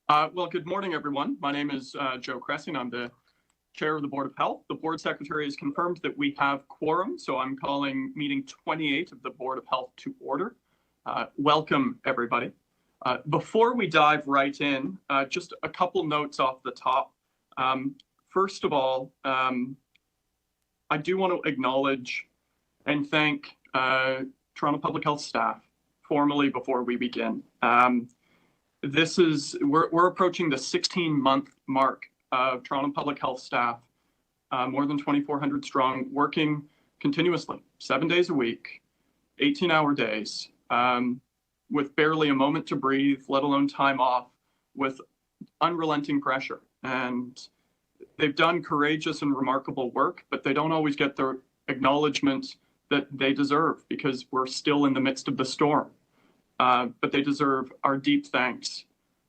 Well, good morning, everyone. My name is Joe Cressy, and I'm the chair of the Board of Health. The board secretary has confirmed that we have quorum, so I'm calling meeting 28 of the Board of Health to order. Welcome, everybody. Before we dive right in, just a couple notes off the top. First of all, I do want to acknowledge and thank Toronto Public Health staff formally before we begin. We're approaching the 16-month mark of Toronto Public Health staff, more than 2,400 strong, working continuously, 7 days a week, 18-hour days, with barely a moment to breathe, let alone time off, with unrelenting pressure. And they've done courageous and remarkable work, but they don't always get the acknowledgement that they deserve because we're still in the midst of the storm. But they deserve our deep thanks.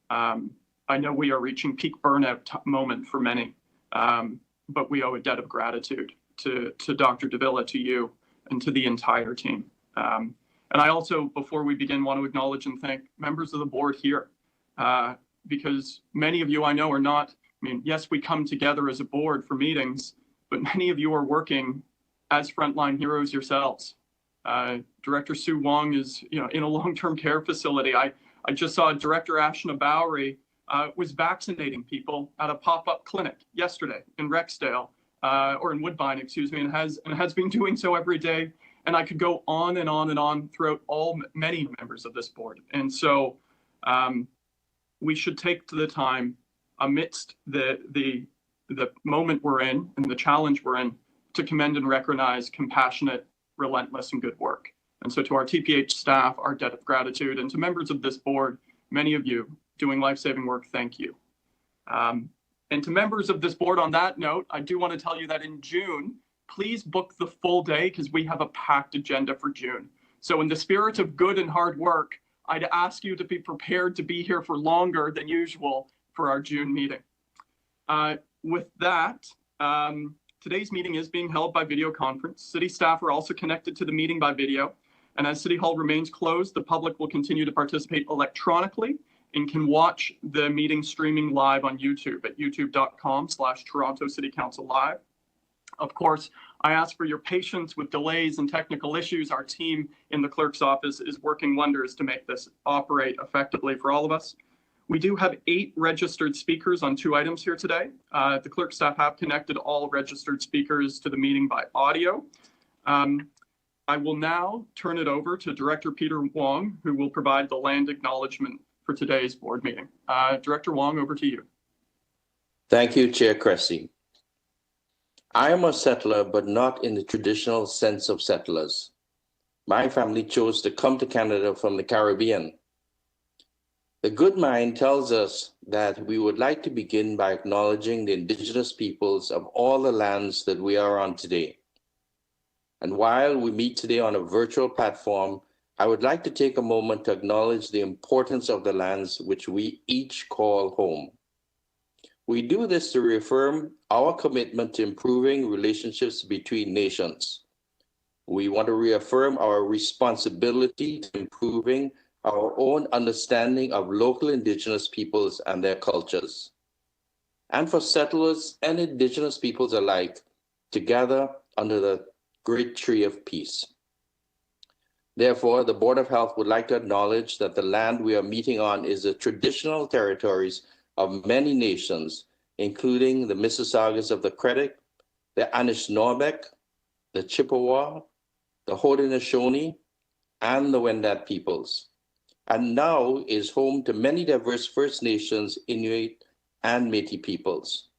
I know we are reaching peak burnout moment for many, but we owe a debt of gratitude to Dr. Davila, to you, and to the entire team. And I also, before we begin, want to acknowledge and thank members of the board here, because many of you I know are not, yes, we come together as a board for meetings, but many of you are working as frontline heroes yourselves. Director Sue Wong is, in a long-term care facility. I just saw Director Ashna Bowery was vaccinating people at a pop-up clinic yesterday in Rexdale, or in Woodbine, excuse me, and has been doing so every day. And I could go on and on and on throughout many members of this board. And so we should take the time amidst the moment we're in and the challenge we're in to commend and recognize compassionate, relentless, and good work. And so to our TPH staff, our debt of gratitude, and to members of this board, many of you doing life-saving work, thank you. And to members of this board on that note, I do want to tell you that in June, please book the full day because we have a packed agenda for June. So in the spirit of good and hard work, I'd ask you to be prepared to be here for longer than usual for our June meeting. With that, today's meeting is being held by video conference. City staff are also connected to the meeting by video. And as City Hall remains closed, the public will continue to participate electronically and can watch the meeting streaming live on YouTube at youtube.com/Toronto City Council Live. Of course, I ask for your patience with delays and technical issues. Our team in the clerk's office is working wonders to make this operate effectively for all of us. We do have 8 registered speakers on 2 items here today. The clerk staff have connected all registered speakers to the meeting by audio. I will now turn it over to Director Peter Wong, who will provide the land acknowledgement for today's board meeting. Director Wong, over to you. Thank you, Chair Cressy. I am a settler, but not in the traditional sense of settlers. My family chose to come to Canada from the Caribbean. The Good Mind tells us that we would like to begin by acknowledging the Indigenous peoples of all the lands that we are on today. And while we meet today on a virtual platform, I would like to take a moment to acknowledge the importance of the lands which we each call home. We do this to reaffirm our commitment to improving relationships between nations. We want to reaffirm our responsibility to improving our own understanding of local Indigenous peoples and their cultures. And for settlers and Indigenous peoples alike, together under the great tree of peace. Therefore, the Board of Health would like to acknowledge that the land we are meeting on is the traditional territories of many nations, including the Mississaugas of the Credit, the Anishinaabe, the Chippewa, the Haudenosaunee, and the Wendat peoples, and now is home to many diverse First Nations, Inuit, and Métis peoples.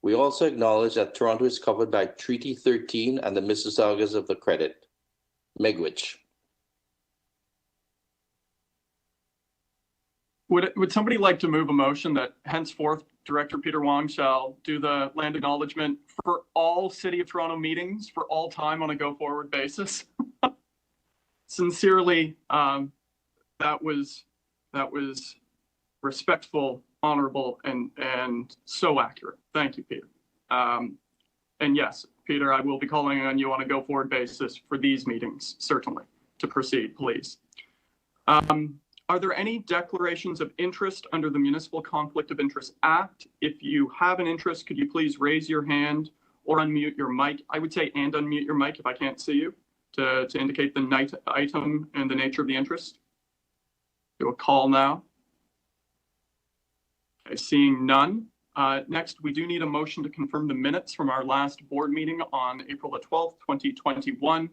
We also acknowledge that Toronto is covered by Treaty 13 and the Mississaugas of the Credit, Miigwech. Would somebody like to move a motion that henceforth Director Peter Wong shall do the land acknowledgement for all City of Toronto meetings for all time on a go-forward basis? Sincerely, that was respectful, honorable, and so accurate. Thank you, Peter. And yes, Peter, I will be calling on you on a go-forward basis for these meetings, certainly, to proceed, please. Are there any declarations of interest under the Municipal Conflict of Interest Act? If you have an interest, could you please raise your hand or unmute your mic? I would say and unmute your mic if I can't see you to indicate the item and the nature of the interest. Do a call now. Okay, seeing none. Next, we do need a motion to confirm the minutes from our last board meeting on April the 12th, 2021.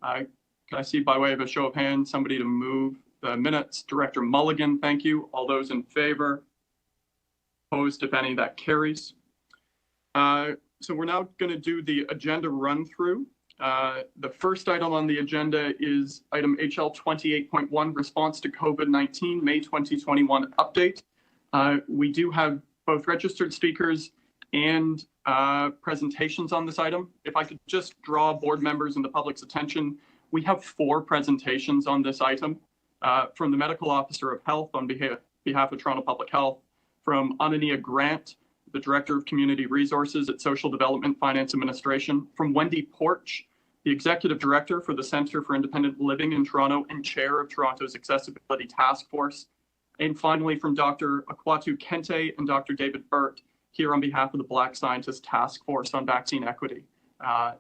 Can I see by way of a show of hands somebody to move the minutes? Director Mulligan, thank you. All those in favor? Opposed, if any, that carries. So we're now going to do the agenda run through. The first item on the agenda is item HL 28.1, response to COVID-19, May 2021 update. We do have both registered speakers and presentations on this item. If I could just draw board members and the public's attention, we have 4 presentations on this item from the Medical Officer of Health on behalf of Toronto Public Health, from Anania Grant, the Director of Community Resources at Social Development Finance Administration, from Wendy Porch, the Executive Director for the Centre for Independent Living in Toronto and Chair of Toronto's Accessibility Task Force, and finally from Dr. Akwatu Kente and Dr. David Burt, here on behalf of the Black Scientist Task Force on Vaccine Equity.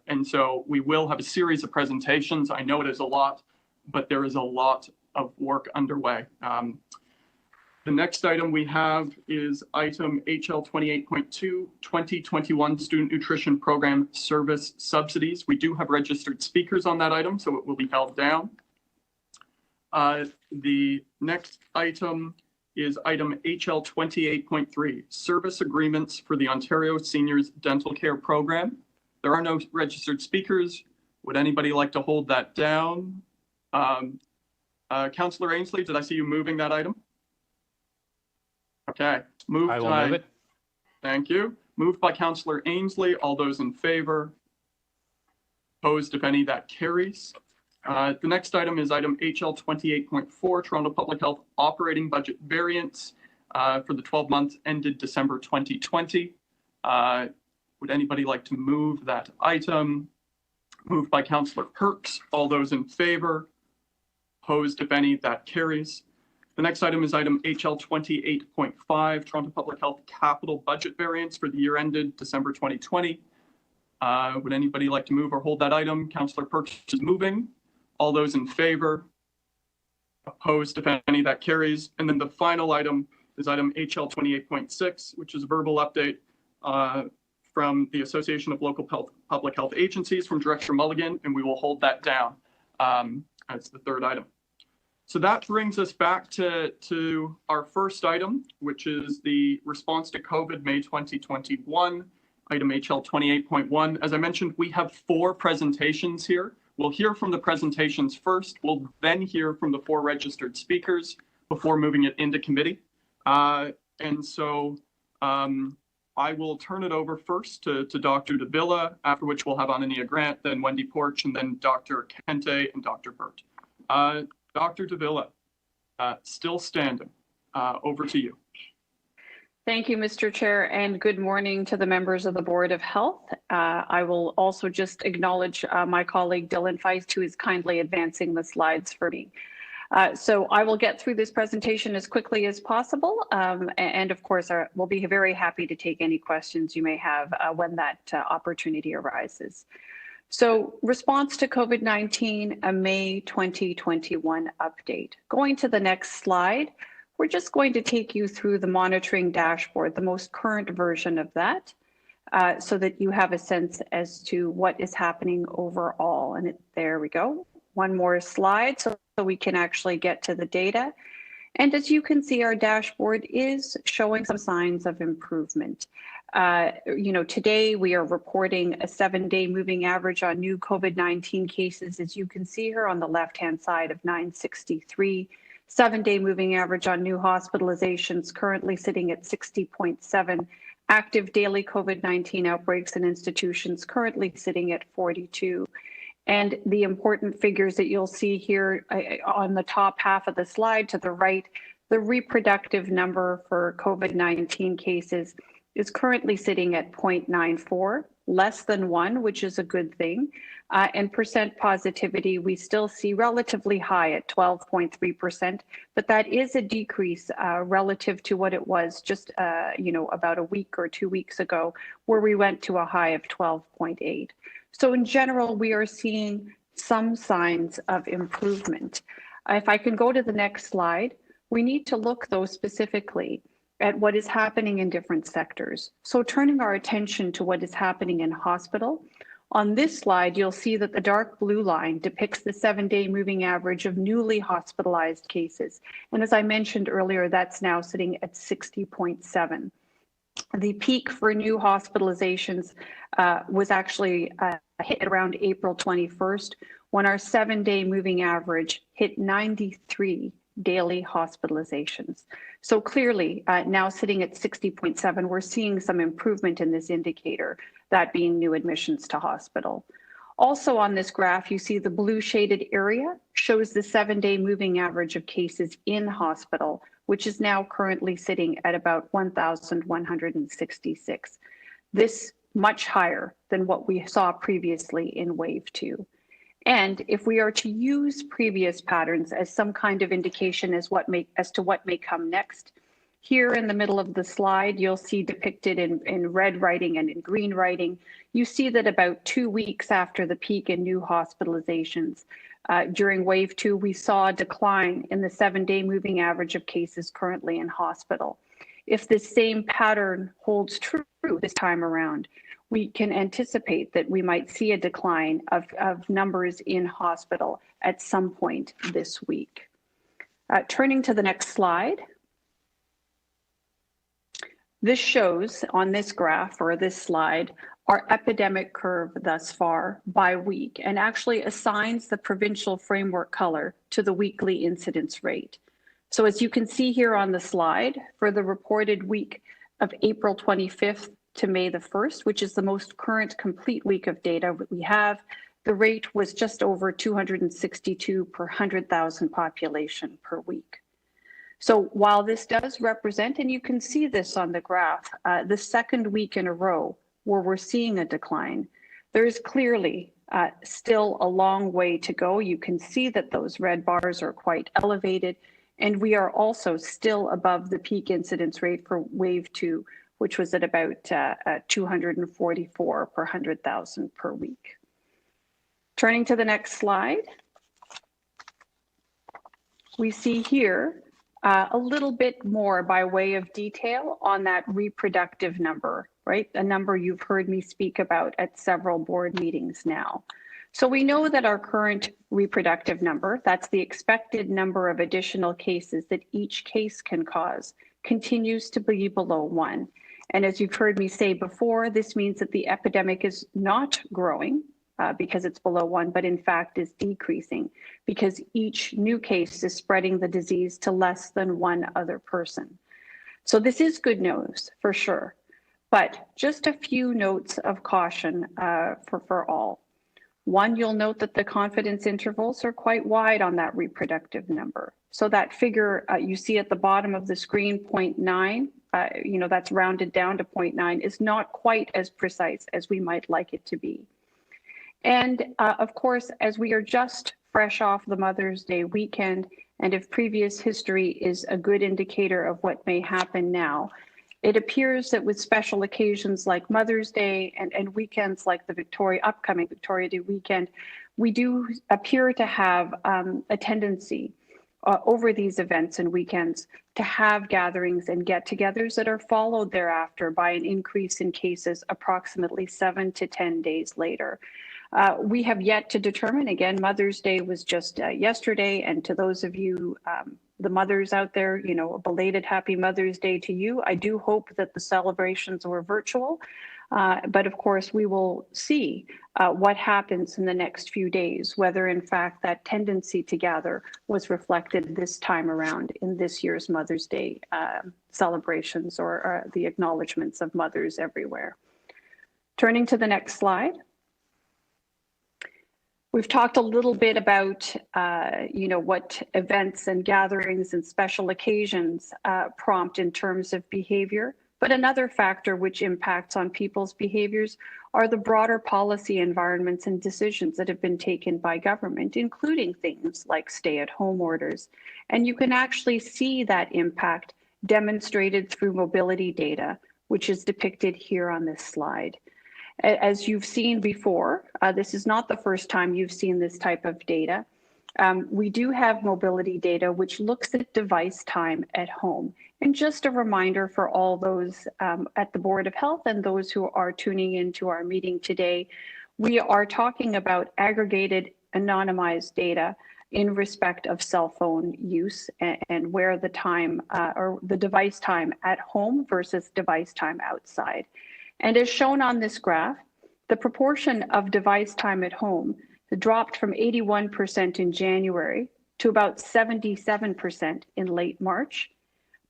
And so we will have a series of presentations. I know it is a lot, but there is a lot of work underway. The next item we have is item HL 28.2, 2021 Student Nutrition Program Service Subsidies. We do have registered speakers on that item, so it will be held down. The next item is item HL 28.3, Service Agreements for the Ontario Seniors Dental Care Program. There are no registered speakers. Would anybody like to hold that down? Councillor Ainsley, did I see you moving that item? Okay, moved. I will move it. Thank you. Moved by Councillor Ainsley. All those in favor? Opposed, if any, that carries. The next item is item HL 28.4, Toronto Public Health Operating Budget Variance for the 12 months ended December 2020. Would anybody like to move that item? Moved by Councillor Perks. All those in favor? Opposed, if any, that carries. The next item is item HL 28.5, Toronto Public Health Capital Budget Variance for the year ended December 2020. Would anybody like to move or hold that item? Councillor Perks is moving. All those in favor? Opposed, if any, that carries. And then the final item is item HL 28.6, which is a verbal update from the Association of Local Public Health Agencies from Director Mulligan, and we will hold that down as the third item. So that brings us back to our first item, which is the response to COVID May 2021, item HL 28.1. As I mentioned, we have 4 presentations here. We'll hear from the presentations first. We'll then hear from the 4 registered speakers before moving it into committee. And so I will turn it over first to Dr. Davila, after which we'll have Anania Grant, then Wendy Porch, and then Dr. Kente and Dr. Burt. Dr. Davila, still standing. Over to you. Thank you, Mr. Chair, and good morning to the members of the Board of Health. I will also just acknowledge my colleague Dylan Feist, who is kindly advancing the slides for me. So I will get through this presentation as quickly as possible, and of course, we'll be very happy to take any questions you may have when that opportunity arises. So response to COVID-19, a May 2021 update. Going to the next slide, we're just going to take you through the monitoring dashboard, the most current version of that, so that you have a sense as to what is happening overall. And there we go. One more slide so we can actually get to the data. And as you can see, our dashboard is showing some signs of improvement. Today we are reporting a 7-day moving average on new COVID-19 cases, as you can see here on the left-hand side, of 963. 7-day moving average on new hospitalizations currently sitting at 60.7. Active daily COVID-19 outbreaks in institutions currently sitting at 42. And the important figures that you'll see here on the top half of the slide to the right, the reproductive number for COVID-19 cases is currently sitting at 0.94. less than 1, which is a good thing. And percent positivity, we still see relatively high at 12.3%, but that is a decrease relative to what it was just, about a week or 2 weeks ago, where we went to a high of 12.8. So in general, we are seeing some signs of improvement. If I can go to the next slide, we need to look though specifically at what is happening in different sectors. So turning our attention to what is happening in hospital, on this slide, you'll see that the dark blue line depicts the 7-day moving average of newly hospitalized cases. And as I mentioned earlier, that's now sitting at 60.7. The peak for new hospitalizations was actually hit around April 21st, when our 7-day moving average hit 93 daily hospitalizations. So clearly, now sitting at 60.7, we're seeing some improvement in this indicator, that being new admissions to hospital. Also on this graph, you see the blue shaded area shows the 7-day moving average of cases in hospital, which is now currently sitting at about 1,166. This much higher than what we saw previously in wave 2. And if we are to use previous patterns as some kind of indication as to what may come next, here in the middle of the slide, you'll see depicted in red writing and in green writing, you see that about 2 weeks after the peak in new hospitalizations, during wave 2, we saw a decline in the 7-day moving average of cases currently in hospital. If this same pattern holds true this time around, we can anticipate that we might see a decline of numbers in hospital at some point this week. Turning to the next slide. This shows on this graph or this slide our epidemic curve thus far by week, and actually assigns the provincial framework color to the weekly incidence rate. So as you can see here on the slide, for the reported week of April 25th to May the 1st, which is the most current complete week of data we have, the rate was just over 262 per 100,000 population per week. So while this does represent, and you can see this on the graph, the second week in a row where we're seeing a decline, there is clearly still a long way to go. You can see that those red bars are quite elevated, and we are also still above the peak incidence rate for wave 2, which was at about 244 per 100,000 per week. Turning to the next slide, we see here a little bit more by way of detail on that reproductive number, right? A number you've heard me speak about at several board meetings now. So we know that our current reproductive number, that's the expected number of additional cases that each case can cause, continues to be below 1. And as you've heard me say before, this means that the epidemic is not growing because it's below 1, but in fact is decreasing because each new case is spreading the disease to less than 1 other person. So this is good news for sure, but just a few notes of caution for all. One, you'll note that the confidence intervals are quite wide on that reproductive number. So that figure you see at the bottom of the screen, 0.9, that's rounded down to 0.9, is not quite as precise as we might like it to be. And of course, as we are just fresh off the Mother's Day weekend, and if previous history is a good indicator of what may happen now, it appears that with special occasions like Mother's Day and weekends like the upcoming Victoria Day weekend, we do appear to have a tendency over these events and weekends to have gatherings and get-togethers that are followed thereafter by an increase in cases approximately 7 to 10 days later. We have yet to determine, again, Mother's Day was just yesterday, and to those of you, the mothers out there, a belated happy Mother's Day to you. I do hope that the celebrations were virtual, but of course we will see what happens in the next few days, whether in fact that tendency to gather was reflected this time around in this year's Mother's Day celebrations or the acknowledgements of mothers everywhere. Turning to the next slide. We've talked a little bit about, what events and gatherings and special occasions prompt in terms of behavior, But another factor which impacts on people's behaviors are the broader policy environments and decisions that have been taken by government, including things like stay-at-home orders. And you can actually see that impact demonstrated through mobility data, which is depicted here on this slide. As you've seen before, this is not the first time you've seen this type of data. We do have mobility data which looks at device time at home. And just a reminder for all those at the Board of Health and those who are tuning into our meeting today, we are talking about aggregated anonymized data in respect of cell phone use and where the time or the device time at home versus device time outside. And as shown on this graph, the proportion of device time at home dropped from 81% in January to about 77% in late March,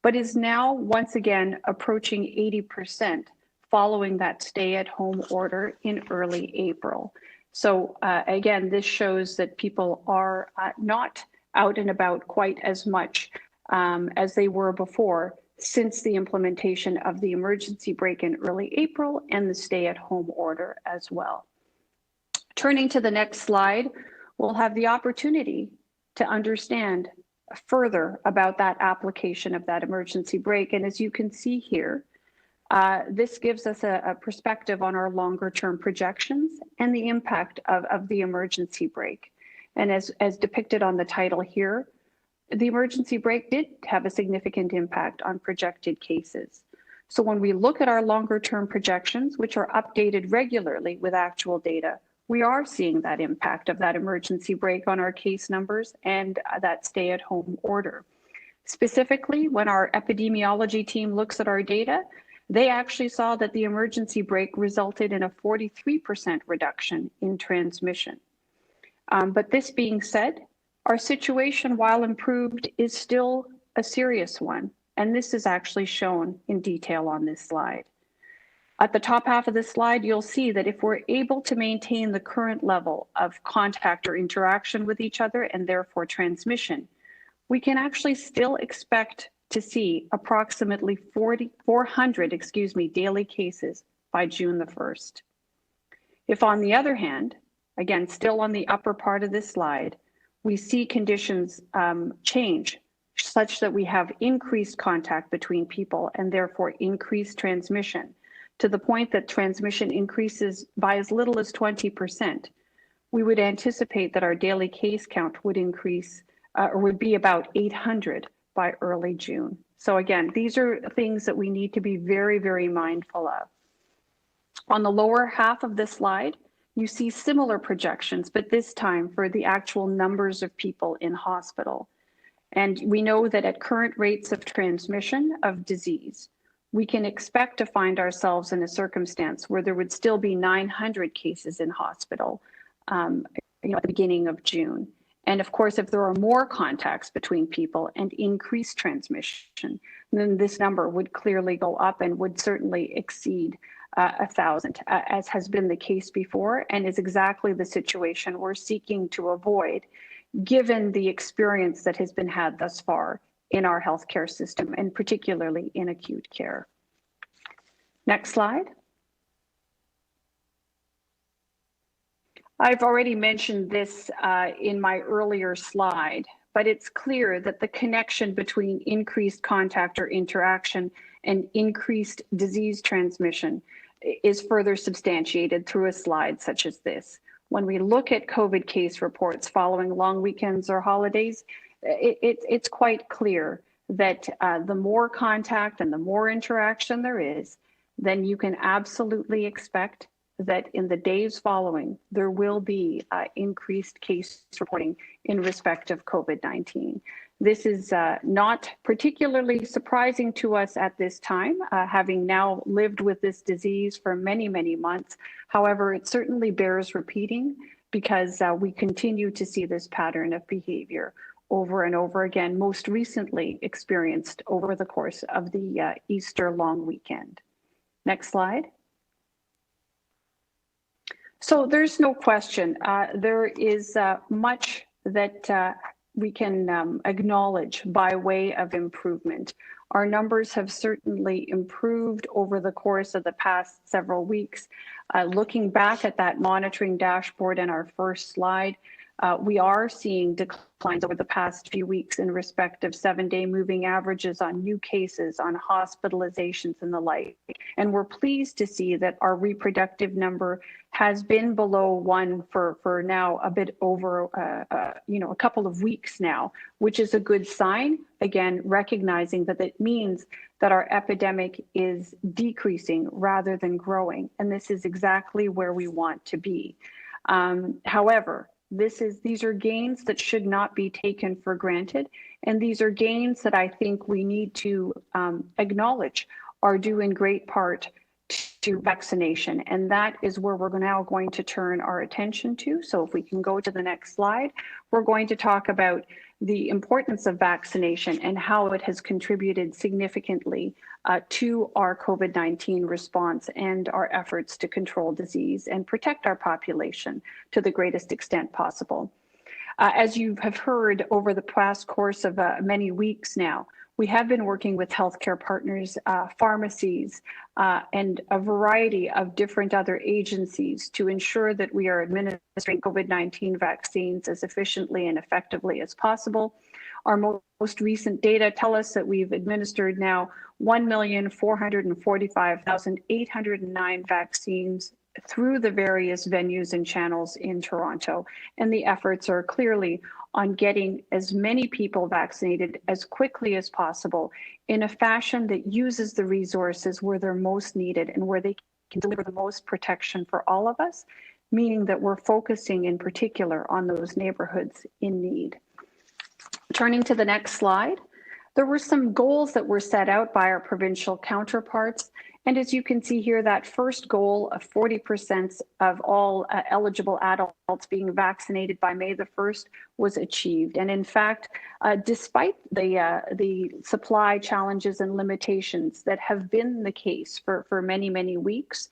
but is now once again approaching 80% following that stay-at-home order in early April. So again, this shows that people are not out and about quite as much as they were before since the implementation of the emergency brake in early April and the stay-at-home order as well. Turning to the next slide, we'll have the opportunity to understand further about that application of that emergency brake. And as you can see here, this gives us a perspective on our longer term projections and the impact of the emergency brake. And as depicted on the title here, the emergency brake did have a significant impact on projected cases. So when we look at our longer term projections, which are updated regularly with actual data, we are seeing that impact of that emergency brake on our case numbers and that stay-at-home order. Specifically, when our epidemiology team looks at our data, they actually saw that the emergency brake resulted in a 43% reduction in transmission. But this being said, our situation, while improved, is still a serious one. And this is actually shown in detail on this slide. At the top half of this slide, you'll see that if we're able to maintain the current level of contact or interaction with each other and therefore transmission, we can actually still expect to see approximately 400 daily cases by June the 1st. If on the other hand, again, still on the upper part of this slide, we see conditions change such that we have increased contact between people and therefore increased transmission, to the point that transmission increases by as little as 20%, we would anticipate that our daily case count would increase or would be about 800 by early June. So again, these are things that we need to be very, very mindful of. On the lower half of this slide, you see similar projections, but this time for the actual numbers of people in hospital. And we know that at current rates of transmission of disease, we can expect to find ourselves in a circumstance where there would still be 900 cases in hospital at the beginning of June. And of course, if there are more contacts between people and increased transmission, then this number would clearly go up and would certainly exceed 1,000, as has been the case before, and is exactly the situation we're seeking to avoid, given the experience that has been had thus far in our healthcare system, and particularly in acute care. Next slide. I've already mentioned this in my earlier slide, but it's clear that the connection between increased contact or interaction and increased disease transmission is further substantiated through a slide such as this. When we look at COVID case reports following long weekends or holidays, it's quite clear that the more contact and the more interaction there is, then you can absolutely expect that in the days following, there will be increased case reporting in respect of COVID-19. This is not particularly surprising to us at this time, having now lived with this disease for many, many months. However, it certainly bears repeating because we continue to see this pattern of behavior over and over again, most recently experienced over the course of the Easter long weekend. Next slide. So there's no question, there is much that we can acknowledge by way of improvement Our numbers have certainly improved over the course of the past several weeks. Looking back at that monitoring dashboard in our first slide, we are seeing declines over the past few weeks in respect of 7-day moving averages on new cases, on hospitalizations and the like. And we're pleased to see that our reproductive number has been below 1 for now a bit over, a couple of weeks now, which is a good sign. Again, recognizing that it means that our epidemic is decreasing rather than growing. And this is exactly where we want to be. However, these are gains that should not be taken for granted. And these are gains that I think we need to acknowledge are due in great part to vaccination. And that is where we're now going to turn our attention to. So if we can go to the next slide, we're going to talk about the importance of vaccination and how it has contributed significantly to our COVID-19 response and our efforts to control disease and protect our population to the greatest extent possible. As you have heard over the past course of many weeks now, we have been working with healthcare partners, pharmacies, and a variety of different other agencies to ensure that we are administering COVID-19 vaccines as efficiently and effectively as possible. Our most recent data tell us that we've administered now 1,445,809 vaccines through the various venues and channels in Toronto. And the efforts are clearly on getting as many people vaccinated as quickly as possible in a fashion that uses the resources where they're most needed and where they can deliver the most protection for all of us, meaning that we're focusing in particular on those neighborhoods in need. Turning to the next slide, there were some goals that were set out by our provincial counterparts. And as you can see here, that first goal of 40% of all eligible adults being vaccinated by May the 1st was achieved. And in fact, despite the supply challenges and limitations that have been the case for many, many weeks,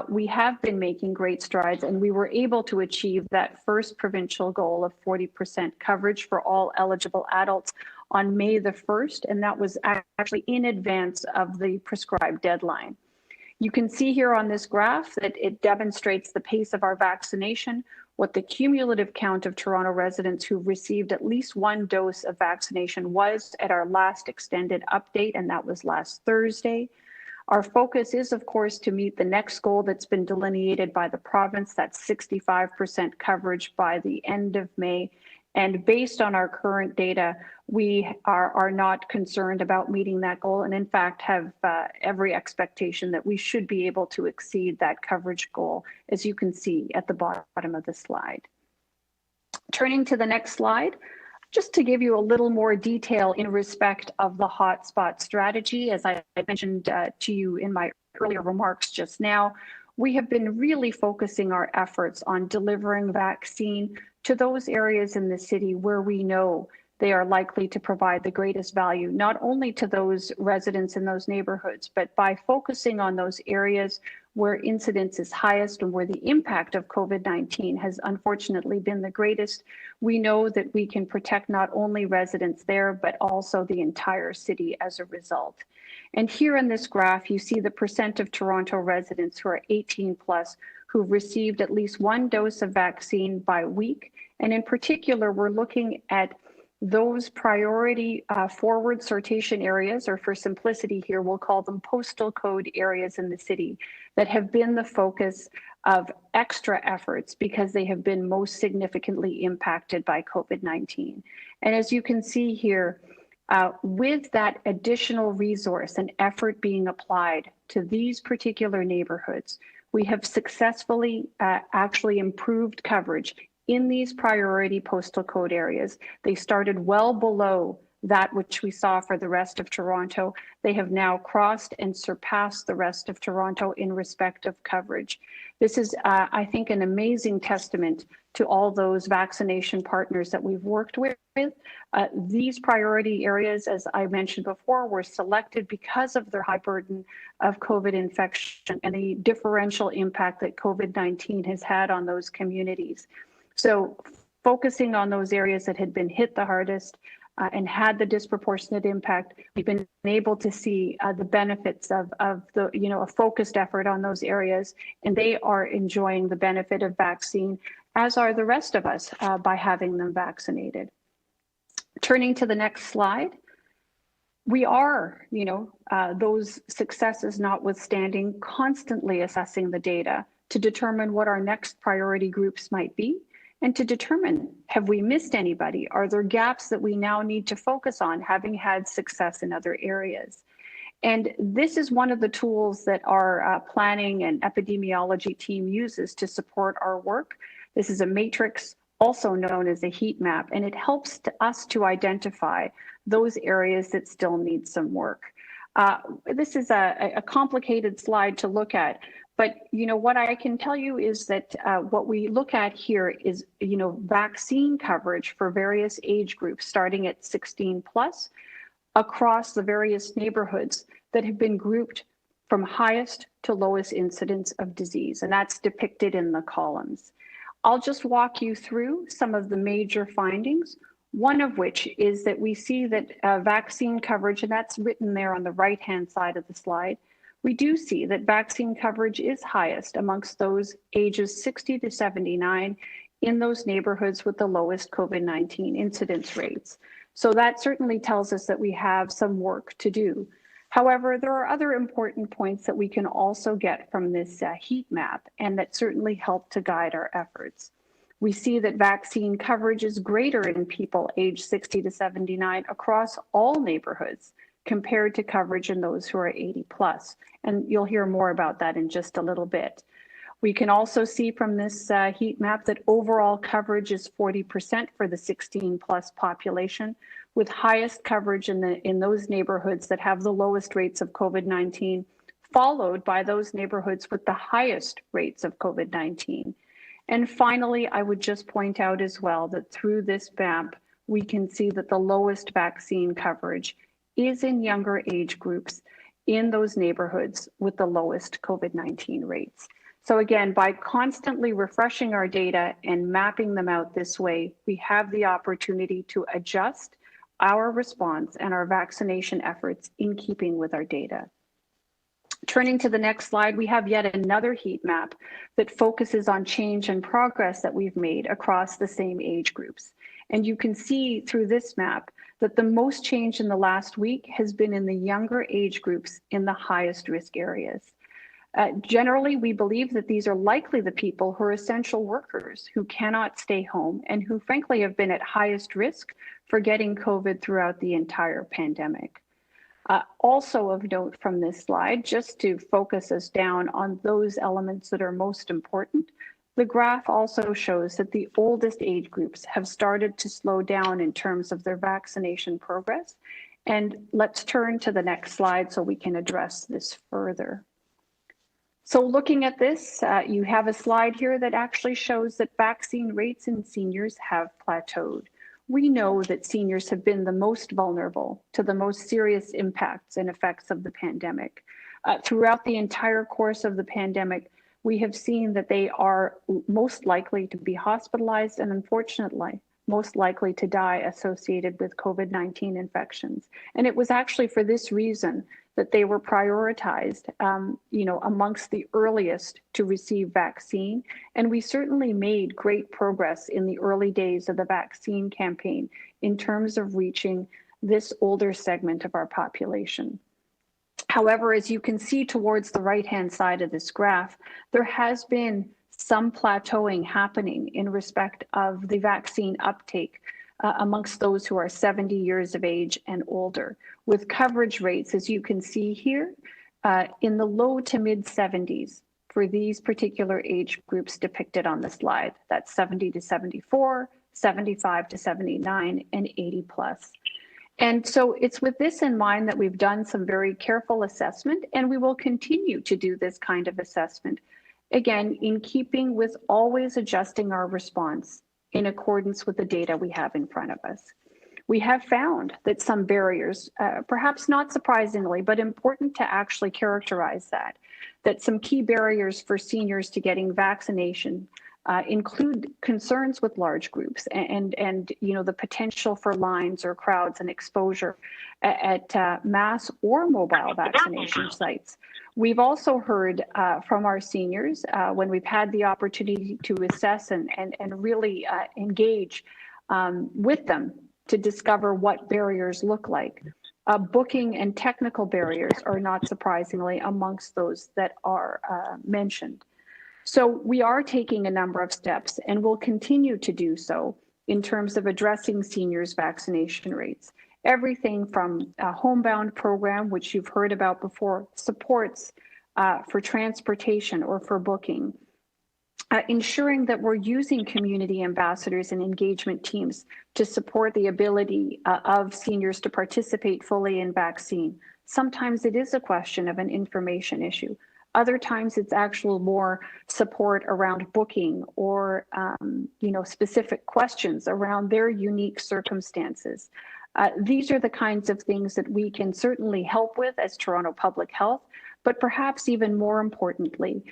we have been making great strides, and we were able to achieve that first provincial goal of 40% coverage for all eligible adults on May the 1st, and that was actually in advance of the prescribed deadline. You can see here on this graph that it demonstrates the pace of our vaccination, what the cumulative count of Toronto residents who received at least one dose of vaccination was at our last extended update, and that was last Thursday. Our focus is, of course, to meet the next goal that's been delineated by the province, that's 65% coverage by the end of May. And based on our current data, we are not concerned about meeting that goal, and in fact have every expectation that we should be able to exceed that coverage goal, as you can see at the bottom of the slide. Turning to the next slide, just to give you a little more detail in respect of the hotspot strategy, as I mentioned to you in my earlier remarks just now, we have been really focusing our efforts on delivering vaccine to those areas in the city where we know they are likely to provide the greatest value, not only to those residents in those neighborhoods, but by focusing on those areas where incidence is highest and where the impact of COVID-19 has unfortunately been the greatest, we know that we can protect not only residents there, but also the entire city as a result. And here in this graph, you see the percent of Toronto residents who are 18 plus who've received at least one dose of vaccine by week. And in particular, we're looking at those priority forward sortation areas, or for simplicity here, we'll call them postal code areas in the city, that have been the focus of extra efforts because they have been most significantly impacted by COVID-19. And as you can see here, with that additional resource and effort being applied to these particular neighborhoods, we have successfully actually improved coverage in these priority postal code areas. They started well below that which we saw for the rest of Toronto. They have now crossed and surpassed the rest of Toronto in respect of coverage. This is, I think, an amazing testament to all those vaccination partners that we've worked with. These priority areas, as I mentioned before, were selected because of their high burden of COVID infection and the differential impact that COVID-19 has had on those communities. So focusing on those areas that had been hit the hardest, and had the disproportionate impact, we've been able to see the benefits of the, a focused effort on those areas, and they are enjoying the benefit of vaccine, as are the rest of us, by having them vaccinated. Turning to the next slide, we are, those successes notwithstanding, constantly assessing the data to determine what our next priority groups might be, and to determine, have we missed anybody? Are there gaps that we now need to focus on, having had success in other areas? And this is one of the tools that our planning and epidemiology team uses to support our work. This is a matrix, also known as a heat map, and it helps us to identify those areas that still need some work. This is a complicated slide to look at, but what I can tell you is that what we look at here is vaccine coverage for various age groups starting at 16 plus across the various neighborhoods that have been grouped from highest to lowest incidence of disease, and that's depicted in the columns. I'll just walk you through some of the major findings, one of which is that we see that vaccine coverage, and that's written there on the right-hand side of the slide, we do see that vaccine coverage is highest amongst those ages 60 to 79 in those neighborhoods with the lowest COVID-19 incidence rates. So that certainly tells us that we have some work to do. However, there are other important points that we can also get from this heat map, and that certainly help to guide our efforts. We see that vaccine coverage is greater in people aged 60 to 79 across all neighborhoods compared to coverage in those who are 80 plus. And you'll hear more about that in just a little bit. We can also see from this heat map that overall coverage is 40% for the 16 plus population, with highest coverage in those neighborhoods that have the lowest rates of COVID-19, followed by those neighborhoods with the highest rates of COVID-19. And finally, I would just point out as well that through this map, we can see that the lowest vaccine coverage is in younger age groups in those neighborhoods with the lowest COVID-19 rates. So again, by constantly refreshing our data and mapping them out this way, we have the opportunity to adjust our response and our vaccination efforts in keeping with our data. Turning to the next slide, we have yet another heat map that focuses on change and progress that we've made across the same age groups. And you can see through this map that the most change in the last week has been in the younger age groups in the highest risk areas. Generally, we believe that these are likely the people who are essential workers who cannot stay home and who frankly have been at highest risk for getting COVID throughout the entire pandemic. Also of note from this slide, just to focus us down on those elements that are most important, the graph also shows that the oldest age groups have started to slow down in terms of their vaccination progress. And let's turn to the next slide so we can address this further. So looking at this, you have a slide here that actually shows that vaccine rates in seniors have plateaued. We know that seniors have been the most vulnerable to the most serious impacts and effects of the pandemic. Throughout the entire course of the pandemic, we have seen that they are most likely to be hospitalized and unfortunately, most likely to die associated with COVID-19 infections. And it was actually for this reason that they were prioritized, amongst the earliest to receive vaccine. And we certainly made great progress in the early days of the vaccine campaign in terms of reaching this older segment of our population. However, as you can see towards the right-hand side of this graph, there has been some plateauing happening in respect of the vaccine uptake amongst those who are 70 years of age and older, with coverage rates, as you can see here, in the low to mid 70s for these particular age groups depicted on the slide. That's 70 to 74, 75 to 79, and 80 plus. And so it's with this in mind that we've done some very careful assessment, and we will continue to do this kind of assessment, again, in keeping with always adjusting our response in accordance with the data we have in front of us. We have found that some barriers, perhaps not surprisingly, but important to actually characterize that some key barriers for seniors to getting vaccination include concerns with large groups and the potential for lines or crowds and exposure at mass or mobile vaccination sites. We've also heard from our seniors when we've had the opportunity to assess and really engage with them to discover what barriers look like. Booking and technical barriers are not surprisingly amongst those that are mentioned. So we are taking a number of steps and will continue to do so in terms of addressing seniors' vaccination rates. Everything from a homebound program, which you've heard about before, supports for transportation or for booking, ensuring that we're using community ambassadors and engagement teams to support the ability of seniors to participate fully in vaccine. Sometimes it is a question of an information issue. Other times it's actual more support around booking or specific questions around their unique circumstances. These are the kinds of things that we can certainly help with as Toronto Public Health, but perhaps even more importantly,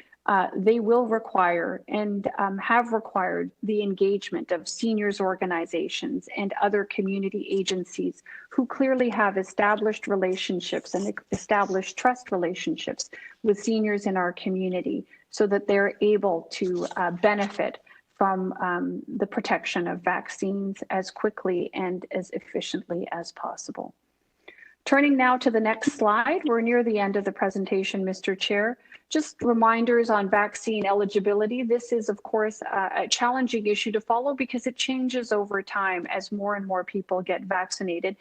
they will require and have required the engagement of seniors organizations and other community agencies who clearly have established relationships and established trust relationships with seniors in our community so that they're able to benefit from the protection of vaccines as quickly and as efficiently as possible. Turning now to the next slide, we're near the end of the presentation, Mr. Chair. Just reminders on vaccine eligibility. This is, of course, a challenging issue to follow because it changes over time as more and more people get vaccinated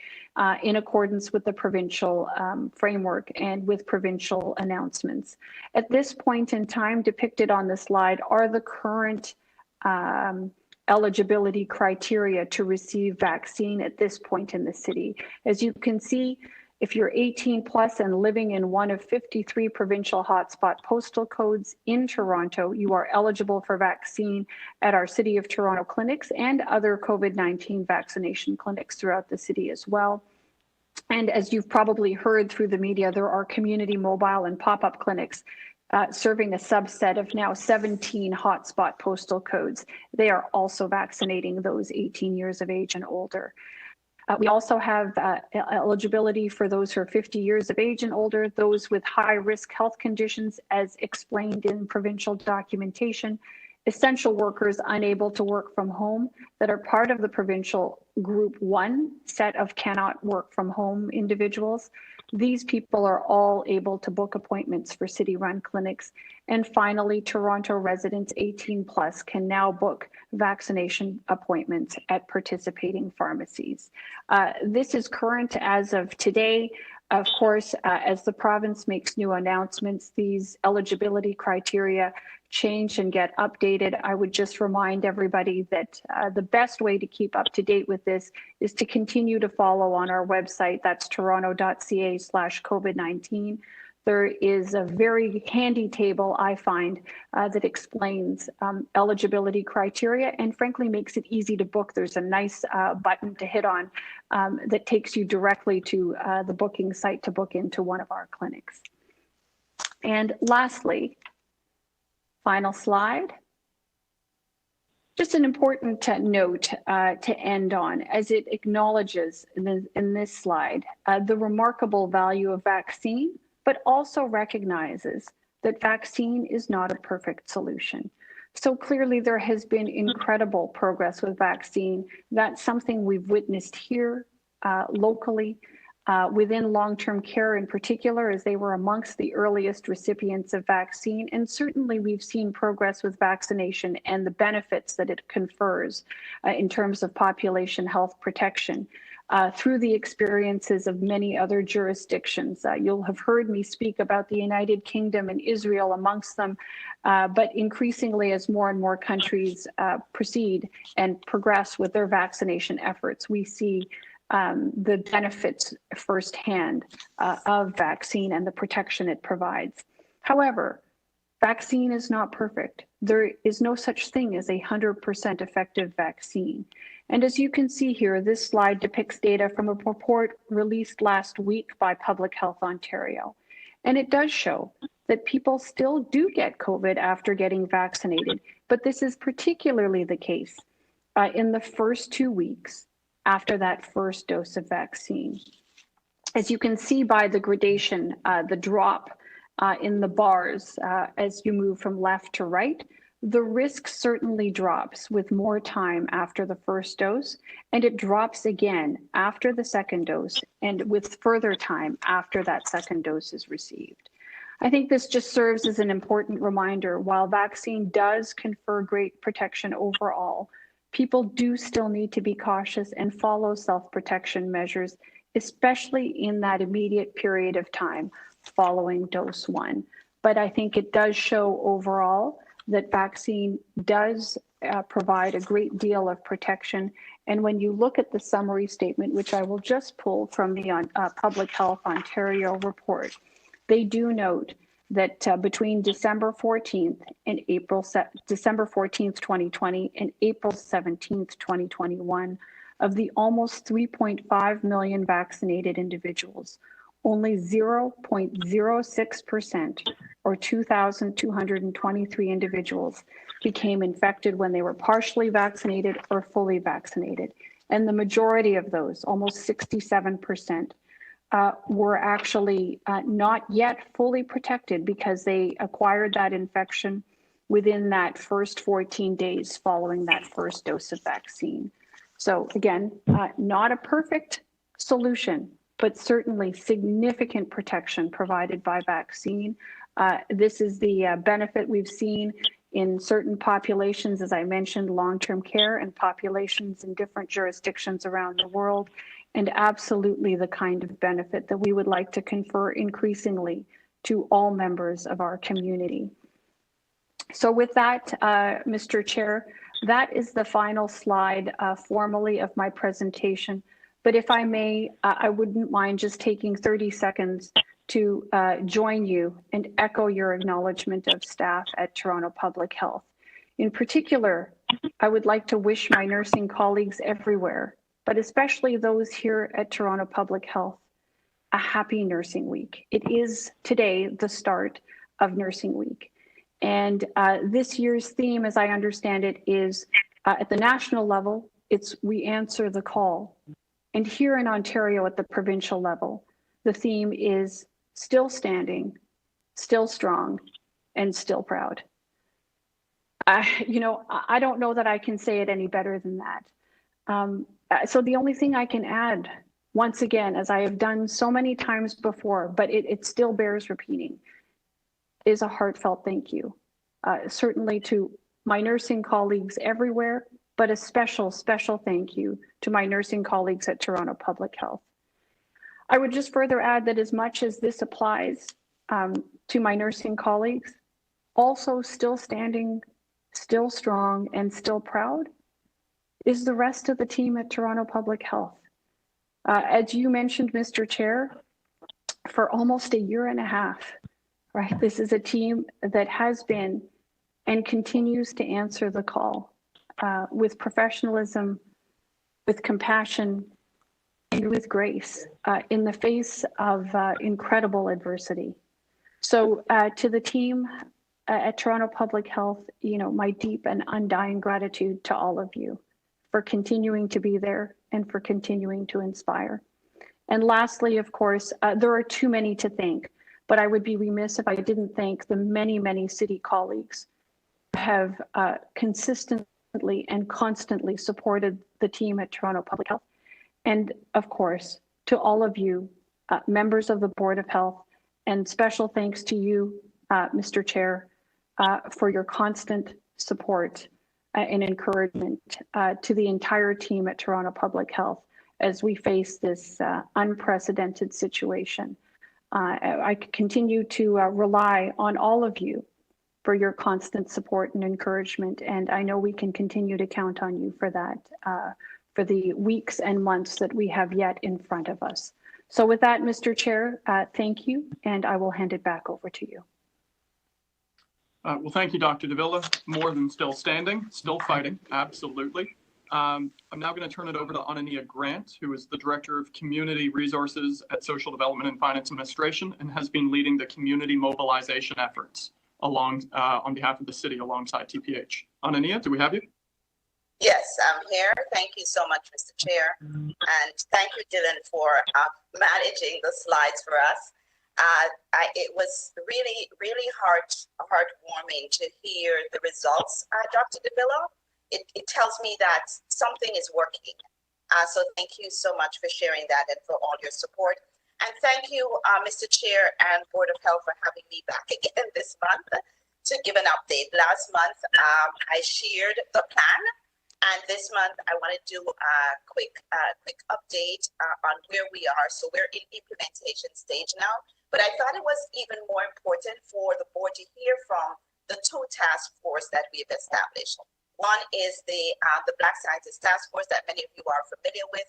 in accordance with the provincial framework and with provincial announcements. At this point in time, depicted on the slide are the current eligibility criteria to receive vaccine at this point in the city. As you can see, if you're 18 plus and living in one of 53 provincial hotspot postal codes in Toronto, you are eligible for vaccine at our City of Toronto clinics and other COVID-19 vaccination clinics throughout the city as well. And as you've probably heard through the media, there are community mobile and pop-up clinics serving a subset of now 17 hotspot postal codes. They are also vaccinating those 18 years of age and older. We also have eligibility for those who are 50 years of age and older, those with high risk health conditions as explained in provincial documentation, essential workers unable to work from home that are part of the provincial group 1 set of cannot work from home individuals. These people are all able to book appointments for city-run clinics. And finally, Toronto residents 18 plus can now book vaccination appointments at participating pharmacies. This is current as of today. Of course, as the province makes new announcements, these eligibility criteria change and get updated. I would just remind everybody that the best way to keep up to date with this is to continue to follow on our website. That's toronto.ca/COVID-19. There is a very handy table, I find, that explains eligibility criteria and frankly makes it easy to book. There's a nice button to hit on that takes you directly to the booking site to book into one of our clinics. And lastly, final slide. Just an important note to end on, as it acknowledges in this slide the remarkable value of vaccine, but also recognizes that vaccine is not a perfect solution. So clearly there has been incredible progress with vaccine. That's something we've witnessed here locally within long-term care in particular, as they were amongst the earliest recipients of vaccine. And certainly we've seen progress with vaccination and the benefits that it confers in terms of population health protection. Through the experiences of many other jurisdictions. You'll have heard me speak about the United Kingdom and Israel amongst them, but increasingly as more and more countries proceed and progress with their vaccination efforts, we see the benefits firsthand of vaccine and the protection it provides. However, vaccine is not perfect. There is no such thing as a 100% effective vaccine. And as you can see here, this slide depicts data from a report released last week by Public Health Ontario. And it does show that people still do get COVID after getting vaccinated, but this is particularly the case in the first 2 weeks after that first dose of vaccine. As you can see by the gradation, the drop in the bars as you move from left to right, the risk certainly drops with more time after the first dose, and it drops again after the second dose and with further time after that second dose is received. I think this just serves as an important reminder. While vaccine does confer great protection overall, people do still need to be cautious and follow self-protection measures, especially in that immediate period of time following dose 1. But I think it does show overall that vaccine does provide a great deal of protection. And when you look at the summary statement, which I will just pull from the Public Health Ontario report, they do note that between December 14th and December 14th, 2020 and April 17th, 2021, of the almost 3.5 million vaccinated individuals, only 0.06% or 2,223 individuals became infected when they were partially vaccinated or fully vaccinated. And the majority of those, almost 67%, were actually not yet fully protected because they acquired that infection within that first 14 days following that first dose of vaccine. So again, not a perfect solution, but certainly significant protection provided by vaccine. This is the benefit we've seen in certain populations, as I mentioned, long-term care and populations in different jurisdictions around the world, and absolutely the kind of benefit that we would like to confer increasingly to all members of our community. So with that, Mr. Chair, that is the final slide formally of my presentation. But if I may, I wouldn't mind just taking 30 seconds to join you and echo your acknowledgement of staff at Toronto Public Health. In particular, I would like to wish my nursing colleagues everywhere, but especially those here at Toronto Public Health, a happy Nursing Week. It is today the start of Nursing Week. And this year's theme, as I understand it, is at the national level, it's We Answer the Call. And here in Ontario at the provincial level, the theme is Still Standing, Still Strong, and Still Proud. I don't know that I can say it any better than that. So the only thing I can add, once again, as I have done so many times before, but it still bears repeating, is a heartfelt thank you. Certainly to my nursing colleagues everywhere, but a special thank you to my nursing colleagues at Toronto Public Health. I would just further add that as much as this applies to my nursing colleagues, also still standing, still strong, and still proud is the rest of the team at Toronto Public Health. As you mentioned, Mr. Chair, for almost a year and a half, right? This is a team that has been and continues to answer the call with professionalism, with compassion, and with grace in the face of incredible adversity. So to the team at Toronto Public Health, my deep and undying gratitude to all of you for continuing to be there and for continuing to inspire. And lastly, of course, there are too many to thank, but I would be remiss if I didn't thank the many, many city colleagues who have consistently and constantly supported the team at Toronto Public Health. And of course, to all of you, members of the Board of Health, and special thanks to you, Mr. Chair, for your constant support and encouragement to the entire team at Toronto Public Health as we face this unprecedented situation. I continue to rely on all of you for your constant support and encouragement, and I know we can continue to count on you for that, for the weeks and months that we have yet in front of us. So with that, Mr. Chair, thank you, and I will hand it back over to you. Well, thank you, Dr. Davila. More than still standing, still fighting, absolutely. I'm now going to turn it over to Anania Grant, who is the Director of Community Resources at Social Development and Finance Administration and has been leading the community mobilization efforts on behalf of the city alongside TPH. Anania, do we have you? Yes, I'm here. Thank you so much, Mr. Chair. And thank you, Dylan, for managing the slides for us. It was really, really heartwarming to hear the results, Dr. Davila. It tells me that something is working. So thank you so much for sharing that and for all your support. And thank you, Mr. Chair and Board of Health for having me back again this month to give an update. Last month, I shared the plan. And this month, I want to do a quick update on where we are. So we're in implementation stage now. But I thought it was even more important for the board to hear from the two task force that we've established. One is the Black Scientist Task Force that many of you are familiar with,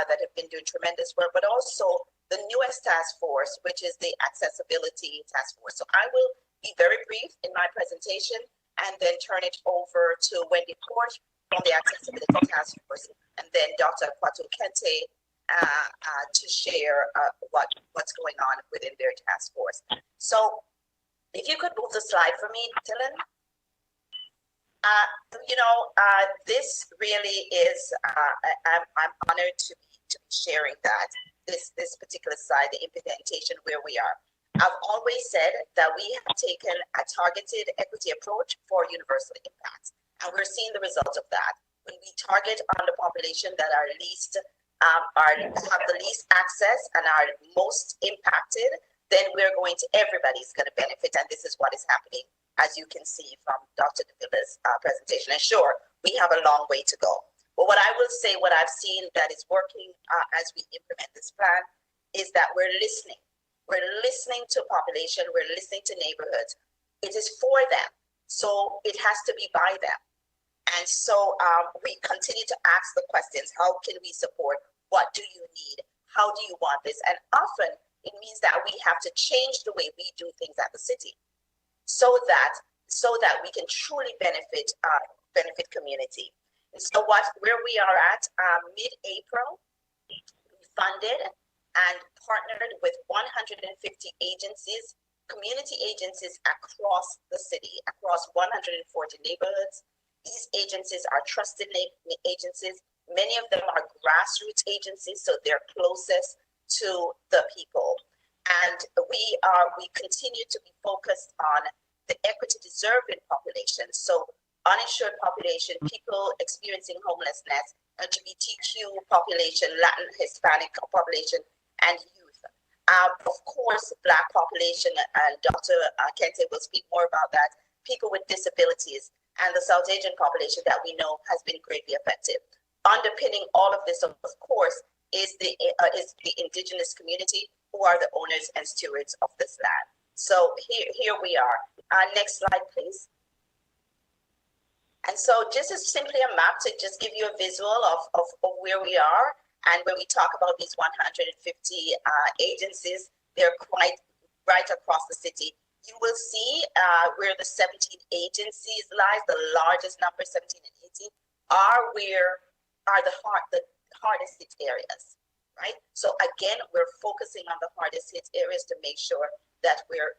that have been doing tremendous work, but also the newest task force, which is the Accessibility Task Force. So I will be very brief in my presentation and then turn it over to Wendy Port from the Accessibility Task Force, and then Dr. Kwatu Kente to share what's going on within their task force. So if you could move the slide for me, Dylan. This really is, I'm honored to be sharing that, this particular slide, the implementation where we are. I've always said that we have taken a targeted equity approach for universal impact, and we're seeing the results of that. When we target on the population that are least, have the least access and are most impacted, then everybody's going to benefit, and this is what is happening, as you can see from Dr. Davila's presentation. And sure, we have a long way to go. But what I will say, what I've seen that is working as we implement this plan is that we're listening. We're listening to population, we're listening to neighborhoods. It is for them, so it has to be by them. And so we continue to ask the questions, how can we support? What do you need? How do you want this? And often it means that we have to change the way we do things at the city so that we can truly benefit community. And so where we are at mid-April, we funded and partnered with 150 agencies, community agencies across the city, across 140 neighborhoods. These agencies are trusted agencies. Many of them are grassroots agencies, so they're closest to the people. And we continue to be focused on the equity deserving population. So uninsured population, people experiencing homelessness, LGBTQ population, Latin, Hispanic population, and youth. Of course, Black population, and Dr. Kente will speak more about that, people with disabilities, and the South Asian population that we know has been greatly affected. Underpinning all of this, of course, is the indigenous community, who are the owners and stewards of this land. So here we are. Next slide, please. And so this is simply a map to just give you a visual of where we are. And when we talk about these 150 agencies, they're quite right across the city. You will see where the 17 agencies lies, the largest number, 17 and 18, are the hardest hit areas, right? So again, we're focusing on the hardest hit areas to make sure that we're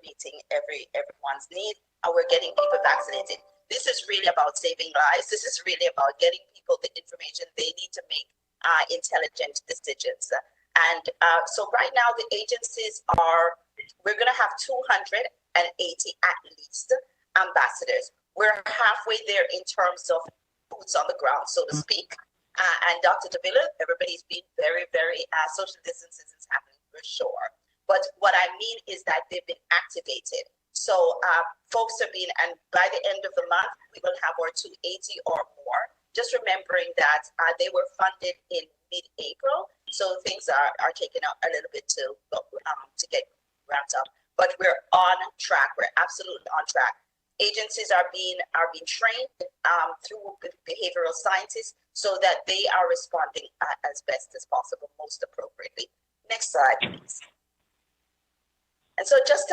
meeting everyone's need and we're getting people vaccinated. This is really about saving lives. This is really about getting people the information they need to make intelligent decisions. And so right now the agencies we're going to have 280 at least ambassadors. We're halfway there in terms of boots on the ground, so to speak. And Dr. Davila, everybody's been very, very, social distancing is happening for sure. But what I mean is that they've been activated. So folks are being, and by the end of the month, we will have our 280 or more. Just remembering that they were funded in mid-April, so things are taking a little bit to get ramped up. But we're on track. We're absolutely on track. Agencies are being trained through behavioral scientists so that they are responding as best as possible, most appropriately. Next slide, please. And so just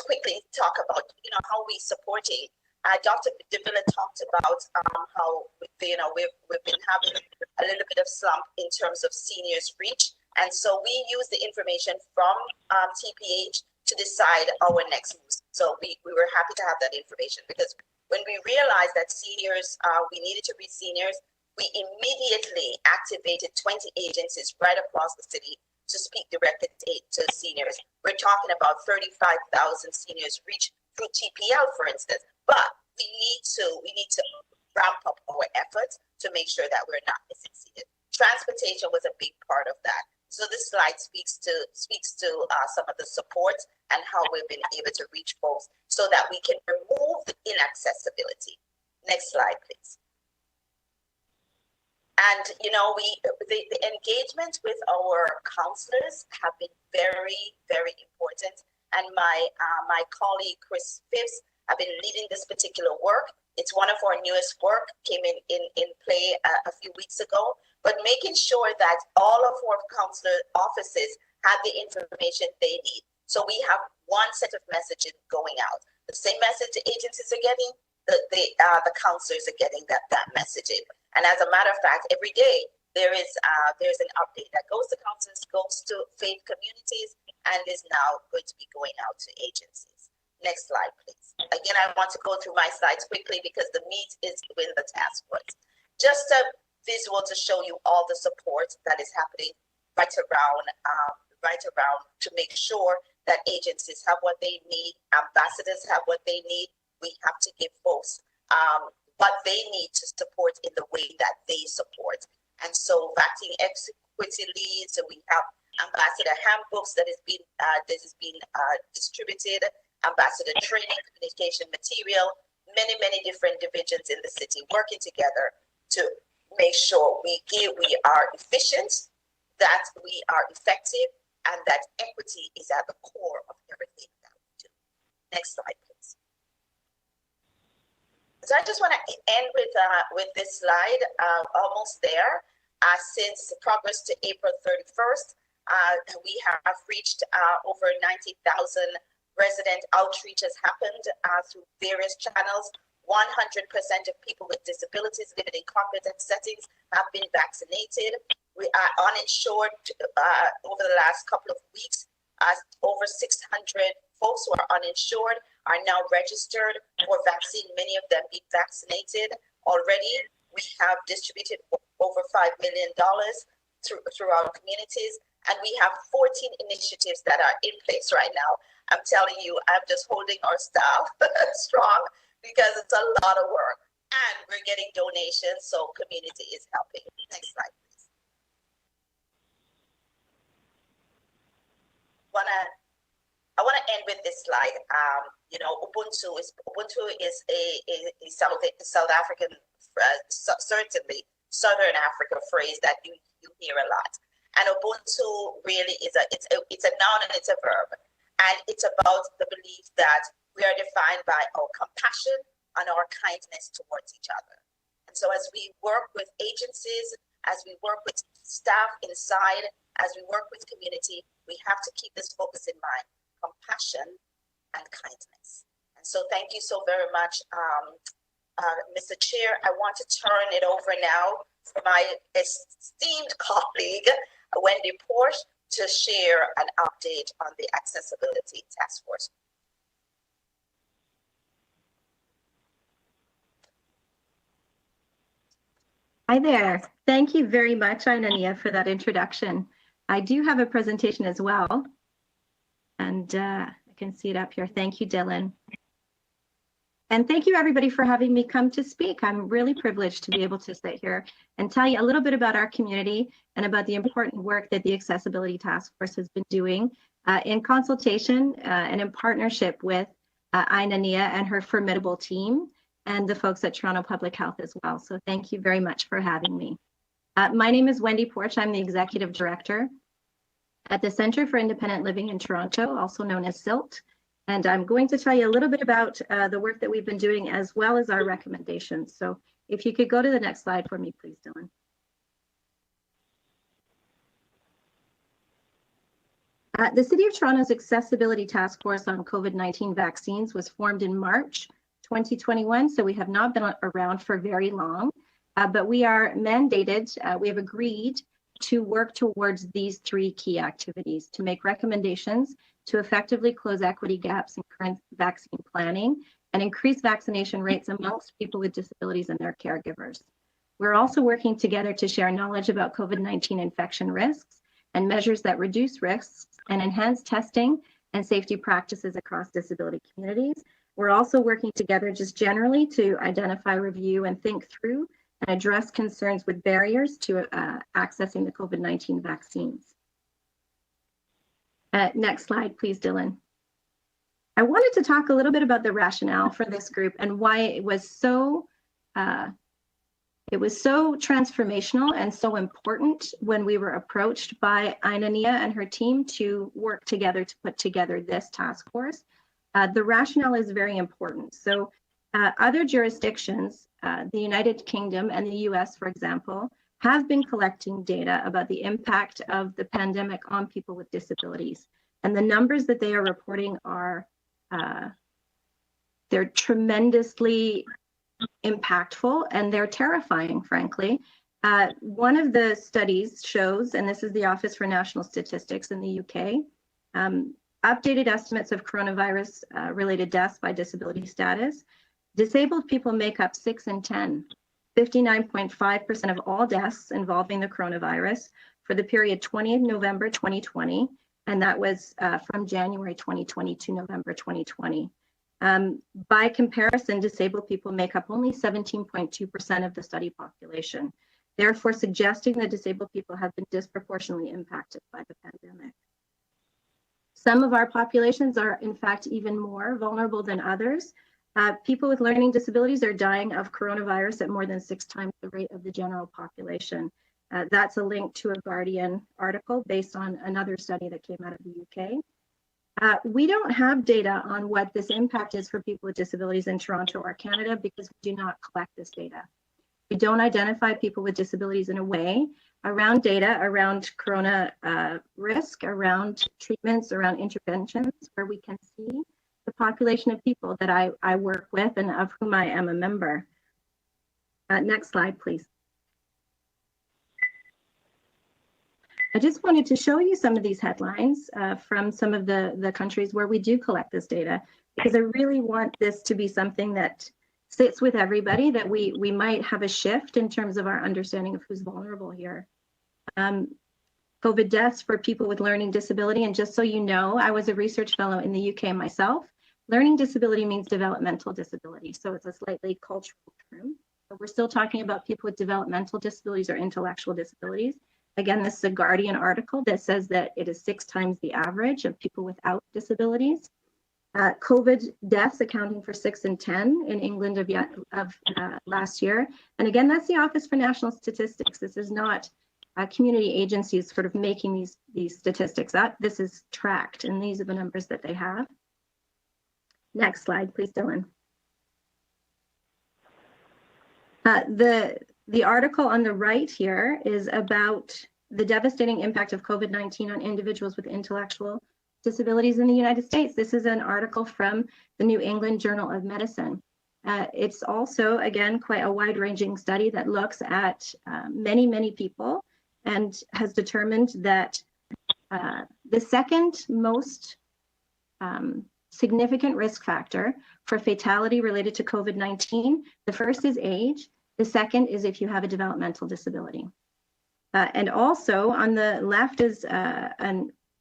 quickly talk about how we supporting Dr. Davila talked about how we've been having a little bit of slump in terms of seniors reach, and so we use the information from TPH to decide our next moves. So we were happy to have that information, because when we realized that seniors, we needed to reach seniors, we immediately activated 20 agencies right across the city to speak directly to seniors. We're talking about 35,000 seniors reach through TPL, for instance, but we need to ramp up our efforts to make sure that we're not missing seniors. Transportation was a big part of that. So this slide speaks to some of the support and how we've been able to reach folks so that we can remove the inaccessibility. Next slide, please. And the engagement with our counselors have been very, very important. And my colleague Chris Phipps have been leading this particular work. It's one of our newest work, came in play a few weeks ago. But making sure that all of our counselor offices have the information they need. So we have one set of messaging going out. The same message the agencies are getting, the counselors are getting that messaging. And as a matter of fact, every day there's an update that goes to counselors, goes to faith communities, and is now going to be going out to agencies. Next slide, please. Again, I want to go through my slides quickly because the meat is within the task force. Just a visual to show you all the support that is happening right around to make sure that agencies have what they need, ambassadors have what they need. We have to give folks what they need to support in the way that they support. And so vaccine equity leads, so we have ambassador handbooks that is being distributed, ambassador training, communication material, many different divisions in the city working together to make sure we are efficient, that we are effective, and that equity is at the core of everything that we do. Next slide, please. So I just want to end with this slide, almost there. Since progress to April 31st, we have reached over 90,000 resident outreach has happened through various channels. 100% of people with disabilities living in congregate settings have been vaccinated. We are uninsured over the last couple of weeks. Over 600 folks who are uninsured are now registered for vaccine, many of them being vaccinated already. We have distributed over $5 million through our communities, and we have 14 initiatives that are in place right now. I'm telling you, I'm just holding our staff strong, because it's a lot of work, and we're getting donations, so community is helping. Next slide, please. I want to end with this slide. Ubuntu is a South African, certainly Southern Africa phrase that you hear a lot. And Ubuntu really is it's a noun and it's a verb, and it's about the belief that we are defined by our compassion and our kindness towards each other. And so as we work with agencies, as we work with staff inside, as we work with community, we have to keep this focus in mind, compassion and kindness. And so thank you so very much, Mr. Chair. I want to turn it over now for my esteemed colleague, Wendy Porsche, to share an update on the Accessibility Task Force. Hi there. Thank you very much, Anania, for that introduction. I do have a presentation as well, and I can see it up here. Thank you, Dylan. And thank you, everybody, for having me come to speak. I'm really privileged to be able to sit here and tell you a little bit about our community and about the important work that the Accessibility Task Force has been doing in consultation and in partnership with Anania and her formidable team, and the folks at Toronto Public Health as well. So thank you very much for having me. My name is Wendy Porsche. I'm the Executive Director at the Centre for Independent Living in Toronto, also known as CILT. And I'm going to tell you a little bit about the work that we've been doing as well as our recommendations. So if you could go to the next slide for me, please, Dylan. The City of Toronto's Accessibility Task Force on COVID-19 vaccines was formed in March 2021, so we have not been around for very long, but we are mandated, we have agreed to work towards these 3 key activities: to make recommendations to effectively close equity gaps in current vaccine planning and increase vaccination rates amongst people with disabilities and their caregivers. We're also working together to share knowledge about COVID-19 infection risks and measures that reduce risks and enhance testing and safety practices across disability communities. We're also working together just generally to identify, review, and think through and address concerns with barriers to accessing the COVID-19 vaccines. Next slide, please, Dylan. I wanted to talk a little bit about the rationale for this group and why it was so transformational and so important when we were approached by Anania and her team to work together to put together this task force. The rationale is very important. So other jurisdictions, the United Kingdom and the US, for example, have been collecting data about the impact of the pandemic on people with disabilities. And the numbers that they are reporting are, they're tremendously impactful and they're terrifying, frankly. One of the studies shows, and this is the Office for National Statistics in the UK, updated estimates of coronavirus related deaths by disability status. Disabled people make up 6 in 10. 59.5% of all deaths involving the coronavirus for the period 20th November 2020, and that was from January 2020 to November 2020. By comparison, disabled people make up only 17.2% of the study population, therefore suggesting that disabled people have been disproportionately impacted by the pandemic. Some of our populations are, in fact, even more vulnerable than others. People with learning disabilities are dying of coronavirus at more than 6 times the rate of the general population. That's a link to a Guardian article based on another study that came out of the UK. We don't have data on what this impact is for people with disabilities in Toronto or Canada because we do not collect this data. We don't identify people with disabilities in a way around data, around corona risk, around treatments, around interventions, where we can see the population of people that I work with and of whom I am a member. Next slide, please. I just wanted to show you some of these headlines from some of the countries where we do collect this data, because I really want this to be something that sits with everybody, that we might have a shift in terms of our understanding of who's vulnerable here. COVID deaths for people with learning disability, and just so you know, I was a research fellow in the UK myself. Learning disability means developmental disability, so it's a slightly cultural term. But we're still talking about people with developmental disabilities or intellectual disabilities. Again, this is a Guardian article that says that it is 6 times the average of people without disabilities. COVID deaths accounting for 6 in 10 in England of last year. And again, that's the Office for National Statistics. This is not community agencies sort of making these statistics up. This is tracked, and these are the numbers that they have. Next slide, please, Dylan. The article on the right here is about the devastating impact of COVID-19 on individuals with intellectual disabilities in the United States. This is an article from the New England Journal of Medicine. It's also, again, quite a wide-ranging study that looks at many people and has determined that the second most significant risk factor for fatality related to COVID-19, the first is age, the second is if you have a developmental disability. And also on the left is a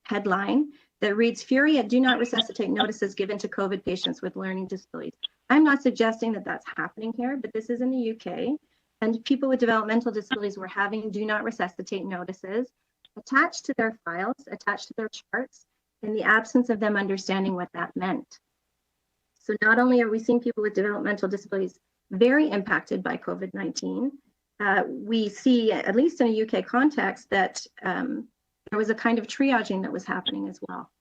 headline that reads, "Fury at do not resuscitate notices given to COVID patients with learning disabilities." I'm not suggesting that that's happening here, but this is in the UK, and people with developmental disabilities were having do not resuscitate notices attached to their files, attached to their charts, in the absence of them understanding what that meant. So not only are we seeing people with developmental disabilities very impacted by COVID-19, we see, at least in a UK context, that there was a kind of triaging that was happening as well.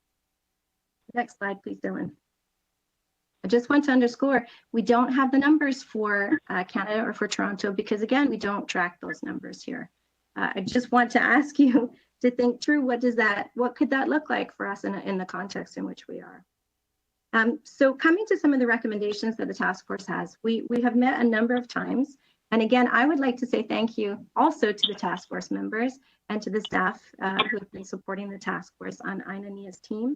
Next slide, please, Dylan. I just want to underscore, we don't have the numbers for Canada or for Toronto because, again, we don't track those numbers here. I just want to ask you to think through what could that look like for us in the context in which we are. So coming to some of the recommendations that the task force has, we have met a number of times. And again, I would like to say thank you also to the task force members and to the staff who have been supporting the task force on Anania's team.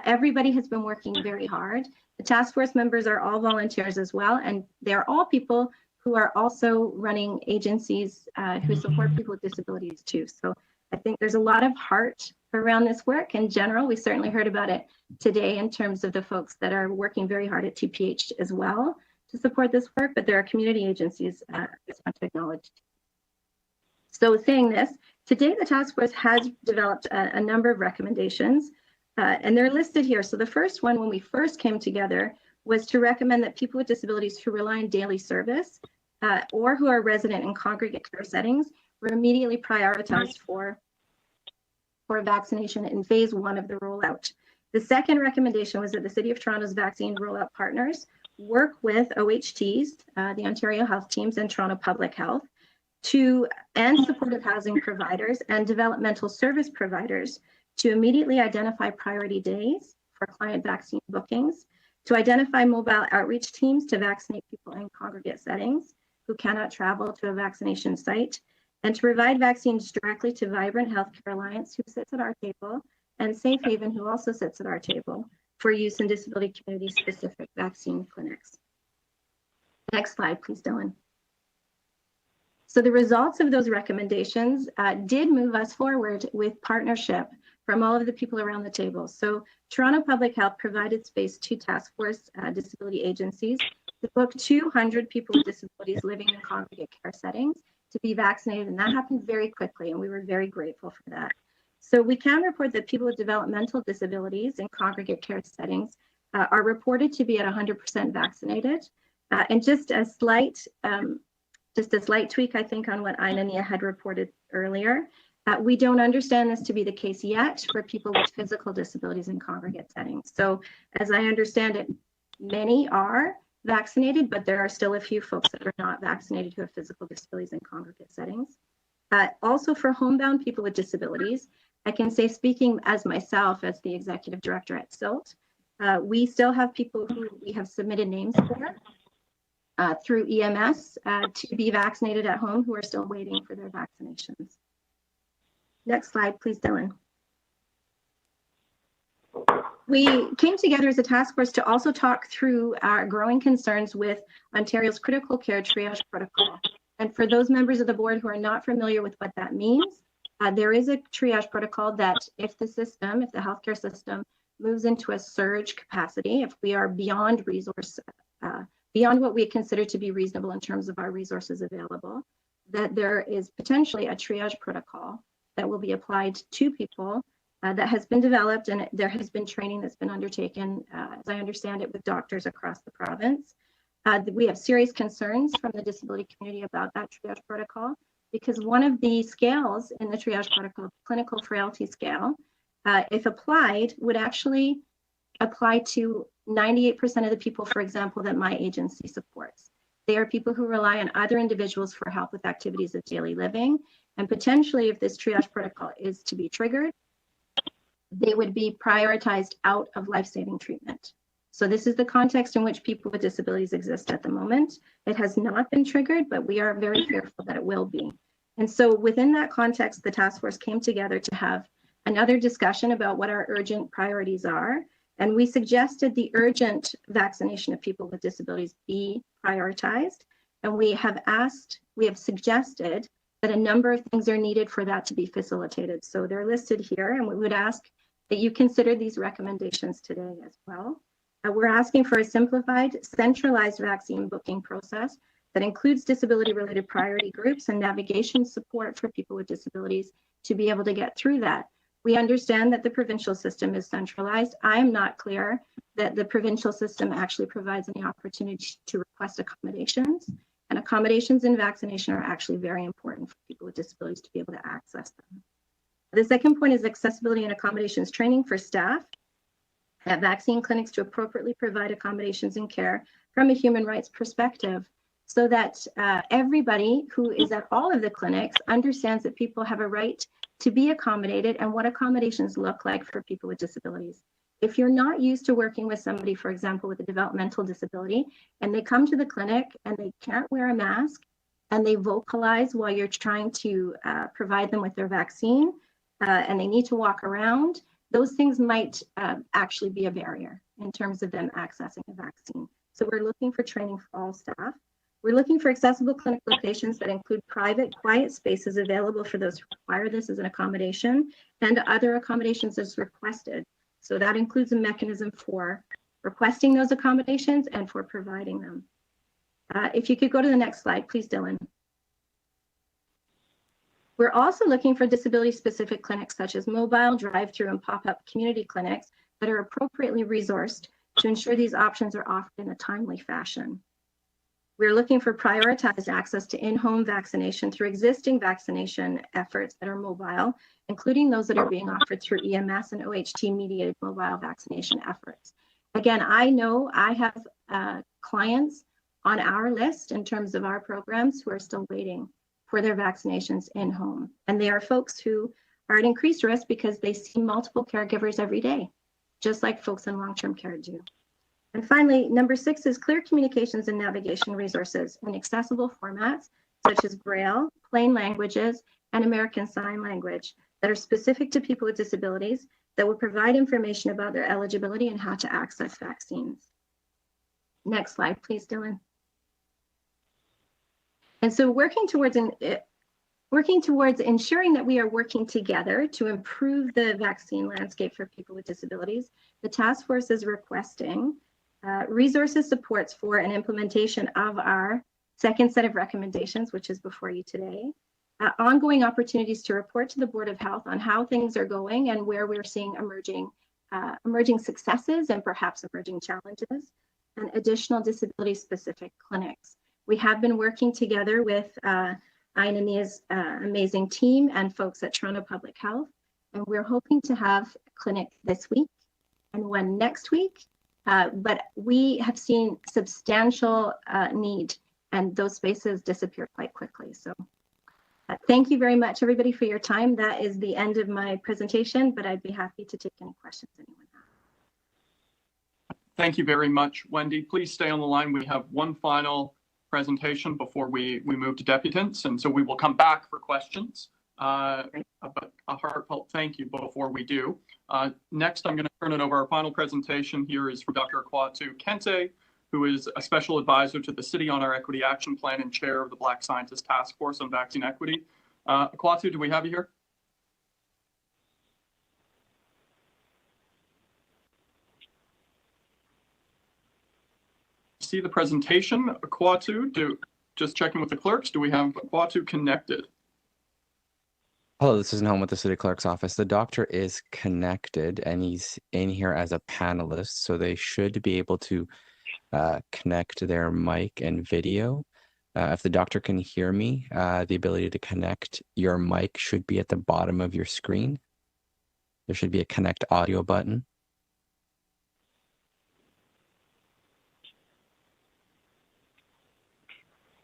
Everybody has been working very hard. The task force members are all volunteers as well, and they're all people who are also running agencies who support people with disabilities too. So I think there's a lot of heart around this work in general. We certainly heard about it today in terms of the folks that are working very hard at TPH as well to support this work, but there are community agencies I just want to acknowledge. So saying this, today the task force has developed a number of recommendations and they're listed here. So the first one, when we first came together, was to recommend that people with disabilities who rely on daily service or who are resident in congregate care settings were immediately prioritized for vaccination in phase 1 of the rollout. The second recommendation was that the City of Toronto's vaccine rollout partners work with OHTs, the Ontario Health Teams, and Toronto Public Health, and supportive housing providers and developmental service providers to immediately identify priority days for client vaccine bookings, to identify mobile outreach teams to vaccinate people in congregate settings who cannot travel to a vaccination site, and to provide vaccines directly to Vibrant Healthcare Alliance, who sits at our table, and Safe Haven, who also sits at our table, for use in disability community-specific vaccine clinics. Next slide, please, Dylan. So the results of those recommendations did move us forward with partnership from all of the people around the table. So Toronto Public Health provided space to task force disability agencies to book 200 people with disabilities living in congregate care settings to be vaccinated, and that happened very quickly, and we were very grateful for that. So we can report that people with developmental disabilities in congregate care settings are reported to be at 100% vaccinated. And just a slight tweak, I think, on what Anania had reported earlier. We don't understand this to be the case yet for people with physical disabilities in congregate settings. So as I understand it, many are vaccinated, but there are still a few folks that are not vaccinated who have physical disabilities in congregate settings. Also for homebound people with disabilities, I can say, speaking as myself as the executive director at SILT, we still have people who we have submitted names for through EMS to be vaccinated at home who are still waiting for their vaccinations. Next slide, please, Dylan. We came together as a task force to also talk through our growing concerns with Ontario's critical care triage protocol. And for those members of the board who are not familiar with what that means, there is a triage protocol that if the healthcare system moves into a surge capacity, if we are beyond what we consider to be reasonable in terms of our resources available, that there is potentially a triage protocol that will be applied to people that has been developed, and there has been training that's been undertaken, as I understand it, with doctors across the province. We have serious concerns from the disability community about that triage protocol, because one of the scales in the triage protocol, clinical frailty scale, if applied, would actually apply to 98% of the people, for example, that my agency supports. They are people who rely on other individuals for help with activities of daily living, and potentially if this triage protocol is to be triggered, they would be prioritized out of life-saving treatment. So this is the context in which people with disabilities exist at the moment. It has not been triggered, but we are very fearful that it will be. And so within that context, the task force came together to have another discussion about what our urgent priorities are. And we suggested the urgent vaccination of people with disabilities be prioritized. And we have suggested that a number of things are needed for that to be facilitated. So they're listed here, and we would ask that you consider these recommendations today as well. We're asking for a simplified, centralized vaccine booking process that includes disability-related priority groups and navigation support for people with disabilities to be able to get through that. We understand that the provincial system is centralized. I am not clear that the provincial system actually provides any opportunity to request accommodations, and accommodations in vaccination are actually very important for people with disabilities to be able to access them. The second point is accessibility and accommodations training for staff at vaccine clinics to appropriately provide accommodations and care from a human rights perspective, so that everybody who is at all of the clinics understands that people have a right to be accommodated and what accommodations look like for people with disabilities. If you're not used to working with somebody, for example, with a developmental disability, and they come to the clinic and they can't wear a mask and they vocalize while you're trying to provide them with their vaccine, and they need to walk around, those things might actually be a barrier in terms of them accessing a vaccine. So we're looking for training for all staff. We're looking for accessible clinic locations that include private, quiet spaces available for those who require this as an accommodation, and other accommodations as requested. So that includes a mechanism for requesting those accommodations and for providing them. If you could go to the next slide, please, Dylan. We're also looking for disability-specific clinics such as mobile, drive-through, and pop-up community clinics that are appropriately resourced to ensure these options are offered in a timely fashion. We're looking for prioritized access to in-home vaccination through existing vaccination efforts that are mobile, including those that are being offered through EMS and OHT-mediated mobile vaccination efforts. Again, I know I have clients on our list in terms of our programs who are still waiting for their vaccinations in home. And they are folks who are at increased risk because they see multiple caregivers every day, just like folks in long-term care do. And finally, number 6 is clear communications and navigation resources in accessible formats, such as Braille, plain languages, and American Sign Language that are specific to people with disabilities that will provide information about their eligibility and how to access vaccines. Next slide, please, Dylan. And so working towards ensuring that we are working together to improve the vaccine landscape for people with disabilities, the task force is requesting resources supports for an implementation of our second set of recommendations, which is before you today, ongoing opportunities to report to the Board of Health on how things are going and where we're seeing emerging successes and perhaps emerging challenges, and additional disability-specific clinics. We have been working together with Anania's amazing team and folks at Toronto Public Health, and we're hoping to have a clinic this week and one next week. But we have seen substantial need, and those spaces disappear quite quickly. So thank you very much, everybody, for your time. That is the end of my presentation, but I'd be happy to take any questions anyone has. Thank you very much, Wendy. Please stay on the line. We have one final presentation before we move to deputants, and so we will come back for questions. But a heartfelt thank you before we do. Next, I'm going to turn it over. Our final presentation here is from Dr. Akwatu Kente, who is a special advisor to the City on our Equity Action Plan and chair of the Black Scientist Task Force on Vaccine Equity. Akwatu, do we have you here? See the presentation, Akwatu? Just checking with the clerks. Do we have Akwatu connected? Hello, this is Home with the City Clerk's office. The doctor is connected and he's in here as a panelist, so they should be able to connect their mic and video. If the doctor can hear me, the ability to connect your mic should be at the bottom of your screen. There should be a connect audio button.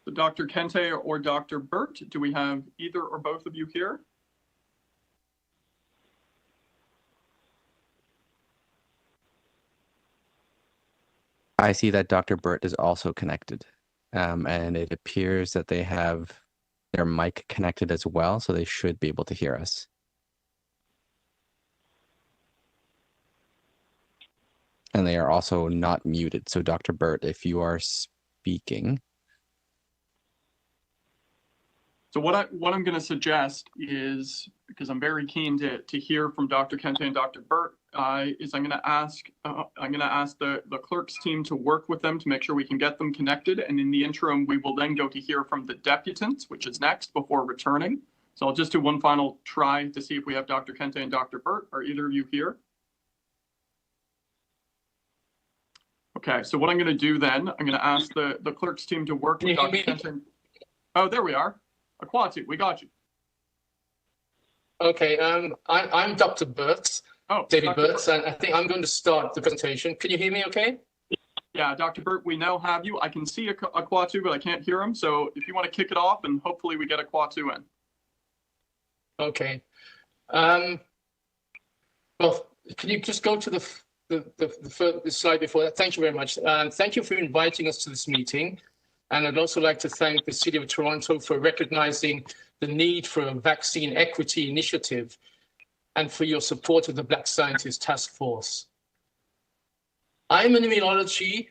So Dr. Kente or Dr. Burt, do we have either or both of you here? I see that Dr. Burt is also connected, and it appears that they have their mic connected as well, so they should be able to hear us. And they are also not muted. So Dr. Burt, if you are speaking. So what I'm going to suggest is, because I'm very keen to hear from Dr. Kente and Dr. Burt, is I'm going to ask the clerk's team to work with them to make sure we can get them connected. And in the interim, we will then go to hear from the deputants, which is next before returning. So I'll just do one final try to see if we have Dr. Kente and Dr. Burt. Are either of you here? Okay, so what I'm going to do then, I'm going to ask the clerk's team to work with Dr. Kente. Oh, there we are. Akwatu, we got you. Okay, I'm Dr. Burt, David Burt, and I think I'm going to start the presentation. Can you hear me okay? Yeah, Dr. Burt, we now have you. I can see Akwatu, but I can't hear him. So if you want to kick it off, and hopefully we get Akwatu in. Okay. Well, can you just go to the the slide before that. Thank you very much. Thank you for inviting us to this meeting. And I'd also like to thank the City of Toronto for recognizing the need for a vaccine equity initiative and for your support of the Black Scientist Task Force. I'm an immunology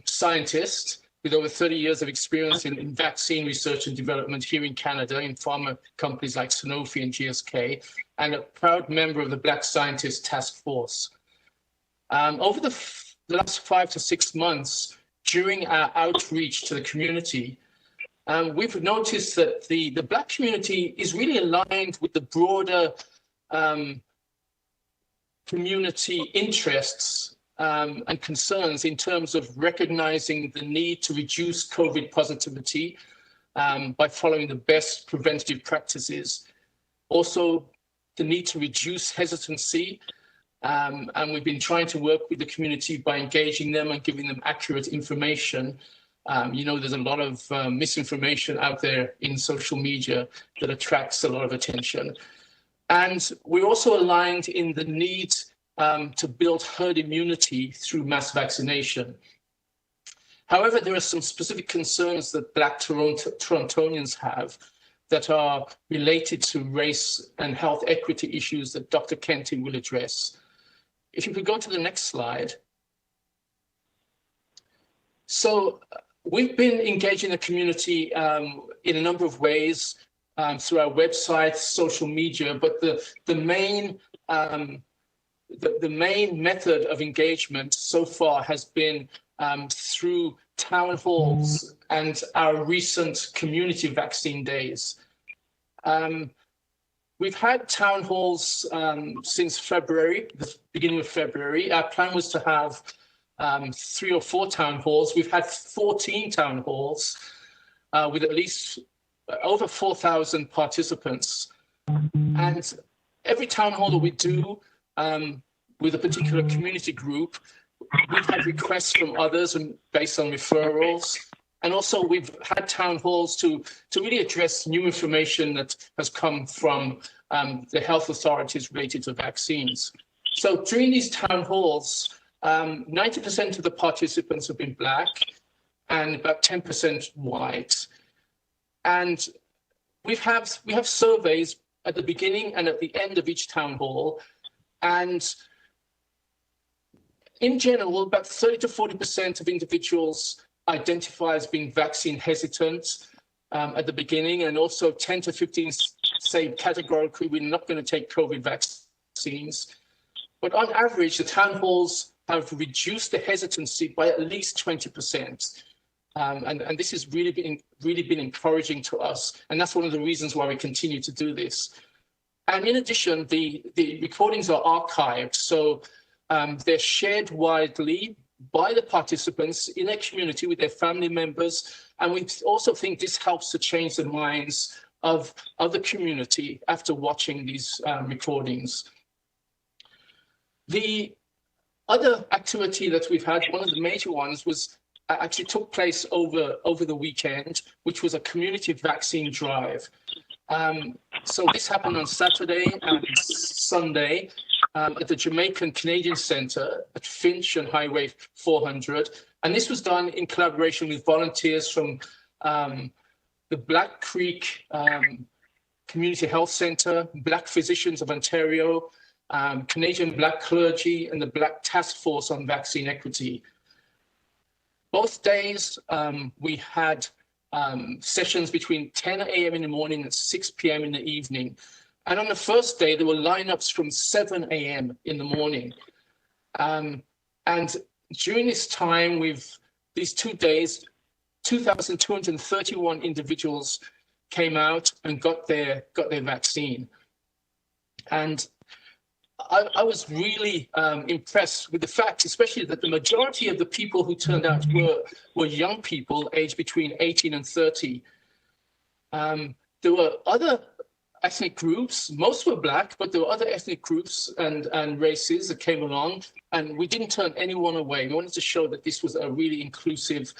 scientist with over 30 years of experience in vaccine research and development here in Canada in pharma companies like Sanofi and GSK, and a proud member of the Black Scientist Task Force. Over the last 5 to 6 months, during our outreach to the community, we've noticed that the Black community is really aligned with the broader community interests and concerns in terms of recognizing the need to reduce COVID positivity by following the best preventative practices. Also, the need to reduce hesitancy. And we've been trying to work with the community by engaging them and giving them accurate information. You know, there's a lot of misinformation out there in social media that attracts a lot of attention. And we're also aligned in the need to build herd immunity through mass vaccination. However, there are some specific concerns that Black Torontonians have that are related to race and health equity issues that Dr. Kenty will address. If you could go to the next slide. So we've been engaging the community in a number of ways through our website, social media, but the main method of engagement so far has been through town halls and our recent community vaccine days. We've had town halls since February, the beginning of February. Our plan was to have 3 or 4 town halls. We've had 14 town halls with at least over 4,000 participants. And every town hall that we do with a particular community group, we've had requests from others and based on referrals. And also we've had town halls to really address new information that has come from the health authorities related to vaccines. So during these town halls, 90% of the participants have been Black and about 10% white. And we have surveys at the beginning and at the end of each town hall. And in general, about 30 to 40% of individuals identify as being vaccine hesitant at the beginning, and also 10 to 15 say categorically we're not going to take COVID vaccines. But on average, the town halls have reduced the hesitancy by at least 20%. And this has really been encouraging to us. And that's one of the reasons why we continue to do this. And in addition, the recordings are archived. So they're shared widely by the participants in their community with their family members. And we also think this helps to change the minds of the community after watching these recordings. The other activity that we've had, one of the major ones, was actually took place over the weekend, which was a community vaccine drive. So this happened on Saturday and Sunday at the Jamaican Canadian Centre at Finch and Highway 400. And this was done in collaboration with volunteers from the Black Creek Community Health Centre, Black Physicians of Ontario, Canadian Black Clergy, and the Black Task Force on Vaccine Equity. Both days we had sessions between 10 a.m. in the morning and 6 p.m. in the evening. And on the first day, there were lineups from 7 a.m. in the morning. And during this time, these 2 days, 2,231 individuals came out and got their vaccine. And I was really impressed with the fact, especially that the majority of the people who turned out were young people aged between 18 and 30. There were other ethnic groups, most were Black, but there were other ethnic groups and races that came along, and we didn't turn anyone away. We wanted to show that this was a really inclusive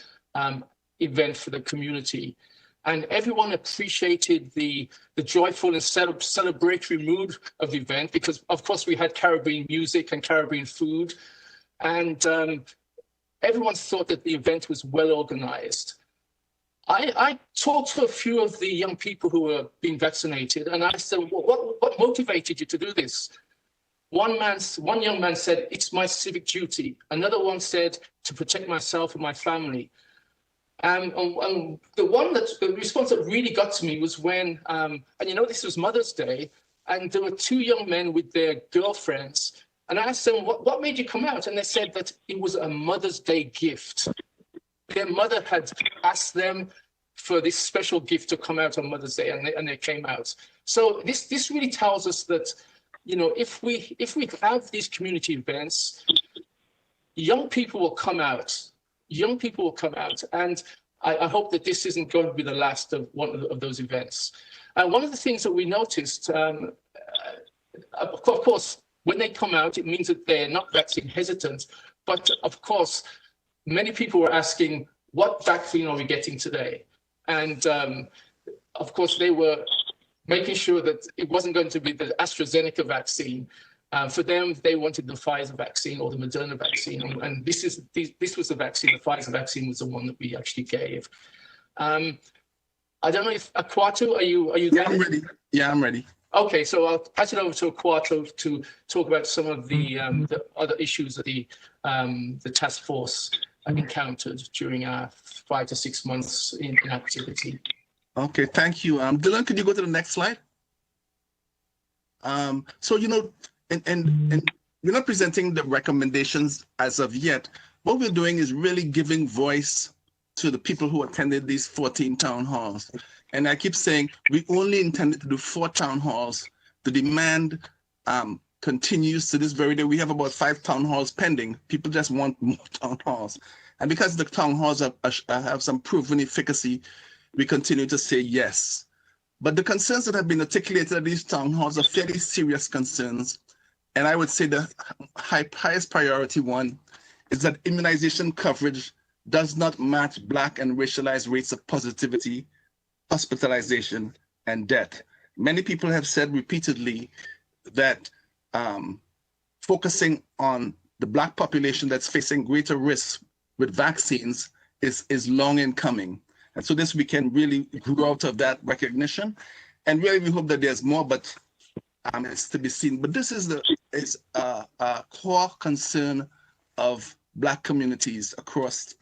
event for the community. and everyone appreciated the joyful and celebratory mood of the event, because of course we had Caribbean music and Caribbean food, and everyone thought that the event was well organized. I talked to a few of the young people who were being vaccinated, and I said, well, what motivated you to do this? One young man said, it's my civic duty. Another one said, to protect myself and my family. And the response that really got to me was when, and you know, this was Mother's Day, and there were two young men with their girlfriends. And I asked them, what made you come out? And they said that it was a Mother's Day gift. Their mother had asked them for this special gift to come out on Mother's Day, and they came out. So this really tells us that, you know, if we have these community events, young people will come out. Young people will come out, and I hope that this isn't going to be the last of one of those events. One of the things that we noticed, of course, when they come out, it means that they're not vaccine hesitant. But of course, many people were asking, what vaccine are we getting today? And of course, they were making sure that it wasn't going to be the AstraZeneca vaccine. For them, they wanted the Pfizer vaccine or the Moderna vaccine. And this was the vaccine. The Pfizer vaccine was the one that we actually gave. I don't know if Akwato, are you there? Yeah, I'm ready. Yeah, I'm ready. Okay, so I'll pass it over to Akwato to talk about some of the other issues that the task force encountered during our 5 to 6 months in activity. Okay, thank you. Dylan, could you go to the next slide? So, you know, and we're not presenting the recommendations as of yet. What we're doing is really giving voice to the people who attended these 14 town halls. And I keep saying we only intended to do 4 town halls. The demand continues to this very day. We have about 5 town halls pending. People just want more town halls. And because the town halls have some proven efficacy, we continue to say yes. But the concerns that have been articulated at these town halls are fairly serious concerns. And I would say the highest priority one is that immunization coverage does not match Black and racialized rates of positivity, hospitalization, and death. Many people have said repeatedly that focusing on the Black population that's facing greater risks with vaccines is long in coming. And so this we can really grow out of that recognition. And really we hope that there's more, but it's to be seen. But this is a core concern of Black communities across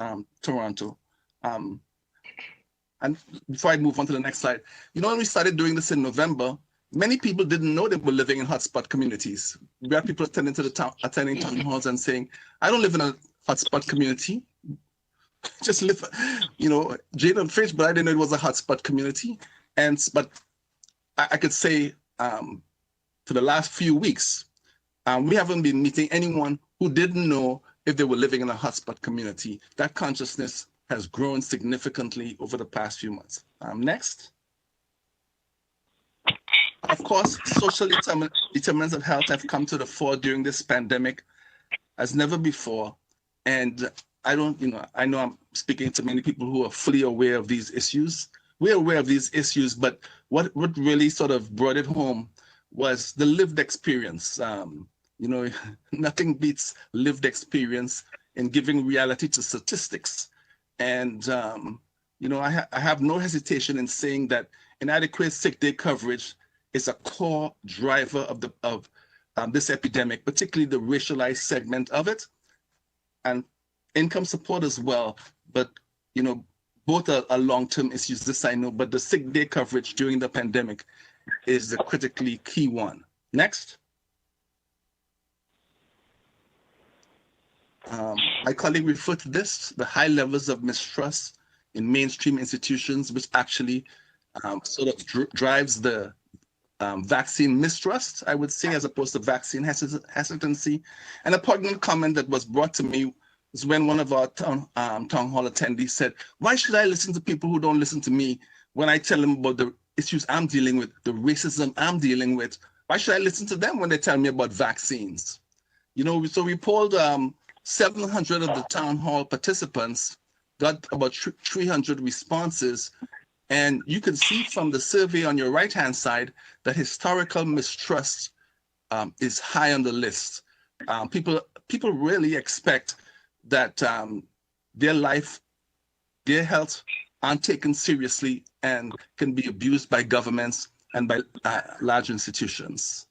Toronto. And before I move on to the next slide, you know, when we started doing this in November, many people didn't know they were living in hotspot communities. We had people attending town halls and saying, I don't live in a hotspot community. Just live, you know, Jane and Fish, but I didn't know it was a hotspot community. But I could say for the last few weeks, we haven't been meeting anyone who didn't know if they were living in a hotspot community. That consciousness has grown significantly over the past few months. Next. Of course, social determinants of health have come to the fore during this pandemic as never before. And I know I'm speaking to many people who are fully aware of these issues. We're aware of these issues, but what really sort of brought it home was the lived experience. You know, nothing beats lived experience in giving reality to statistics. And, you know, I have no hesitation in saying that inadequate sick day coverage is a core driver of this epidemic, particularly the racialized segment of it, and income support as well. But, you know, both are long-term issues, this I know, but the sick day coverage during the pandemic is the critically key one. Next. My colleague referred to this, the high levels of mistrust in mainstream institutions, which actually sort of drives the vaccine mistrust, I would say, as opposed to vaccine hesitancy. And a poignant comment that was brought to me was when one of our town hall attendees said, why should I listen to people who don't listen to me when I tell them about the issues I'm dealing with, the racism I'm dealing with? Why should I listen to them when they tell me about vaccines? You know, so we polled 700 of the town hall participants, got about 300 responses, And you can see from the survey on your right-hand side that historical mistrust is high on the list. People really expect that their health aren't taken seriously and can be abused by governments and by large institutions.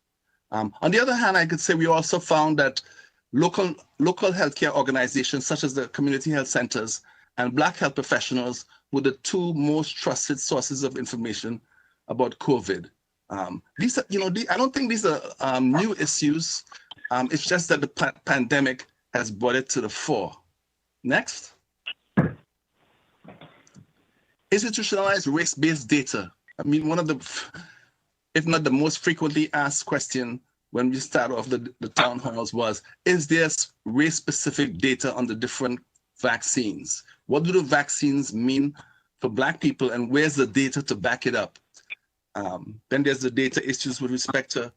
On the other hand, I could say we also found that local healthcare organizations such as the community health centers and Black health professionals were the two most trusted sources of information about COVID. These are, I don't think these are new issues. It's just that the pandemic has brought it to the fore. Next. Institutionalized race-based data. I mean, one of the, if not the most frequently asked question when we start off the town halls was, is there race-specific data on the different vaccines? What do the vaccines mean for Black people, and where's the data to back it up? Then there's the data issues with respect to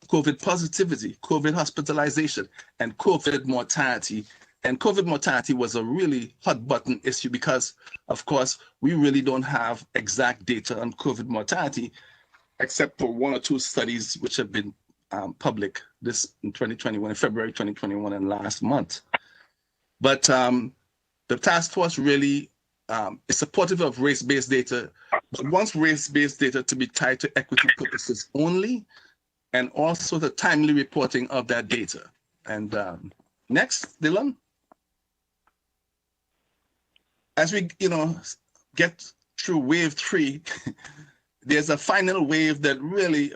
COVID positivity, COVID hospitalization, and COVID mortality. And COVID mortality was a really hot button issue because, of course, we really don't have exact data on COVID mortality, except for one or two studies which have been public this in 2021, in February 2021, and last month. But the task force really is supportive of race-based data, but wants race-based data to be tied to equity purposes only, and also the timely reporting of that data. And next, Dylan. As we, get through wave 3, there's a final wave that really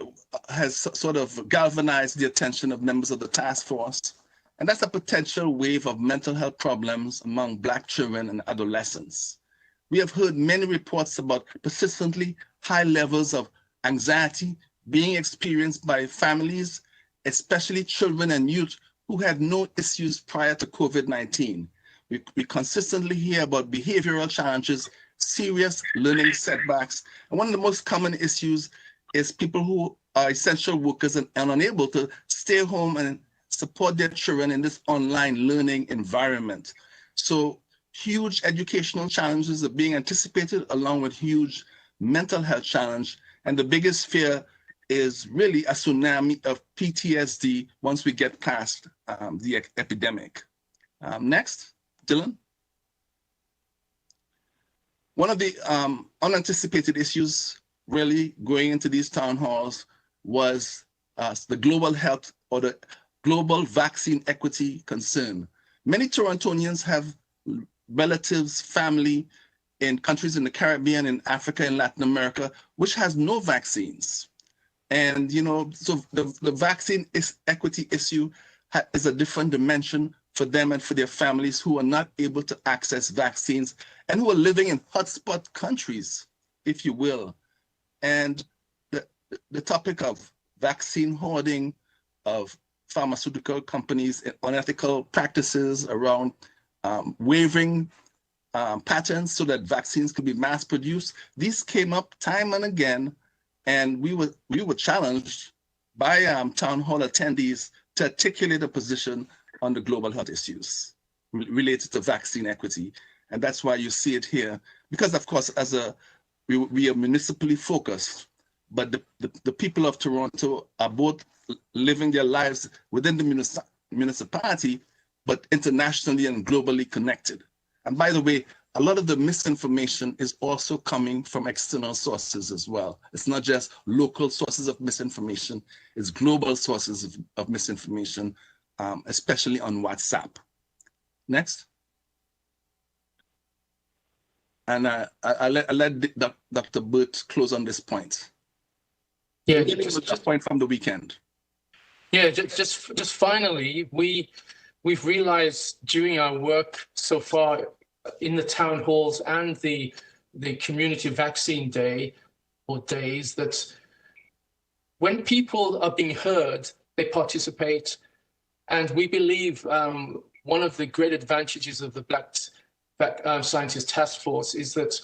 has sort of galvanized the attention of members of the task force. And that's a potential wave of mental health problems among Black children and adolescents. We have heard many reports about persistently high levels of anxiety being experienced by families, especially children and youth who had no issues prior to COVID-19. We consistently hear about behavioral challenges, serious learning setbacks. And one of the most common issues is people who are essential workers and unable to stay home and support their children in this online learning environment. So huge educational challenges are being anticipated along with huge mental health challenge. And the biggest fear is really a tsunami of PTSD once we get past the epidemic. Next. Dylan? One of the unanticipated issues really going into these town halls was the global health or the global vaccine equity concern. Many Torontonians have relatives, family in countries in the Caribbean, in Africa, and Latin America, which has no vaccines. And, so the vaccine equity issue is a different dimension for them and for their families who are not able to access vaccines and who are living in hotspot countries, if you will. And the topic of vaccine hoarding, of pharmaceutical companies, and unethical practices around waiving patents so that vaccines could be mass produced, these came up time and again, and we were challenged by town hall attendees to articulate a position on the global health issues related to vaccine equity. And that's why you see it here, because of course, we are municipally focused, but the people of Toronto are both living their lives within the municipality, but internationally and globally connected. And by the way, a lot of the misinformation is also coming from external sources as well. It's not just local sources of misinformation, it's global sources of misinformation, especially on WhatsApp. Next. And I'll let Dr. Burt close on this point. Yeah, just point from the weekend. Yeah, just finally, we've realized during our work so far in the town halls and the community vaccine day or days that when people are being heard, they participate. And we believe one of the great advantages of the Black Scientist Task Force is that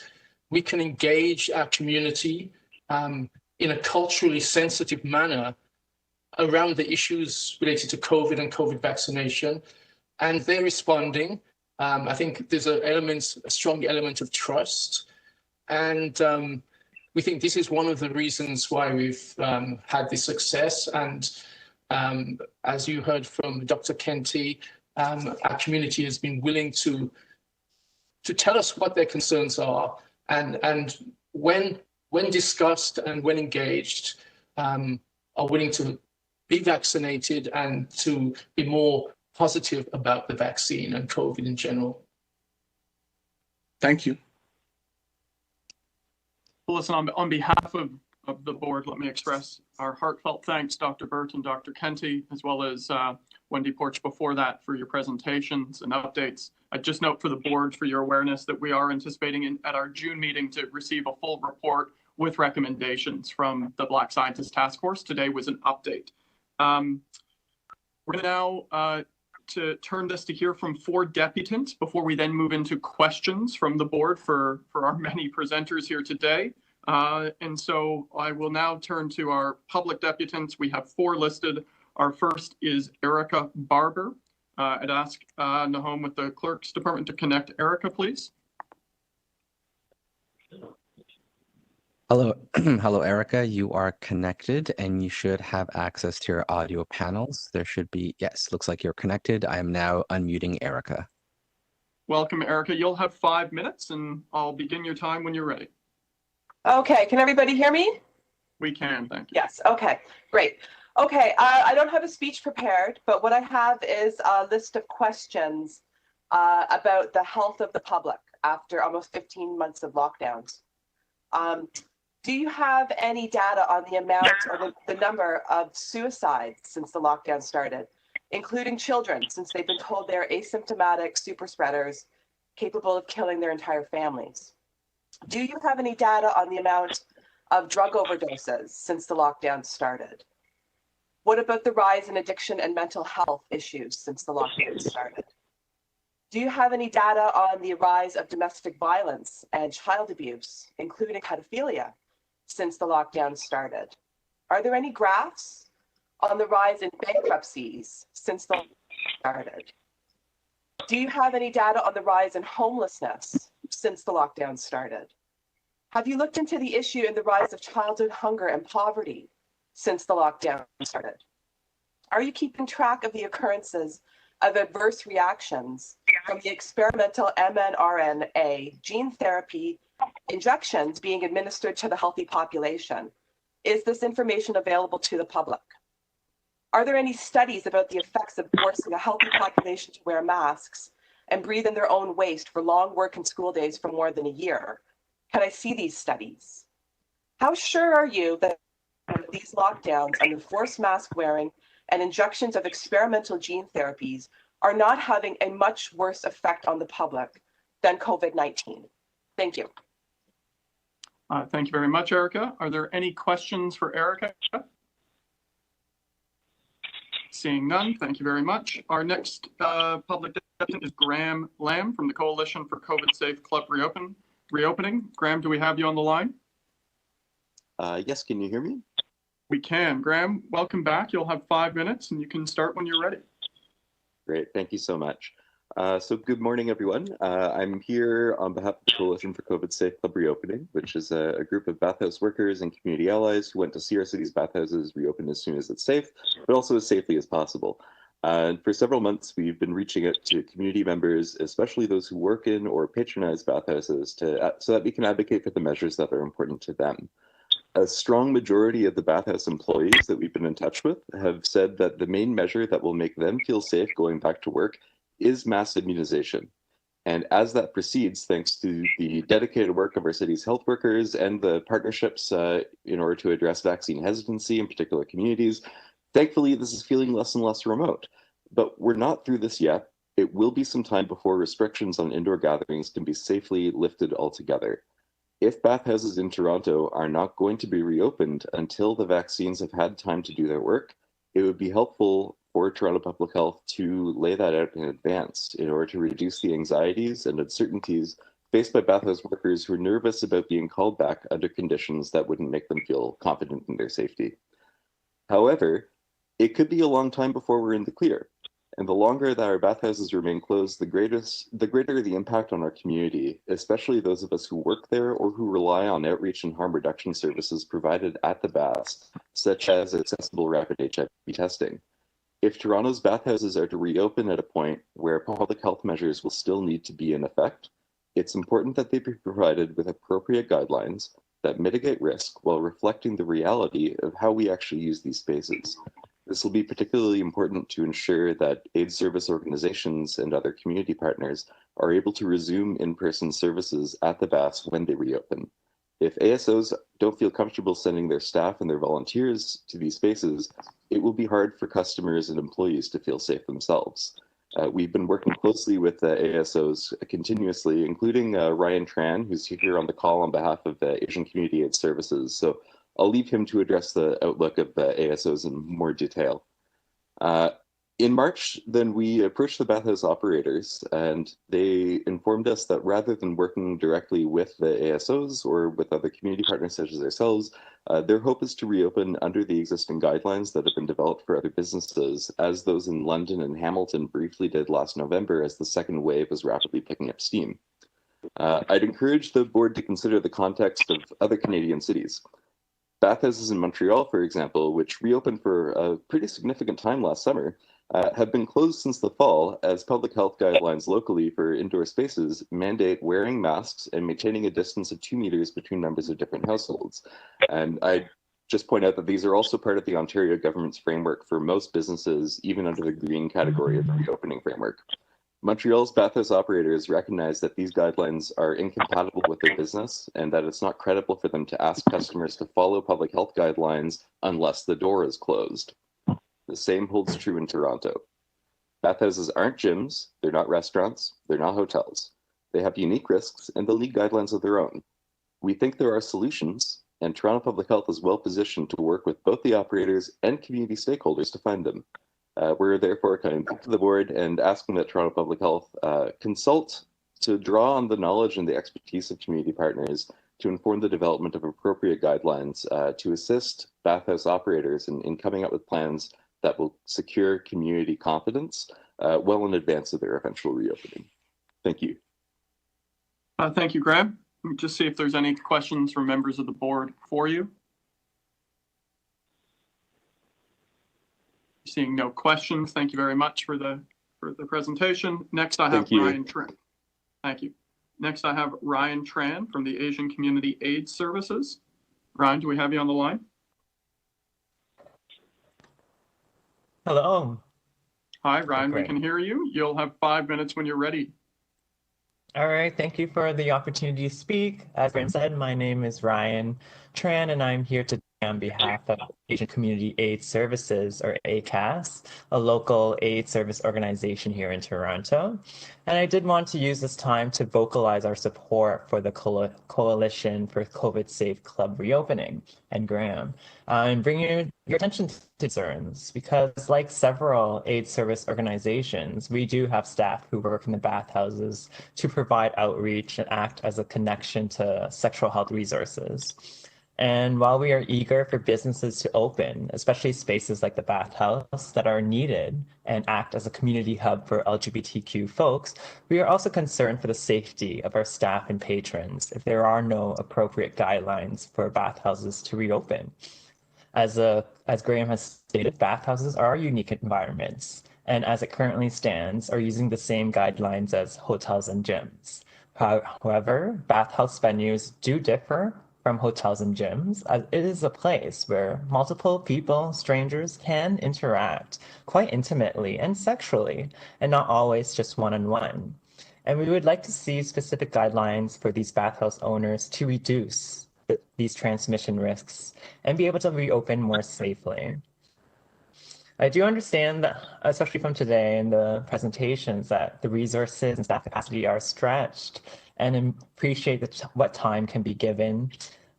we can engage our community in a culturally sensitive manner around the issues related to COVID and COVID vaccination. And they're responding. I think there's a strong element of trust. And we think this is one of the reasons why we've had this success. And as you heard from Dr. Kenty, our community has been willing to tell us what their concerns are. And when discussed and when engaged, are willing to be vaccinated and to be more positive about the vaccine and COVID in general. Thank you. Well, listen, on behalf of the board, let me express our heartfelt thanks, Dr. Burt and Dr. Kenty, as well as Wendy Porch before that, for your presentations and updates. I just note for the board, for your awareness, that we are anticipating at our June meeting to receive a full report with recommendations from the Black Scientist Task Force. Today was an update. We're going to now to turn this to hear from 4 deputants before we then move into questions from the board for our many presenters here today. And so I will now turn to our public deputants. We have 4 listed. Our first is Erica Barber. I'd ask Nahom with the Clerk's Department to connect Erica, please. Hello, hello, Erica. You are connected and you should have access to your audio panels. There should be, yes, looks like you're connected. I am now unmuting Erica. Welcome, Erica. You'll have 5 minutes and I'll begin your time when you're ready. Okay, can everybody hear me? We can, thank you. Yes, okay, great. Okay, I don't have a speech prepared, but what I have is a list of questions about the health of the public after almost 15 months of lockdowns. Do you have any data on the amount or the number of suicides since the lockdown started, including children, since they've been told they're asymptomatic super spreaders capable of killing their entire families? Do you have any data on the amount of drug overdoses since the lockdown started? What about the rise in addiction and mental health issues since the lockdown started? Do you have any data on the rise of domestic violence and child abuse, including pedophilia, since the lockdown started? Are there any graphs on the rise in bankruptcies since the lockdown started? Do you have any data on the rise in homelessness since the lockdown started? Have you looked into the issue in the rise of childhood hunger and poverty since the lockdown started? Are you keeping track of the occurrences of adverse reactions from the experimental mRNA gene therapy injections being administered to the healthy population? Is this information available to the public? Are there any studies about the effects of forcing a healthy population to wear masks and breathe in their own waste for long work and school days for more than a year? Can I see these studies? How sure are you that these lockdowns and the forced mask wearing and injections of experimental gene therapies are not having a much worse effect on the public than COVID-19? Thank you. Thank you very much, Erica. Are there any questions for Erica? Seeing none, thank you very much. Our next public deputant is Graham Lamb from the Coalition for COVID Safe Club Reopening. Graham, do we have you on the line? Yes, can you hear me? We can. Graham, welcome back. You'll have 5 minutes and you can start when you're ready. Great, thank you so much. So good morning, everyone. I'm here on behalf of the Coalition for COVID Safe Club Reopening, which is a group of bathhouse workers and community allies who want to see our city's bathhouses reopen as soon as it's safe, but also as safely as possible. For several months, we've been reaching out to community members, especially those who work in or patronize bathhouses, so that we can advocate for the measures that are important to them. A strong majority of the bathhouse employees that we've been in touch with have said that the main measure that will make them feel safe going back to work is mass immunization. And as that proceeds, thanks to the dedicated work of our city's health workers and the partnerships in order to address vaccine hesitancy in particular communities, thankfully, this is feeling less and less remote. But we're not through this yet. It will be some time before restrictions on indoor gatherings can be safely lifted altogether. If bathhouses in Toronto are not going to be reopened until the vaccines have had time to do their work, it would be helpful for Toronto Public Health to lay that out in advance in order to reduce the anxieties and uncertainties faced by bathhouse workers who are nervous about being called back under conditions that wouldn't make them feel confident in their safety. However, it could be a long time before we're in the clear. And the longer that our bathhouses remain closed, the greater the impact on our community, especially those of us who work there or who rely on outreach and harm reduction services provided at the baths, such as accessible rapid HIV testing. If Toronto's bathhouses are to reopen at a point where public health measures will still need to be in effect, it's important that they be provided with appropriate guidelines that mitigate risk while reflecting the reality of how we actually use these spaces. This will be particularly important to ensure that AIDS service organizations and other community partners are able to resume in-person services at the baths when they reopen. If ASOs don't feel comfortable sending their staff and their volunteers to these spaces, it will be hard for customers and employees to feel safe themselves. We've been working closely with ASOs continuously, including Ryan Tran, who's here on the call on behalf of Asian Community AIDS Services. So I'll leave him to address the outlook of ASOs in more detail. In March, then we approached the bathhouse operators and they informed us that rather than working directly with the ASOs or with other community partners such as ourselves, their hope is to reopen under the existing guidelines that have been developed for other businesses, as those in London and Hamilton briefly did last November as the second wave was rapidly picking up steam. I'd encourage the board to consider the context of other Canadian cities. Bathhouses in Montreal, for example, which reopened for a pretty significant time last summer, have been closed since the fall as public health guidelines locally for indoor spaces mandate wearing masks and maintaining a distance of 2 meters between members of different households. And I just point out that these are also part of the Ontario government's framework for most businesses, even under the green category of the reopening framework. Montreal's bathhouse operators recognize that these guidelines are incompatible with their business and that it's not credible for them to ask customers to follow public health guidelines unless the door is closed. The same holds true in Toronto. Bathhouses aren't gyms, they're not restaurants, they're not hotels. They have unique risks and they'll need guidelines of their own. We think there are solutions, and Toronto Public Health is well positioned to work with both the operators and community stakeholders to find them. We're therefore coming back to the board and asking that Toronto Public Health consult to draw on the knowledge and the expertise of community partners to inform the development of appropriate guidelines to assist bathhouse operators in coming up with plans that will secure community confidence well in advance of their eventual reopening. Thank you. Thank you, Graham. Let me just see if there's any questions from members of the board for you. Seeing no questions, thank you very much for the presentation. Next, I have Ryan Tran. Thank you. Next, I have Ryan Tran from the Asian Community AIDS Services. Ryan, do we have you on the line? Hello. Hi, Ryan, Great. We can hear you. You'll have 5 minutes when you're ready. All right, thank you for the opportunity to speak. As Graham said, my name is Ryan Tran, and I'm here today on behalf of Asian Community AIDS Services, or ACAS, a local AIDS service organization here in Toronto. And I did want to use this time to vocalize our support for the Coalition for COVID Safe Club reopening, and Graham, and bring your attention to concerns, because like several AIDS service organizations, we do have staff who work in the bathhouses to provide outreach and act as a connection to sexual health resources. And while we are eager for businesses to open, especially spaces like the bathhouse that are needed and act as a community hub for LGBTQ folks, we are also concerned for the safety of our staff and patrons if there are no appropriate guidelines for bathhouses to reopen. As Graham has stated, bathhouses are unique environments, and as it currently stands, are using the same guidelines as hotels and gyms. However, bathhouse venues do differ from hotels and gyms, as it is a place where multiple people, strangers, can interact quite intimately and sexually, and not always just one-on-one. And we would like to see specific guidelines for these bathhouse owners to reduce these transmission risks and be able to reopen more safely. I do understand that, especially from today in the presentations, that the resources and staff capacity are stretched, and appreciate what time can be given.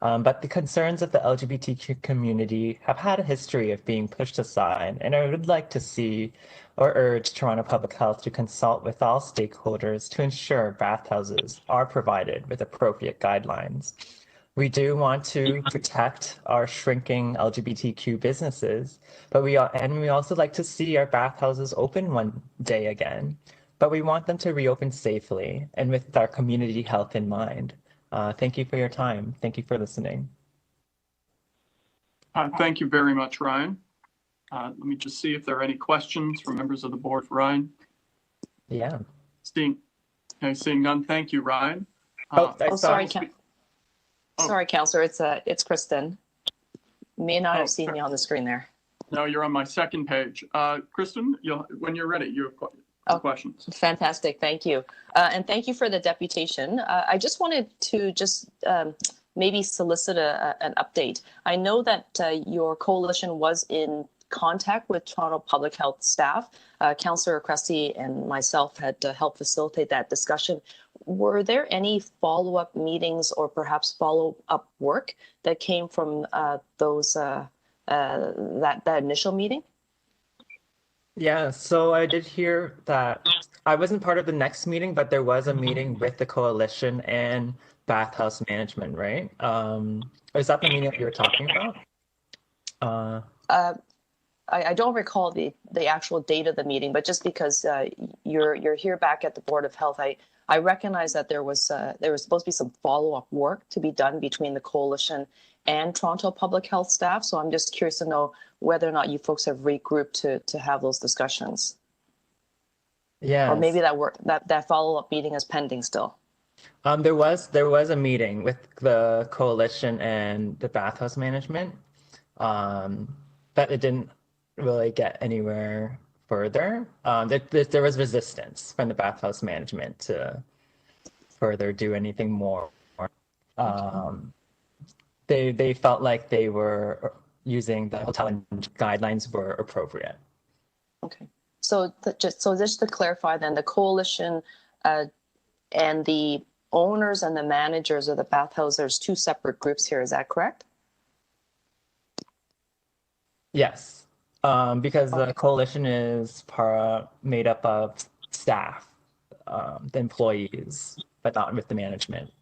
But the concerns of the LGBTQ community have had a history of being pushed aside, and I would like to see or urge Toronto Public Health to consult with all stakeholders to ensure bathhouses are provided with appropriate guidelines. We do want to protect our shrinking LGBTQ businesses, but we also like to see our bathhouses open one day again. But we want them to reopen safely and with our community health in mind. Thank you for your time. Thank you for listening. Thank you very much, Ryan. Let me just see if there are any questions from members of the board for Ryan. Yeah. Seeing none. Thank you, Ryan. Sorry, Councillor. It's Kristen. May not have seen me on the screen there. No, you're on my second page. Kristen, when you're ready, you have questions. Fantastic. Thank you. And thank you for the deputation. I just wanted to maybe solicit an update. I know that your coalition was in contact with Toronto Public Health staff. Councillor Cressy and myself had helped facilitate that discussion. Were there any follow-up meetings or perhaps follow-up work that came from that initial meeting? Yeah, so I did hear that I wasn't part of the next meeting, but there was a meeting with the coalition and bathhouse management, right? Is that the meeting that you were talking about? I don't recall the actual date of the meeting, but just because you're here back at the Board of Health, I recognize that there was supposed to be some follow-up work to be done between the coalition and Toronto Public Health staff. So I'm just curious to know whether or not you folks have regrouped to have those discussions. Yeah. Or maybe that follow-up meeting is pending still. There was a meeting with the coalition and the bathhouse management, but it didn't really get anywhere further. There was resistance from the bathhouse management to further do anything more. They felt like they were using the hotel guidelines were appropriate. Okay. So just to clarify then, the coalition and the owners and the managers of the bathhouse, there's two separate groups here. Is that correct? Yes, because the coalition is made up of staff, the employees, but not with the management.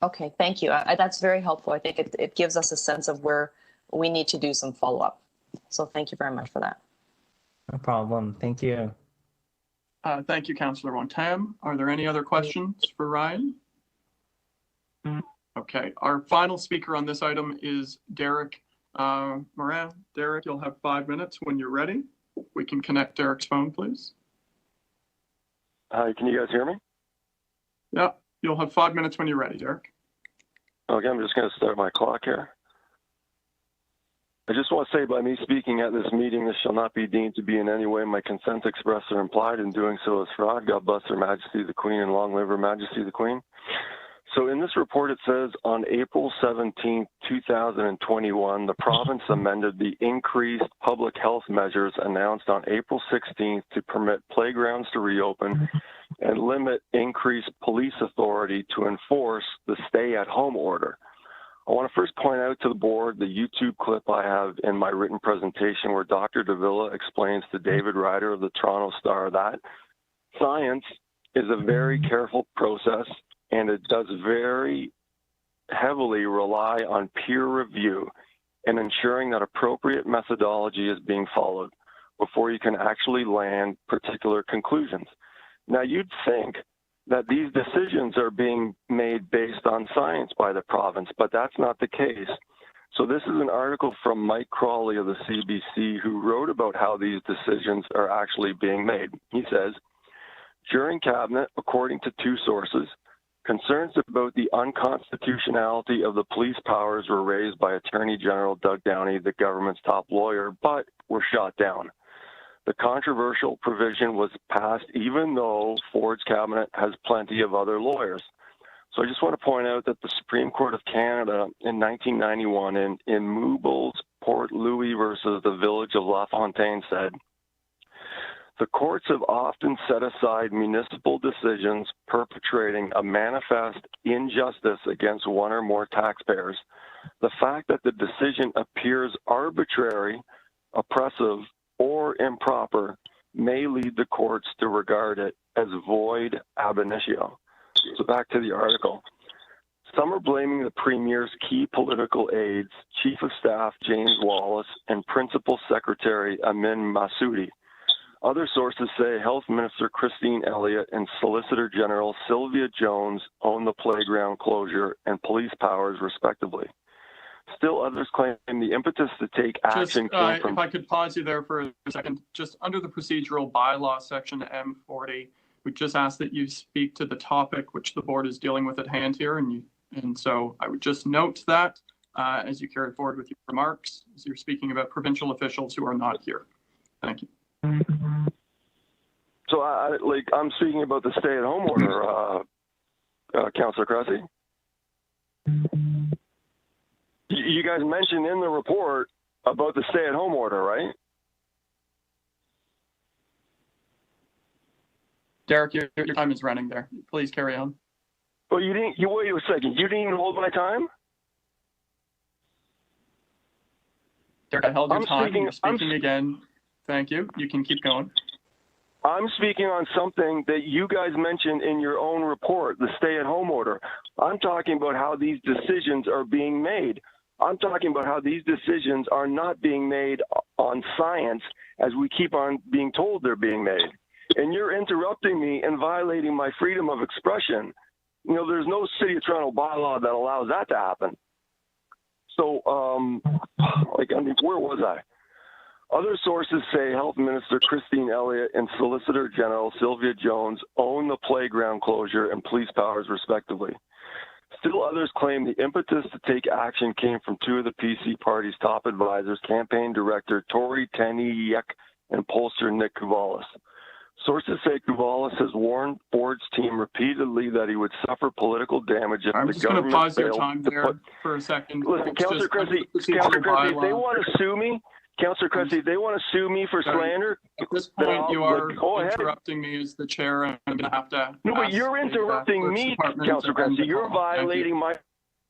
Okay, thank you. That's very helpful. I think it gives us a sense of where we need to do some follow-up. So thank you very much for that. No problem. Thank you. Thank you, Councillor Wontam. Are there any other questions for Ryan? Okay, our final speaker on this item is Derek Moran. Derek, you'll have 5 minutes when you're ready. We can connect Derek's phone, please. Hi, can you guys hear me? Yeah, you'll have 5 minutes when you're ready, Derek. Okay, I'm just going to start my clock here. I just want to say, by me speaking at this meeting, this shall not be deemed to be in any way my consent expressed or implied. In doing so is fraud. God bless Her Majesty the Queen, and long live Her Majesty the Queen. So in this report, it says on April 17, 2021, the province amended the increased public health measures announced on April 16th to permit playgrounds to reopen and limit increased police authority to enforce the stay-at-home order. I want to first point out to the board the YouTube clip I have in my written presentation where Dr. Davila explains to David Ryder of the Toronto Star that science is a very careful process and it does very heavily rely on peer review and ensuring that appropriate methodology is being followed before you can actually land particular conclusions. Now, you'd think that these decisions are being made based on science by the province, but that's not the case. So this is an article from Mike Crawley of the CBC who wrote about how these decisions are actually being made. He says, during cabinet, according to two sources, concerns about the unconstitutionality of the police powers were raised by Attorney General Doug Downey, the government's top lawyer, but were shot down. The controversial provision was passed even though Ford's cabinet has plenty of other lawyers. So I just want to point out that the Supreme Court of Canada in 1991 in Mooble's Port Louis versus the Village of LaFontaine said, the courts have often set aside municipal decisions perpetrating a manifest injustice against one or more taxpayers. The fact that the decision appears arbitrary, oppressive, or improper may lead the courts to regard it as void ab initio. So back to the article. Some are blaming the Premier's key political aides, Chief of Staff James Wallace and Principal Secretary Amin Massoudi. Other sources say Health Minister Christine Elliott and Solicitor General Sylvia Jones own the playground closure and police powers, respectively. Still others claim the impetus to take action came from... If I could pause you there for a second, just under the procedural bylaw section M40, we just ask that you speak to the topic which the board is dealing with at hand here, and so I would just note that as you carry forward with your remarks, as you're speaking about provincial officials who are not here. Thank you. So I'm speaking about the stay-at-home order, Councillor Cressy. You guys mentioned in the report about the stay-at-home order, right? Derek, your time is running there. Please carry on. Well, you didn't. You wait a second. You didn't even hold my time. Derek, I held your time. You're speaking again. Thank you. You can keep going. I'm speaking on something that you guys mentioned in your own report, the stay-at-home order. I'm talking about how these decisions are being made. I'm talking about how these decisions are not being made on science as we keep on being told they're being made. And you're interrupting me and violating my freedom of expression. You know, there's no City of Toronto bylaw that allows that to happen. So, where was I? Other sources say Health Minister Christine Elliott and Solicitor General Sylvia Jones own the playground closure and police powers, respectively. Still others claim the impetus to take action came from two of the PC party's top advisors, campaign director Tori Taniyak and pollster Nick Kuvalis. Sources say Kuvalis has warned Ford's team repeatedly that he would suffer political damage if the government failed. I'm just going to pause your time there for a second. Listen, Councillor Cressy, if they want to sue me, Councillor Cressy, if they want to sue me for slander, at this point you are interrupting me as the chair, and I'm going to have to. No, but you're interrupting me, Councillor Cressy. You're violating my.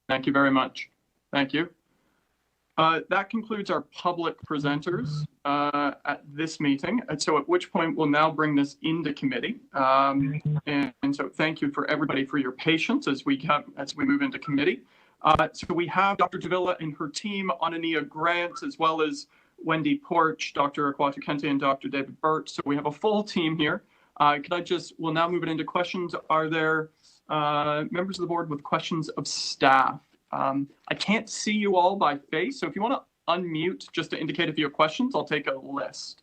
Thank you very much. Thank you. That concludes our public presenters at this meeting. And so at which point we'll now bring this into committee. And so thank you for everybody for your patience as we move into committee. So we have Dr. Davila and her team, Anania Grant, as well as Wendy Porch, Dr. Akwatu Kente, and Dr. David Burt. So we have a full team here. We'll now move it into questions. Are there members of the board with questions of staff? I can't see you all by face, so if you want to unmute just to indicate if you have questions, I'll take a list.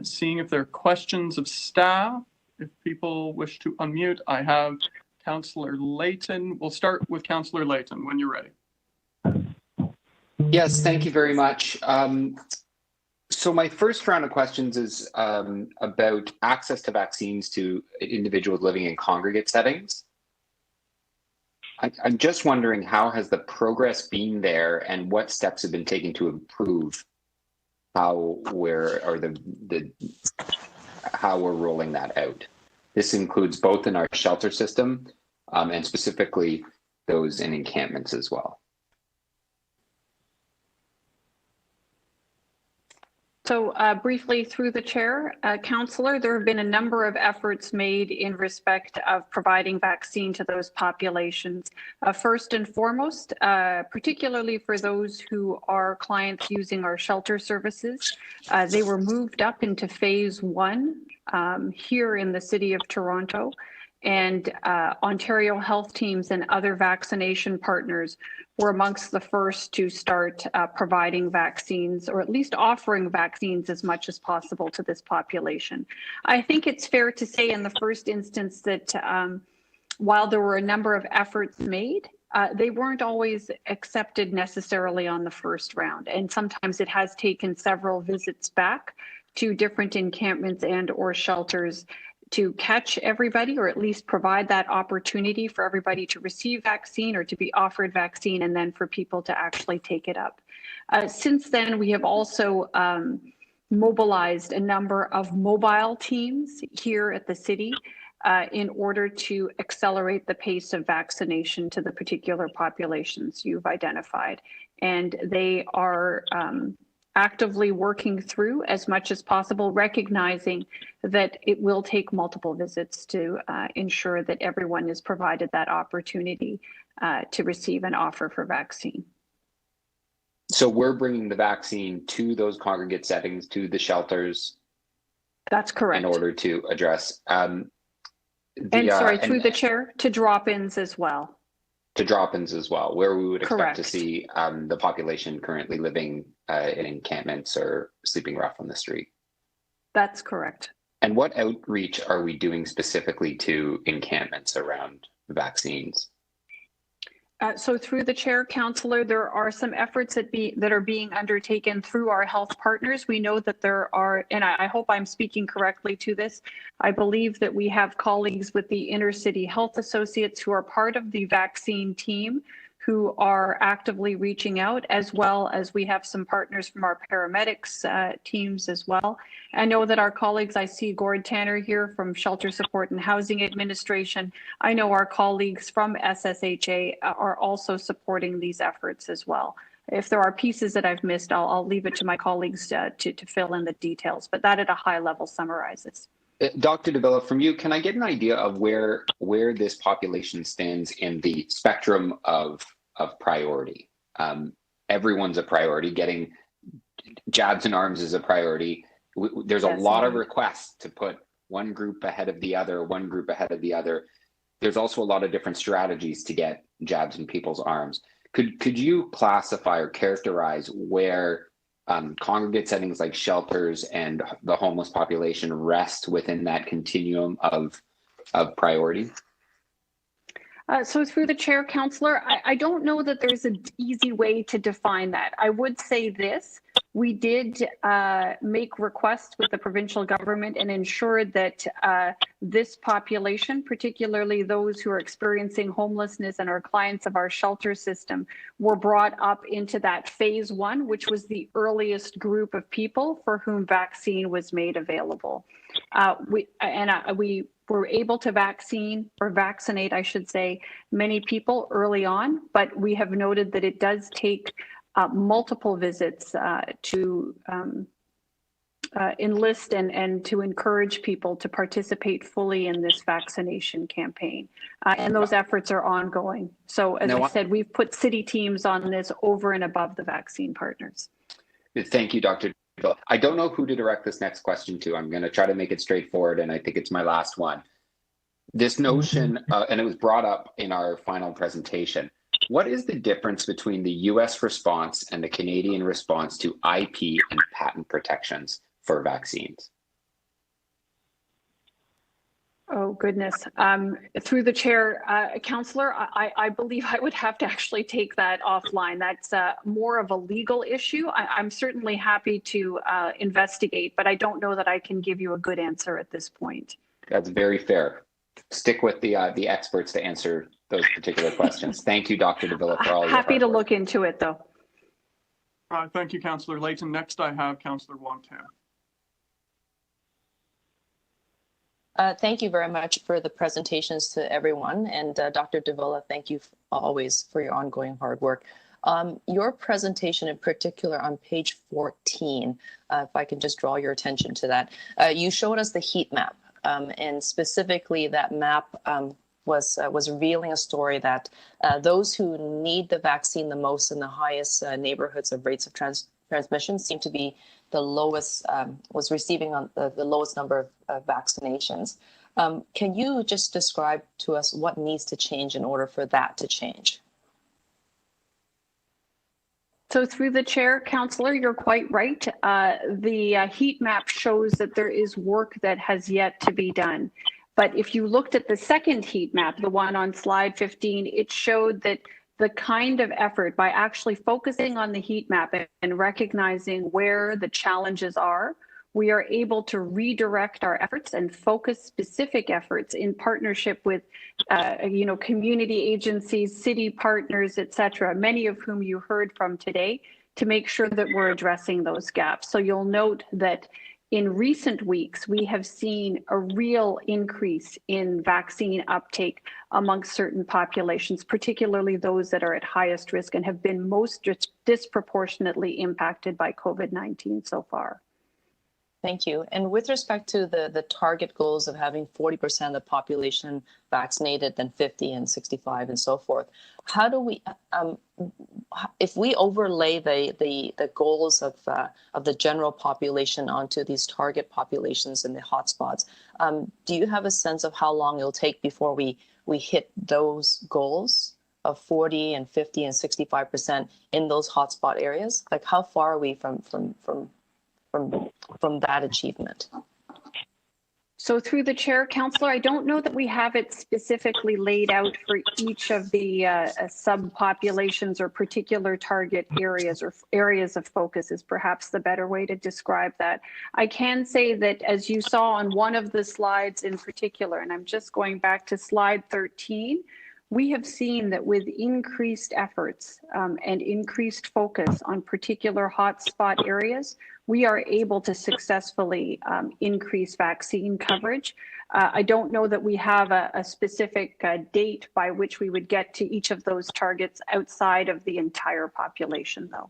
Seeing if there are questions of staff, if people wish to unmute, I have Councillor Layton. We'll start with Councillor Layton when you're ready. Yes, thank you very much. So my first round of questions is about access to vaccines to individuals living in congregate settings. I'm just wondering, how has the progress been there, and what steps have been taken to improve how we're rolling that out? This includes both in our shelter system and specifically those in encampments as well. So briefly through the chair, Councillor, there have been a number of efforts made in respect of providing vaccine to those populations. First and foremost, particularly for those who are clients using our shelter services, they were moved up into phase 1 here in the City of Toronto. And Ontario health teams and other vaccination partners were amongst the first to start providing vaccines, or at least offering vaccines as much as possible to this population. I think it's fair to say in the first instance that while there were a number of efforts made, they weren't always accepted necessarily on the first round. And sometimes it has taken several visits back to different encampments and or shelters to catch everybody, or at least provide that opportunity for everybody to receive vaccine or to be offered vaccine, and then for people to actually take it up. Since then, we have also mobilized a number of mobile teams here at the city in order to accelerate the pace of vaccination to the particular populations you've identified. And they are actively working through as much as possible, recognizing that it will take multiple visits to ensure that everyone is provided that opportunity to receive an offer for vaccine. So we're bringing the vaccine to those congregate settings, to the shelters. That's correct. In order to address. Through the chair, to drop-ins as well. To drop-ins as well, where we would expect Correct. to see the population currently living in encampments or sleeping rough on the street. That's correct. And what outreach are we doing specifically to encampments around vaccines? So through the chair, Councillor, there are some efforts that are being undertaken through our health partners. We know that there are, and I hope I'm speaking correctly to this, I believe that we have colleagues with the Inner City Health Associates who are part of the vaccine team who are actively reaching out, as well as we have some partners from our paramedics teams as well. I know that our colleagues, I see Gord Tanner here from Shelter Support and Housing Administration. I know our colleagues from SSHA are also supporting these efforts as well. If there are pieces that I've missed, I'll leave it to my colleagues to fill in the details, but that at a high level summarizes. Dr. Davila, from you, can I get an idea of where this population stands in the spectrum of priority? Everyone's a priority. Getting jabs in arms is a priority. There's a lot of requests to put one group ahead of the other, one group ahead of the other. There's also a lot of different strategies to get jabs in people's arms. Could you classify or characterize where congregate settings like shelters and the homeless population rest within that continuum of priority? So through the chair, Councillor, I don't know that there's an easy way to define that. I would say this, we did make requests with the provincial government and ensured that this population, particularly those who are experiencing homelessness and are clients of our shelter system, were brought up into that phase 1, which was the earliest group of people for whom vaccine was made available. We were able to vaccinate, I should say, many people early on, but we have noted that it does take multiple visits to enlist and to encourage people to participate fully in this vaccination campaign. And those efforts are ongoing. So as I said, we've put city teams on this over and above the vaccine partners. Thank you, Dr. I don't know who to direct this next question to. I'm going to try to make it straightforward, and I think it's my last one. This notion, and it was brought up in our final presentation, what is the difference between the US response and the Canadian response to IP and patent protections for vaccines? Oh, goodness. Through the chair, Councillor, I believe I would have to actually take that offline. That's more of a legal issue. I'm certainly happy to investigate, but I don't know that I can give you a good answer at this point. That's very fair. Stick with the experts to answer those particular questions. Thank you, Dr. Davila, for all your happy to work. look into it, though. Thank you, Councillor Layton. Next, I have Councillor Wong-Tam. Thank you very much for the presentations to everyone. And Dr. Davila, thank you always for your ongoing hard work. Your presentation in particular on page 14, if I can just draw your attention to that, you showed us the heat map. And specifically that map was revealing a story that those who need the vaccine the most in the highest neighborhoods of rates of transmission seem to be the lowest, was receiving on the lowest number of vaccinations. Can you just describe to us what needs to change in order for that to change? So through the chair, Councillor, you're quite right. The heat map shows that there is work that has yet to be done. But if you looked at the second heat map, the one on slide 15, it showed that the kind of effort by actually focusing on the heat map and recognizing where the challenges are, we are able to redirect our efforts and focus specific efforts in partnership with community agencies, city partners, etc., many of whom you heard from today, to make sure that we're addressing those gaps. So you'll note that in recent weeks, we have seen a real increase in vaccine uptake amongst certain populations, particularly those that are at highest risk and have been most disproportionately impacted by COVID-19 so far. Thank you. And with respect to the target goals of having 40% of the population vaccinated, then 50 and 65 and so forth, how do we, if we overlay the goals of the general population onto these target populations in the hotspots, do you have a sense of how long it'll take before we hit those goals of 40 and 50 and 65% in those hotspot areas? Like, how far are we from that achievement? So through the chair, Councillor, I don't know that we have it specifically laid out for each of the subpopulations or particular target areas or areas of focus is perhaps the better way to describe that. I can say that as you saw on one of the slides in particular, and I'm just going back to slide 13, we have seen that with increased efforts and increased focus on particular hotspot areas, we are able to successfully increase vaccine coverage. I don't know that we have a specific date by which we would get to each of those targets outside of the entire population, though.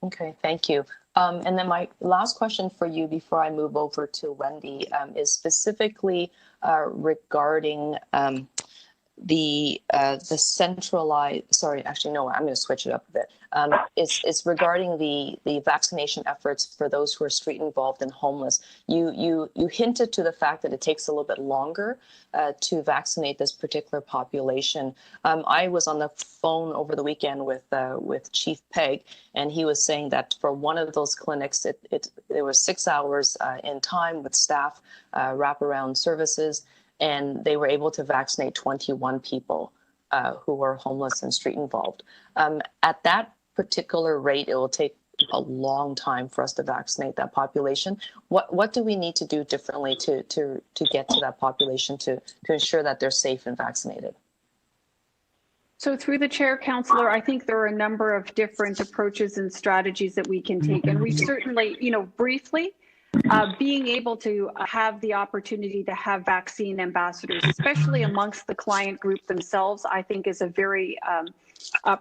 Okay, thank you. And then my last question for you before I move over to Wendy is specifically regarding the centralized, sorry, actually, no, I'm going to switch it up a bit. It's regarding the vaccination efforts for those who are street involved and homeless. You hinted to the fact that it takes a little bit longer to vaccinate this particular population. I was on the phone over the weekend with Chief Peg, and he was saying that for one of those clinics, there was 6 hours in time with staff wraparound services, and they were able to vaccinate 21 people who were homeless and street involved. At that particular rate, it will take a long time for us to vaccinate that population. What do we need to do differently to get to that population to ensure that they're safe and vaccinated? So through the chair, Councillor, I think there are a number of different approaches and strategies that we can take. And we certainly, briefly, being able to have the opportunity to have vaccine ambassadors, especially amongst the client group themselves, I think is a very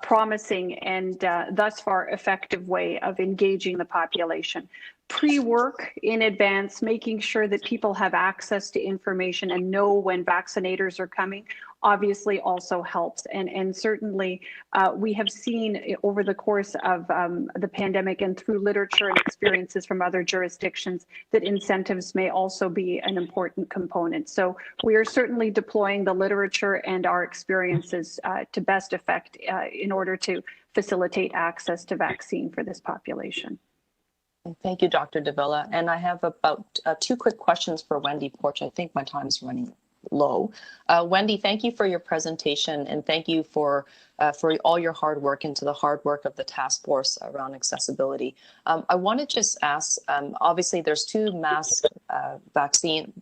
promising and thus far effective way of engaging the population. Pre-work in advance, making sure that people have access to information and know when vaccinators are coming, obviously also helps. And certainly we have seen over the course of the pandemic and through literature and experiences from other jurisdictions that incentives may also be an important component. So we are certainly deploying the literature and our experiences to best effect in order to facilitate access to vaccine for this population. Thank you, Dr. Davila. And I have about 2 quick questions for Wendy Porch. I think my time's running low. Wendy, thank you for your presentation, and thank you for all your hard work into the hard work of the task force around accessibility. I want to just ask, obviously there's 2 mass vaccine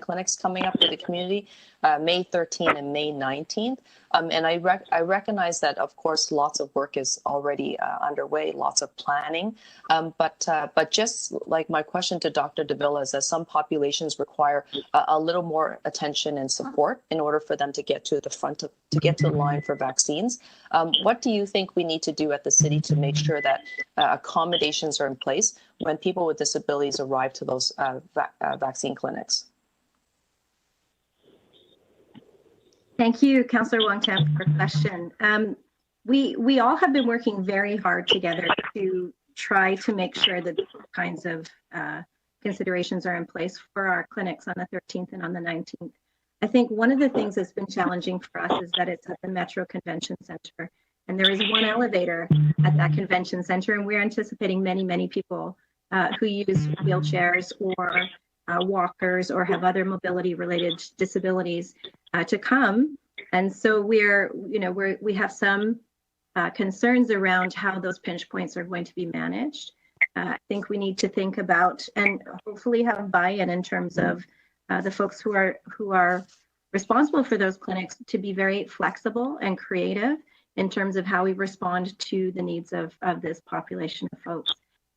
clinics coming up for the community, May 13th and May 19th. And I recognize that, of course, lots of work is already underway, lots of planning. But just like my question to Dr. Davila is that some populations require a little more attention and support in order for them to get to the front, to get to the line for vaccines. What do you think we need to do at the city to make sure that accommodations are in place when people with disabilities arrive to those vaccine clinics? Thank you, Councillor Wong-Tam, for the question. We all have been working very hard together to try to make sure that these kinds of considerations are in place for our clinics on the 13th and on the 19th. I think one of the things that's been challenging for us is that it's at the Metro Convention Center, and there is one elevator at that convention center, and we're anticipating many, many people who use wheelchairs or walkers or have other mobility related disabilities to come. And so we have some concerns around how those pinch points are going to be managed. I think we need to think about and hopefully have buy-in in terms of the folks who are responsible for those clinics to be very flexible and creative in terms of how we respond to the needs of this population of folks.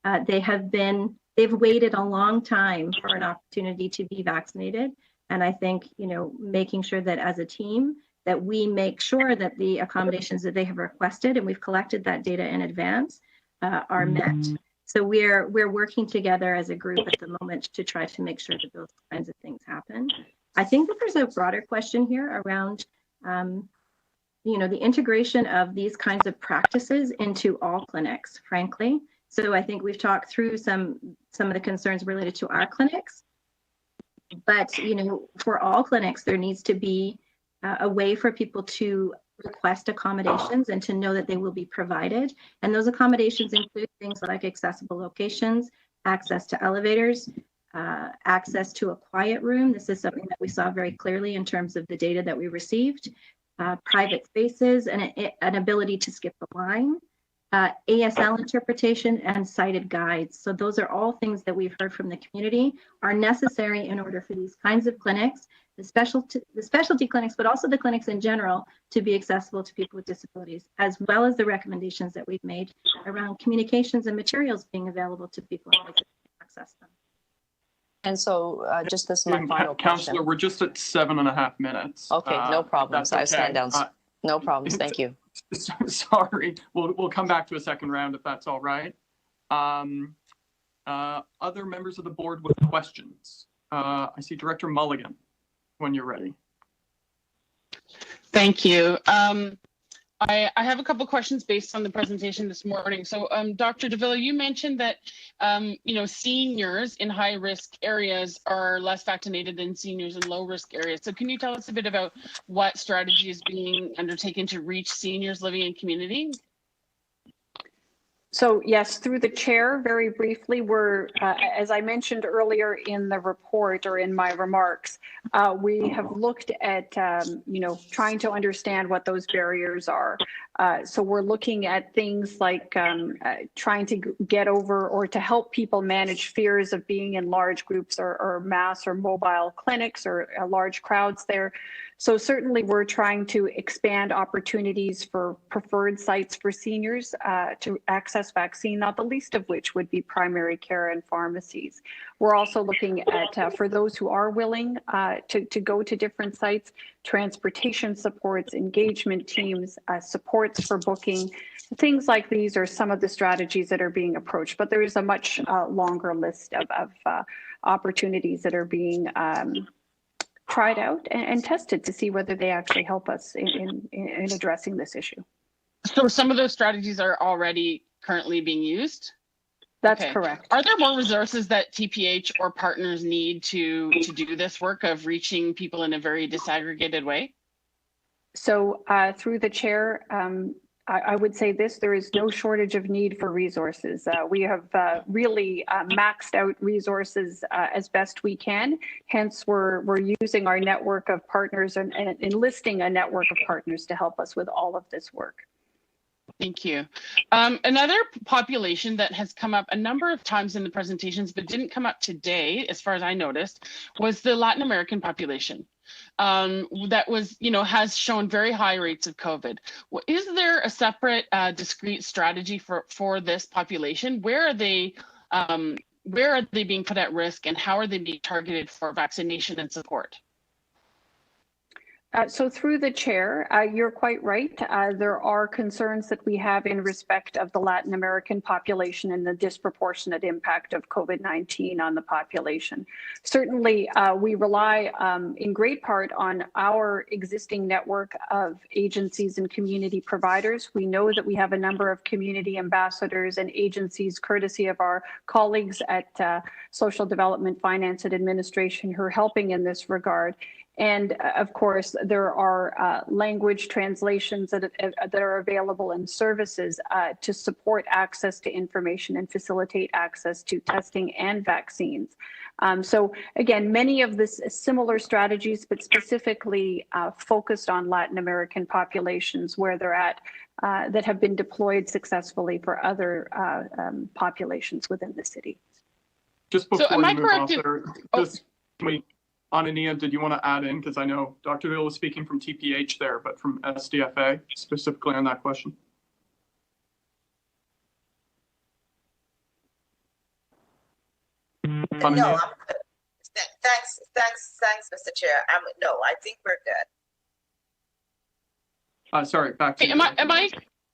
They've waited a long time for an opportunity to be vaccinated. And I think, making sure that as a team, that we make sure that the accommodations that they have requested, and we've collected that data in advance, are met. So we're working together as a group at the moment to try to make sure that those kinds of things happen. I think that there's a broader question here around, the integration of these kinds of practices into all clinics, frankly. So I think we've talked through some of the concerns related to our clinics, but for all clinics, there needs to be a way for people to request accommodations and to know that they will be provided. And those accommodations include things like accessible locations, access to elevators, access to a quiet room. This is something that we saw very clearly in terms of the data that we received, private spaces, and an ability to skip the line, ASL interpretation, and cited guides. So those are all things that we've heard from the community are necessary in order for these kinds of clinics, the specialty clinics, but also the clinics in general, to be accessible to people with disabilities, as well as the recommendations that we've made around communications and materials being available to people in order to access them. And so just this is my final Councillor, question. we're just at 7.5 minutes. Okay, no problems. Okay. I stand down. No problems. Thank you. Sorry, we'll come back to a second round if that's all right. Other members of the board with questions. I see Director Mulligan when you're ready. Thank you. I have a couple questions based on the presentation this morning. So, Dr. Davila, you mentioned that seniors in high-risk areas are less vaccinated than seniors in low-risk areas. So, can you tell us a bit about what strategy is being undertaken to reach seniors living in community? So yes, through the chair, very briefly, we're, as I mentioned earlier in the report or in my remarks, we have looked at, trying to understand what those barriers are. So we're looking at things like trying to get over or to help people manage fears of being in large groups or mass or mobile clinics or large crowds there. So certainly we're trying to expand opportunities for preferred sites for seniors to access vaccine, not the least of which would be primary care and pharmacies. We're also looking at, for those who are willing to go to different sites, transportation supports, engagement teams, supports for booking. Things like these are some of the strategies that are being approached, but there is a much longer list of opportunities that are being tried out and tested to see whether they actually help us in addressing this issue. So some of those strategies are already currently being used? That's correct. Are there more resources that TPH or partners need to do this work of reaching people in a very disaggregated way? So through the chair, I would say this: there is no shortage of need for resources. We have really maxed out resources as best we can. Hence, we're using our network of partners and enlisting a network of partners to help us with all of this work. Thank you. Another population that has come up a number of times in the presentations but didn't come up today, as far as I noticed, was the Latin American population. That was, has shown very high rates of COVID. Is there a separate, discrete strategy for this population? Where are they being put at risk, and how are they being targeted for vaccination and support? So through the chair, you're quite right. There are concerns that we have in respect of the Latin American population and the disproportionate impact of COVID-19 on the population. Certainly, we rely in great part on our existing network of agencies and community providers. We know that we have a number of community ambassadors and agencies, courtesy of our colleagues at Social Development, Finance and Administration, who are helping in this regard. And of course, there are language translations that are available and services to support access to information and facilitate access to testing and vaccines. So again, many of the similar strategies, but specifically focused on Latin American populations where they're at, that have been deployed successfully for other populations within the city. Just before we move on there, Anania, did you want to add in? Because I know Dr. Davila was speaking from TPH there, but from SDFA specifically on that question. No, I'm good. Thanks, Mr. Chair. No, I think we're good. Sorry, back to you.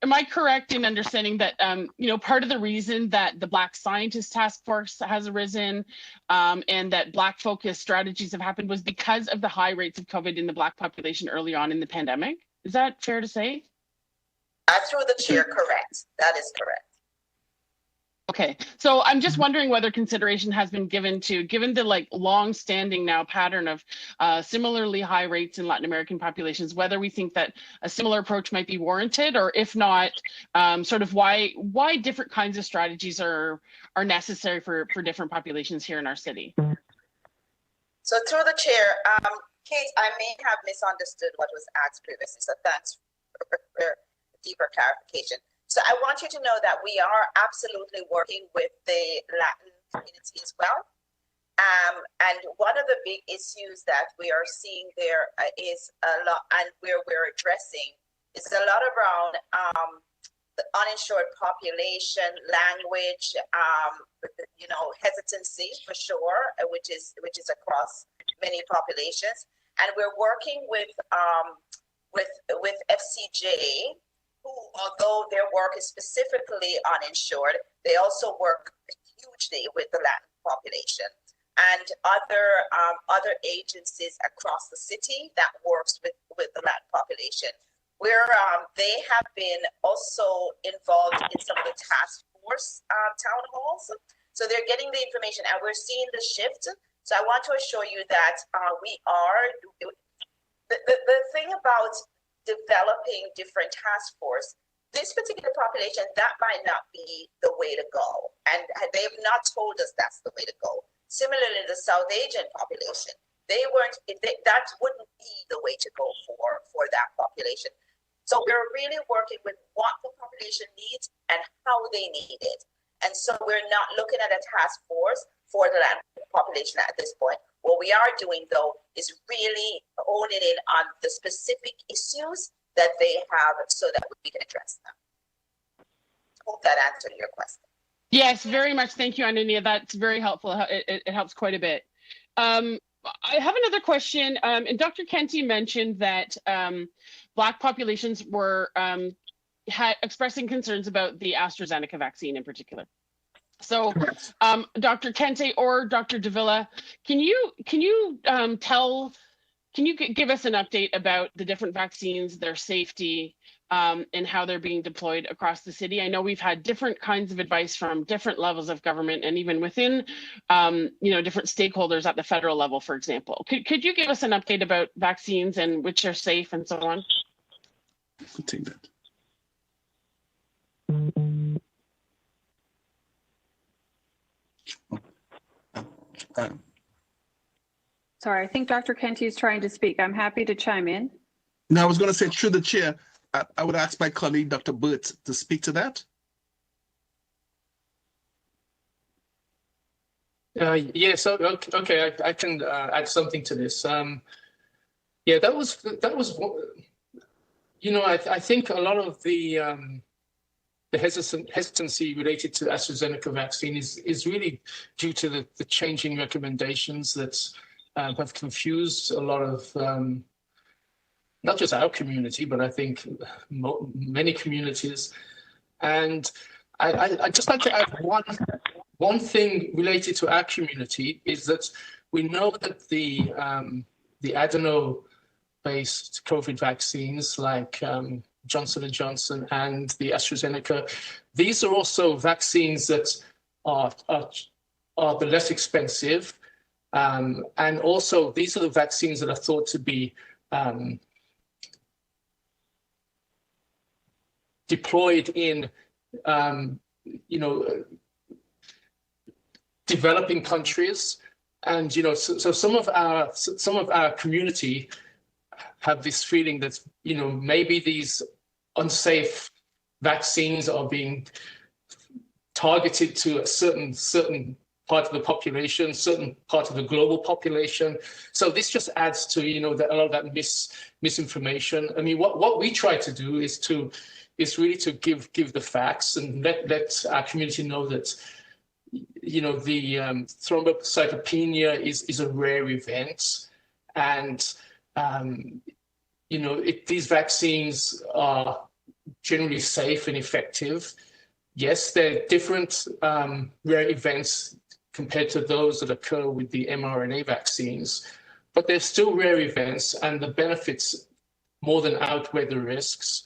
Am I correct in understanding that part of the reason that the Black Scientist Task Force has arisen and that Black focused strategies have happened was because of the high rates of COVID in the Black population early on in the pandemic? Is that fair to say? Through the chair, correct. That is correct. Okay, so I'm just wondering whether consideration has been given to, given the long-standing now pattern of similarly high rates in Latin American populations, whether we think that a similar approach might be warranted, or if not, sort of why different kinds of strategies are necessary for different populations here in our city. So through the chair, Kate, I may have misunderstood what was asked previously, so thanks for deeper clarification. So I want you to know that we are absolutely working with the Latin community as well. And one of the big issues that we are seeing there is a lot, and where we're addressing, is a lot around the uninsured population, language, hesitancy for sure, which is across many populations. And we're working with FCJ, who, although their work is specifically uninsured, they also work hugely with the Latin population and other agencies across the city that works with the Latin population, where they have been also involved in some of the task force town halls. So they're getting the information, and we're seeing the shift. So I want to assure you that we are the thing about developing different task force, this particular population, that might not be the way to go. And they have not told us that's the way to go. Similarly, the South Asian population, that wouldn't be the way to go for that population. So we're really working with what the population needs and how they need it. And so we're not looking at a task force for the land population at this point. What we are doing, though, is really honing in on the specific issues that they have so that we can address them. Hope that answered your question. Yes, very much. Thank you, Anania. That's very helpful. It helps quite a bit. I have another question. And Dr. Kenty mentioned that Black populations were expressing concerns about the AstraZeneca vaccine in particular. So, Dr. Kente or Dr. Davila, can you give us an update about the different vaccines, their safety, and how they're being deployed across the city? I know we've had different kinds of advice from different levels of government, and even within, different stakeholders at the federal level, for example. Could you give us an update about vaccines and which are safe and so on? I'll take that. Sorry, I think Dr. Kenty is trying to speak. I'm happy to chime in. No, I was going to say through the chair, I would ask my colleague, Dr. Burt, to speak to that. Yes, okay, I can add something to this. Yeah, that was, I think a lot of the hesitancy related to AstraZeneca vaccine is really due to the changing recommendations that have confused a lot of, not just our community, but I think many communities. And I'd just like to add one thing related to our community is that we know that the adeno-based COVID vaccines like Johnson & Johnson and the AstraZeneca, these are also vaccines that are the less expensive. And also these are the vaccines that are thought to be deployed in, developing countries. And, so some of our community have this feeling that, maybe these unsafe vaccines are being targeted to a certain part of the population, certain part of the global population. So this just adds to, a lot of that misinformation. I mean, what we try to do is really to give the facts and let our community know that you know, the thrombocytopenia is a rare event, and you know, these vaccines are generally safe and effective. Yes, they're different rare events compared to those that occur with the mRNA vaccines, but they're still rare events, and the benefits more than outweigh the risks.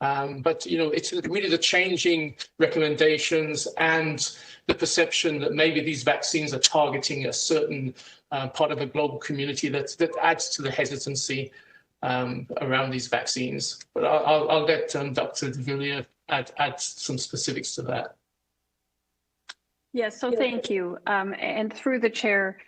But you know, it's really the changing recommendations and the perception that maybe these vaccines are targeting a certain part of the global community that adds to the hesitancy around these vaccines. But I'll let Dr. Davila add some specifics to that. Yes, so thank you. And through the chair,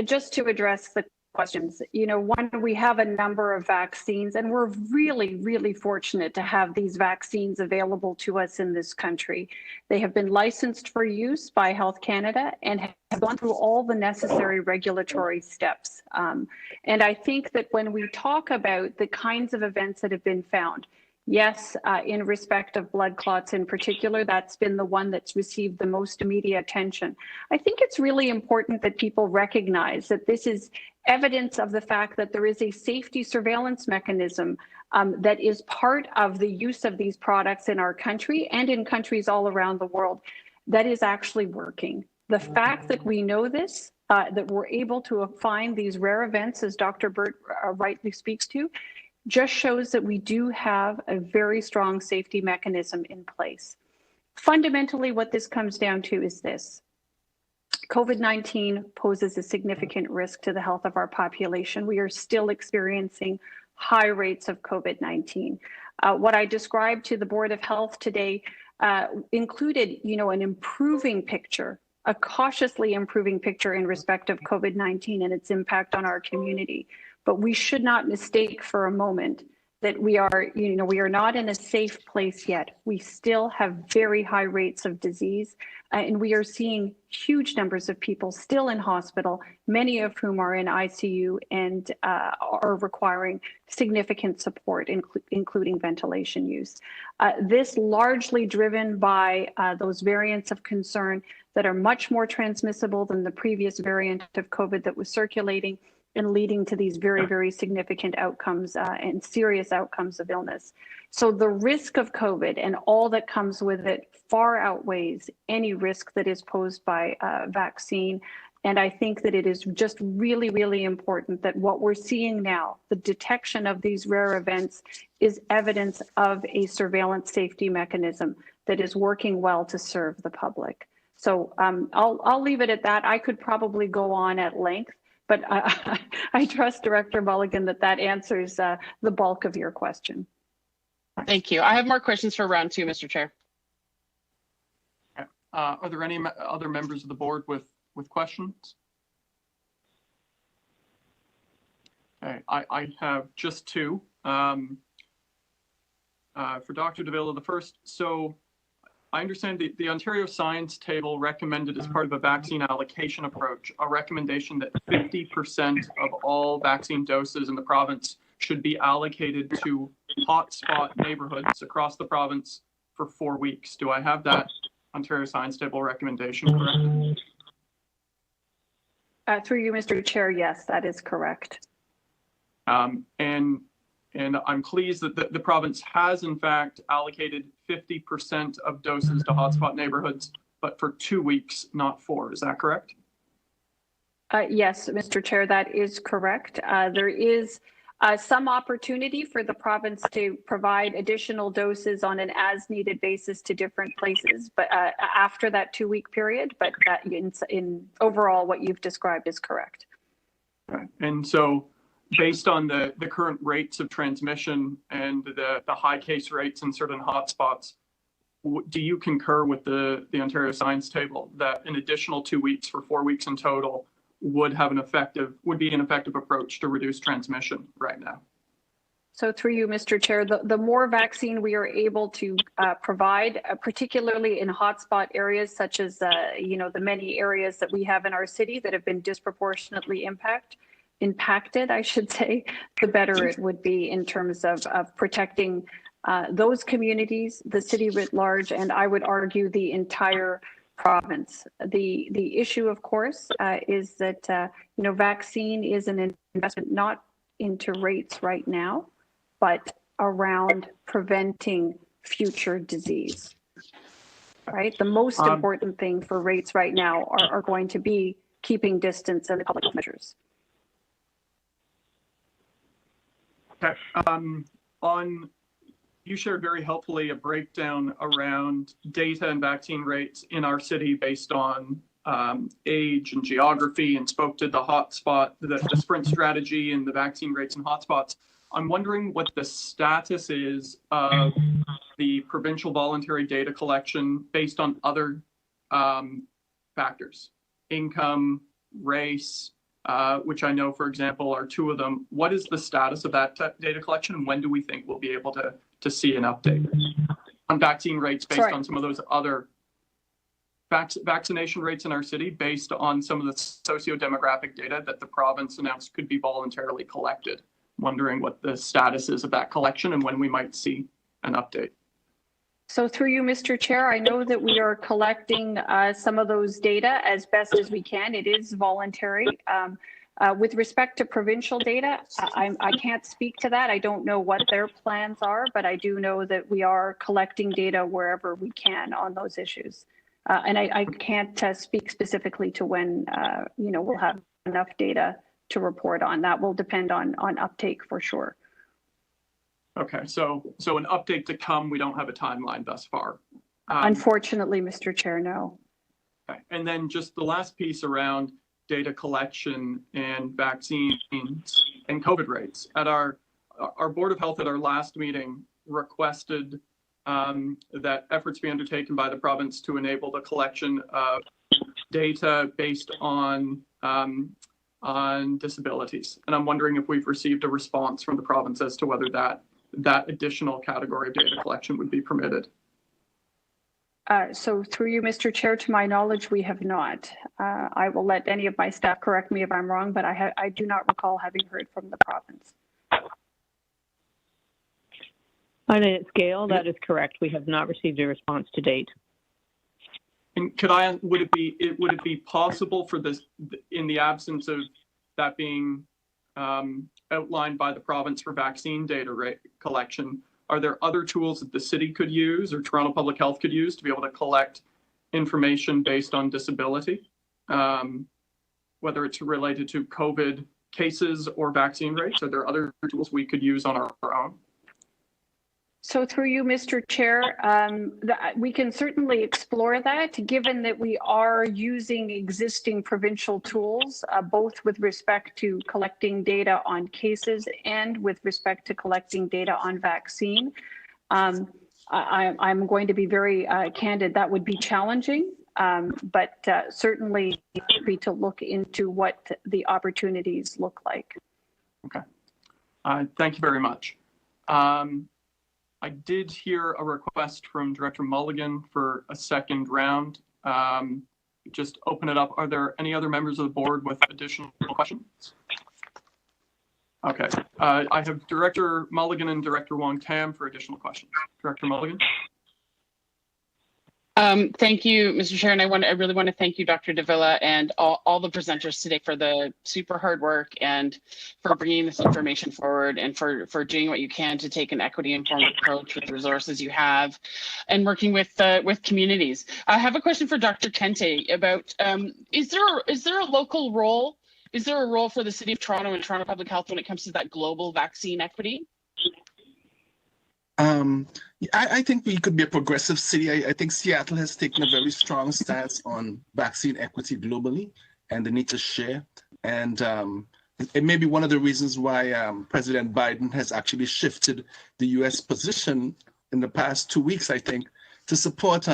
just to address the questions, you know, one, we have a number of vaccines, and we're really, really fortunate to have these vaccines available to us in this country. They have been licensed for use by Health Canada and have gone through all the necessary regulatory steps. And I think that when we talk about the kinds of events that have been found, yes, in respect of blood clots in particular, that's been the one that's received the most immediate attention. I think it's really important that people recognize that this is evidence of the fact that there is a safety surveillance mechanism that is part of the use of these products in our country and in countries all around the world that is actually working. The fact that we know this, that we're able to find these rare events, as Dr. Burt rightly speaks to, just shows that we do have a very strong safety mechanism in place. Fundamentally, what this comes down to is this. COVID-19 poses a significant risk to the health of our population. We are still experiencing high rates of COVID-19. What I described to the Board of Health today included, you know, an improving picture, a cautiously improving picture in respect of COVID-19 and its impact on our community. But we should not mistake for a moment that we are, you know, we are not in a safe place yet. We still have very high rates of disease, and we are seeing huge numbers of people still in hospital, many of whom are in ICU and are requiring significant support, including ventilation use. This largely driven by those variants of concern that are much more transmissible than the previous variant of COVID that was circulating, and leading to these very, very significant outcomes and serious outcomes of illness. So the risk of COVID and all that comes with it far outweighs any risk that is posed by vaccine. And I think that it is just really, really important that what we're seeing now, the detection of these rare events, is evidence of a surveillance safety mechanism that is working well to serve the public. So I'll leave it at that. I could probably go on at length, but I trust Director Mulligan that answers the bulk of your question. Thank you. I have more questions for round two, Mr. Chair. Are there any other members of the board with questions? Okay, I have just two. For Dr. Davila, the first, so I understand the Ontario Science Table recommended as part of a vaccine allocation approach, a recommendation that 50% of all vaccine doses in the province should be allocated to hotspot neighborhoods across the province for 4 weeks. Do I have that Ontario Science Table recommendation correct? Through you, Mr. Chair, yes, that is correct. And I'm pleased that the province has, in fact, allocated 50% of doses to hotspot neighborhoods, but for 2 weeks, not 4. Is that correct? Yes, Mr. Chair, that is correct. There is some opportunity for the province to provide additional doses on an as-needed basis to different places, but after that 2-week period. But in overall, what you've described is correct. Right. And so, based on the current rates of transmission and the high case rates in certain hotspots, do you concur with the Ontario Science Table that an additional 2 weeks for 4 weeks in total would be an effective approach to reduce transmission right now? So through you, Mr. Chair, the more vaccine we are able to provide, particularly in hotspot areas such as the many areas that we have in our city that have been disproportionately impacted, I should say, the better it would be in terms of protecting those communities, the city writ large, and I would argue the entire province. The issue, of course, is that vaccine is an investment not into rates right now, but around preventing future disease. Right. The most important thing for rates right now are going to be keeping distance and the public health measures. Okay. You shared very helpfully a breakdown around data and vaccine rates in our city based on age and geography, and spoke to the hotspot, the sprint strategy and the vaccine rates and hotspots. I'm wondering what the status is of the provincial voluntary data collection based on other factors, income, race, which I know, for example, are two of them. What is the status of that data collection, and when do we think we'll be able to see an update on vaccine rates based on some of those other vaccination rates in our city based on some of the socio-demographic data that the province announced could be voluntarily collected? Wondering what the status is of that collection and when we might see an update. So through you, Mr. Chair, I know that we are collecting some of those data as best as we can. It is voluntary. With respect to provincial data, I can't speak to that. I don't know what their plans are, but I do know that we are collecting data wherever we can on those issues. And I can't speak specifically to when we'll have enough data to report on. That will depend on uptake for sure. Okay, so an update to come. We don't have a timeline thus far. Unfortunately, Mr. Chair, no. Okay. And then just the last piece around data collection and vaccines and COVID rates. At our Board of Health at our last meeting requested that efforts be undertaken by the province to enable the collection of data based on disabilities. And I'm wondering if we've received a response from the province as to whether that additional category of data collection would be permitted. So through you, Mr. Chair, to my knowledge, we have not. I will let any of my staff correct me if I'm wrong, but I do not recall having heard from the province. On a scale, that is correct. We have not received a response to date. And would it be possible for this, in the absence of that being outlined by the province for vaccine data collection, are there other tools that the city could use or Toronto Public Health could use to be able to collect information based on disability, whether it's related to COVID cases or vaccine rates? Are there other tools we could use on our own? So through you, Mr. Chair, we can certainly explore that, given that we are using existing provincial tools, both with respect to collecting data on cases and with respect to collecting data on vaccine. I'm going to be very candid. That would be challenging, but certainly happy to look into what the opportunities look like. Okay. Thank you very much. I did hear a request from Director Mulligan for a second round. Just open it up. Are there any other members of the board with additional questions? Okay. I have Director Mulligan and Director Wong-Tam for additional questions. Director Mulligan. Thank you, Mr. Chair, and I really want to thank you, Dr. Davila, and all the presenters today for the super hard work and for bringing this information forward and for doing what you can to take an equity-informed approach with the resources you have and working with communities. I have a question for Dr. Kente about, is there a local role? Is there a role for the City of Toronto and Toronto Public Health when it comes to that global vaccine equity? I think we could be a progressive city. I think Seattle has taken a very strong stance on vaccine equity globally and the need to share. And it may be one of the reasons why President Biden has actually shifted the U.S. position in the past 2 weeks, I think, to support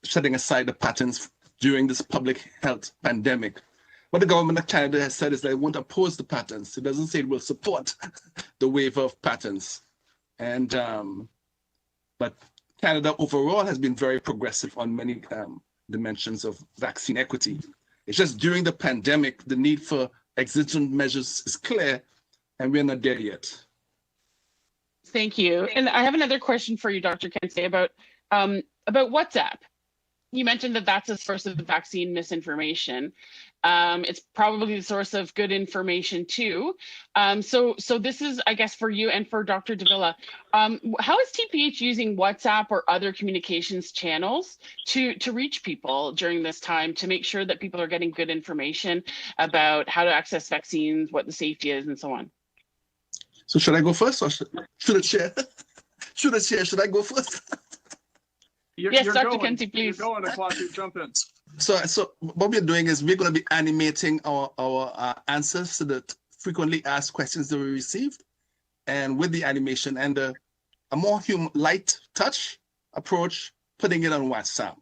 setting aside the patents during this public health pandemic. What the government of Canada has said is they won't oppose the patents. It doesn't say it will support the waiver of patents. And but Canada overall has been very progressive on many dimensions of vaccine equity. It's just during the pandemic, the need for exigent measures is clear, and we're not there yet. Thank you. And I have another question for you, Dr. Kente, about about WhatsApp. You mentioned that that's a source of vaccine misinformation. It's probably the source of good information too. So this is, I guess, for you and for Dr. Davila. How is TPH using WhatsApp or other communications channels to reach people during this time to make sure that people are getting good information about how to access vaccines, what the safety is, and so on? So should I go first, or should the chair? Should I go first? Yes, Dr. Kenty, please. You're going, Akwasi, jump in. So what we're doing is we're going to be animating our answers to the frequently asked questions that we received, and with the animation and a more light touch approach, putting it on WhatsApp.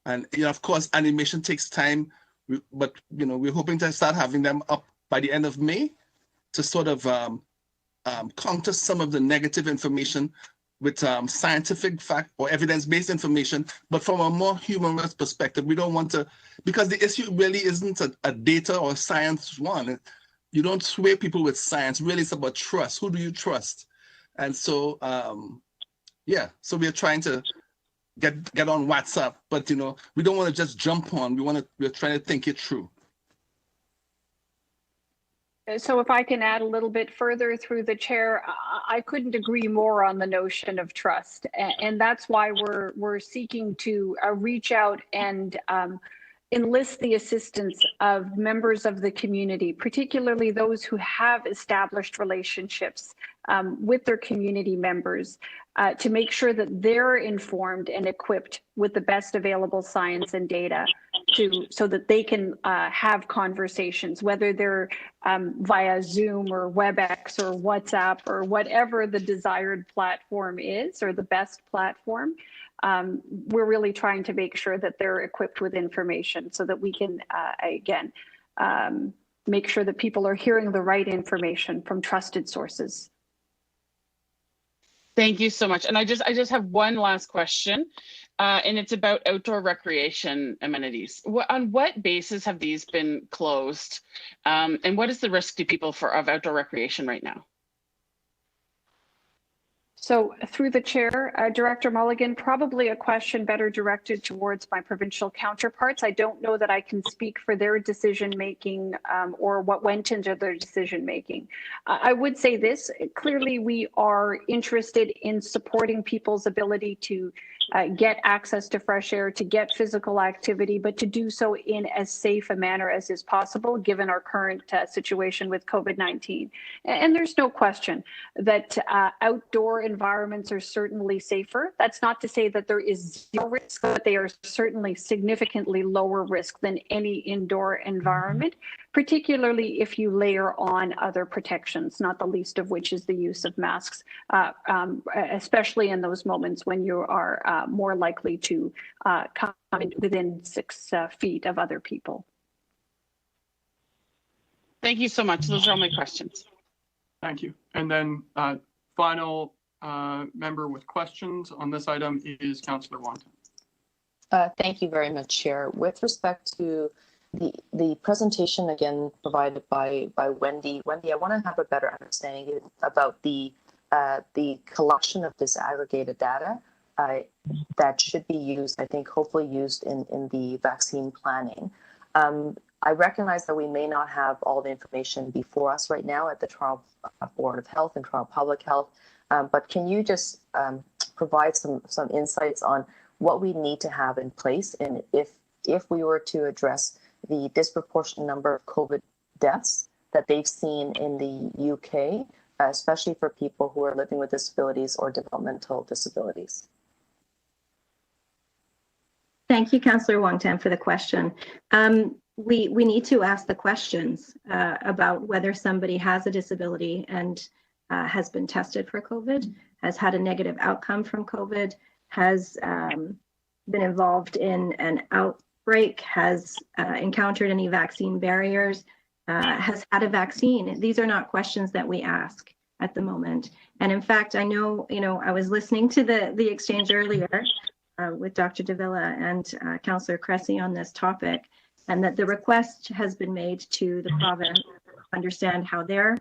And of course, animation takes time, but we're hoping to start having them up by the end of May to sort of counter some of the negative information with scientific fact or evidence-based information, but from a more humorous perspective. We don't want to, because the issue really isn't a data or science one. You don't sway people with science. Really, it's about trust. Who do you trust? And so, so we're trying to get on WhatsApp, but we don't want to just jump on. We're trying to think it through. So if I can add a little bit further through the chair, I couldn't agree more on the notion of trust. And that's why we're seeking to reach out and enlist the assistance of members of the community, particularly those who have established relationships with their community members, to make sure that they're informed and equipped with the best available science and data so that they can have conversations, whether they're via Zoom or WebEx or WhatsApp or whatever the desired platform is, or the best platform. We're really trying to make sure that they're equipped with information so that we can, make sure that people are hearing the right information from trusted sources. Thank you so much. And I just have one last question, and it's about outdoor recreation amenities. On what basis have these been closed? And what is the risk to people of outdoor recreation right now? So through the chair, Director Mulligan, probably a question better directed towards my provincial counterparts. I don't know that I can speak for their decision-making or what went into their decision-making. I would say this, clearly we are interested in supporting people's ability to get access to fresh air, to get physical activity, but to do so in as safe a manner as is possible, given our current situation with COVID-19. And there's no question that outdoor environments are certainly safer. That's not to say that there is zero risk, but they are certainly significantly lower risk than any indoor environment, particularly if you layer on other protections, not the least of which is the use of masks, especially in those moments when you are more likely to come within 6 feet of other people. Thank you so much. Those are all my questions. Thank you. And then final member with questions on this item is Councillor Wonton. Thank you very much, Chair. With respect to the presentation again provided by Wendy. Wendy, I want to have a better understanding about the collection of disaggregated data that should be used, I think, hopefully used in the vaccine planning. I recognize that we may not have all the information before us right now at the Toronto Board of Health and Toronto Public Health, but can you just provide some insights on what we need to have in place, and if we were to address the disproportionate number of COVID deaths that they've seen in the UK, especially for people who are living with disabilities or developmental disabilities? Thank you, Councillor Wongtam, for the question. We need to ask the questions about whether somebody has a disability and has been tested for COVID, has had a negative outcome from COVID, has been involved in an outbreak, has encountered any vaccine barriers, has had a vaccine. These are not questions that we ask at the moment. And in fact, I know, I was listening to the exchange earlier with Dr. Davila and Councillor Cressy on this topic, and that the request has been made to the province to understand how they're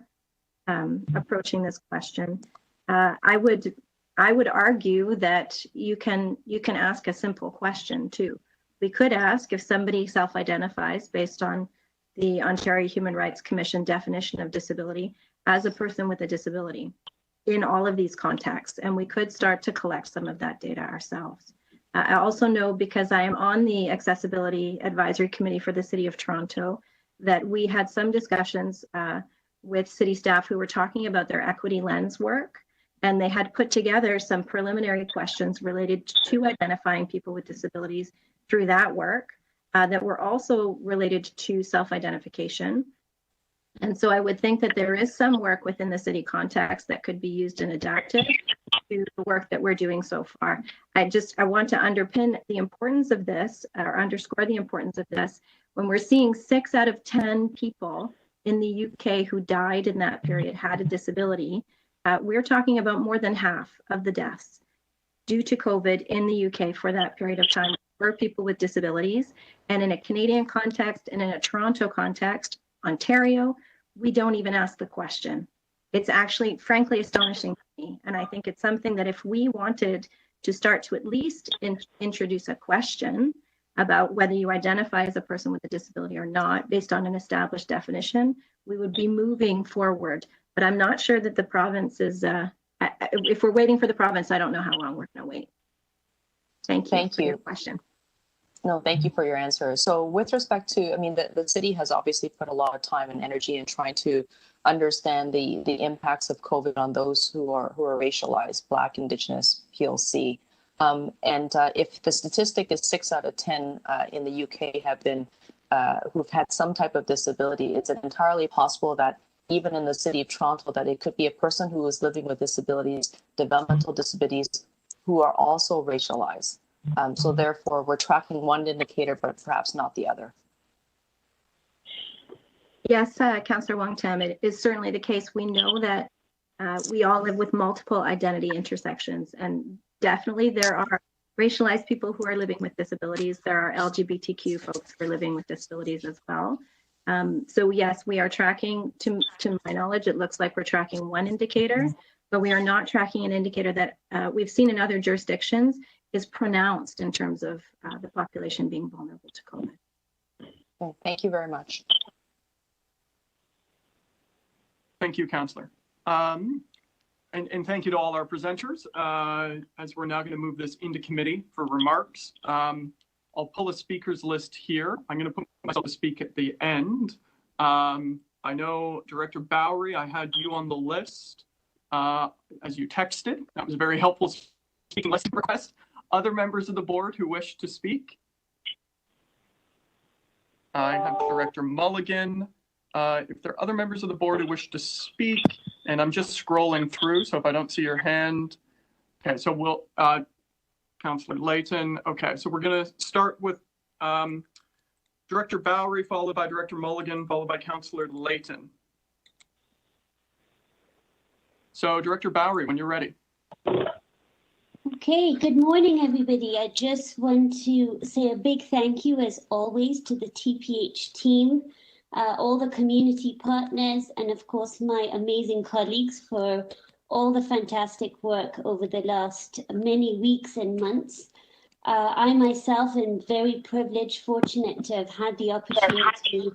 approaching this question. I would I would argue that you can ask a simple question too. We could ask if somebody self-identifies based on the Ontario Human Rights Commission definition of disability as a person with a disability in all of these contexts, and we could start to collect some of that data ourselves. I also know, because I am on the Accessibility Advisory Committee for the City of Toronto, that we had some discussions with city staff who were talking about their equity lens work, and they had put together some preliminary questions related to identifying people with disabilities through that work that were also related to self-identification. And so I would think that there is some work within the city context that could be used and adapted to the work that we're doing so far. I want to underpin the importance of this, or underscore the importance of this, when we're seeing 6 out of 10 people in the UK who died in that period had a disability. We're talking about more than half of the deaths due to COVID in the UK for that period of time were people with disabilities. And in a Canadian context and in a Toronto context, Ontario, we don't even ask the question. It's actually, frankly, astonishing to me. And I think it's something that if we wanted to start to at least introduce a question about whether you identify as a person with a disability or not, based on an established definition, we would be moving forward. But I'm not sure that the province is, if we're waiting for the province, I don't know how long we're going to wait. Thank you for your question. No, thank you for your answer. So with respect to, I mean, the city has obviously put a lot of time and energy in trying to understand the impacts of COVID on those who are racialized, Black, Indigenous, PLC. If the statistic is 6 out of 10 in the UK have been, who've had some type of disability, it's entirely possible that even in the city of Toronto, that it could be a person who is living with disabilities, developmental disabilities, who are also racialized. So therefore, we're tracking one indicator, but perhaps not the other. Yes, Councillor Wong-Tam, it is certainly the case. We know that we all live with multiple identity intersections, and definitely there are racialized people who are living with disabilities. There are LGBTQ folks who are living with disabilities as well. So yes, we are tracking, to my knowledge, it looks like we're tracking one indicator, but we are not tracking an indicator that we've seen in other jurisdictions is pronounced in terms of the population being vulnerable to COVID. Okay, thank you very much. Thank you, Councillor. And thank you to all our presenters. As we're now going to move this into committee for remarks. I'll pull a speakers list here. I'm going to put myself to speak at the end. I know Director Bowery, I had you on the list as you texted. That was a very helpful speaking list request. Other members of the board who wish to speak? I have Director Mulligan. If there are other members of the board who wish to speak, and I'm just scrolling through, so if I don't see your hand. Okay, so we'll, Councillor Layton. Okay, so we're going to start with Director Bowery, followed by Director Mulligan, followed by Councillor Layton. So Director Bowery, when you're ready. Okay, good morning, everybody. I just want to say a big thank you, as always, to the TPH team, all the community partners, and of course, my amazing colleagues for all the fantastic work over the last many weeks and months. I myself am very privileged, fortunate to have had the opportunity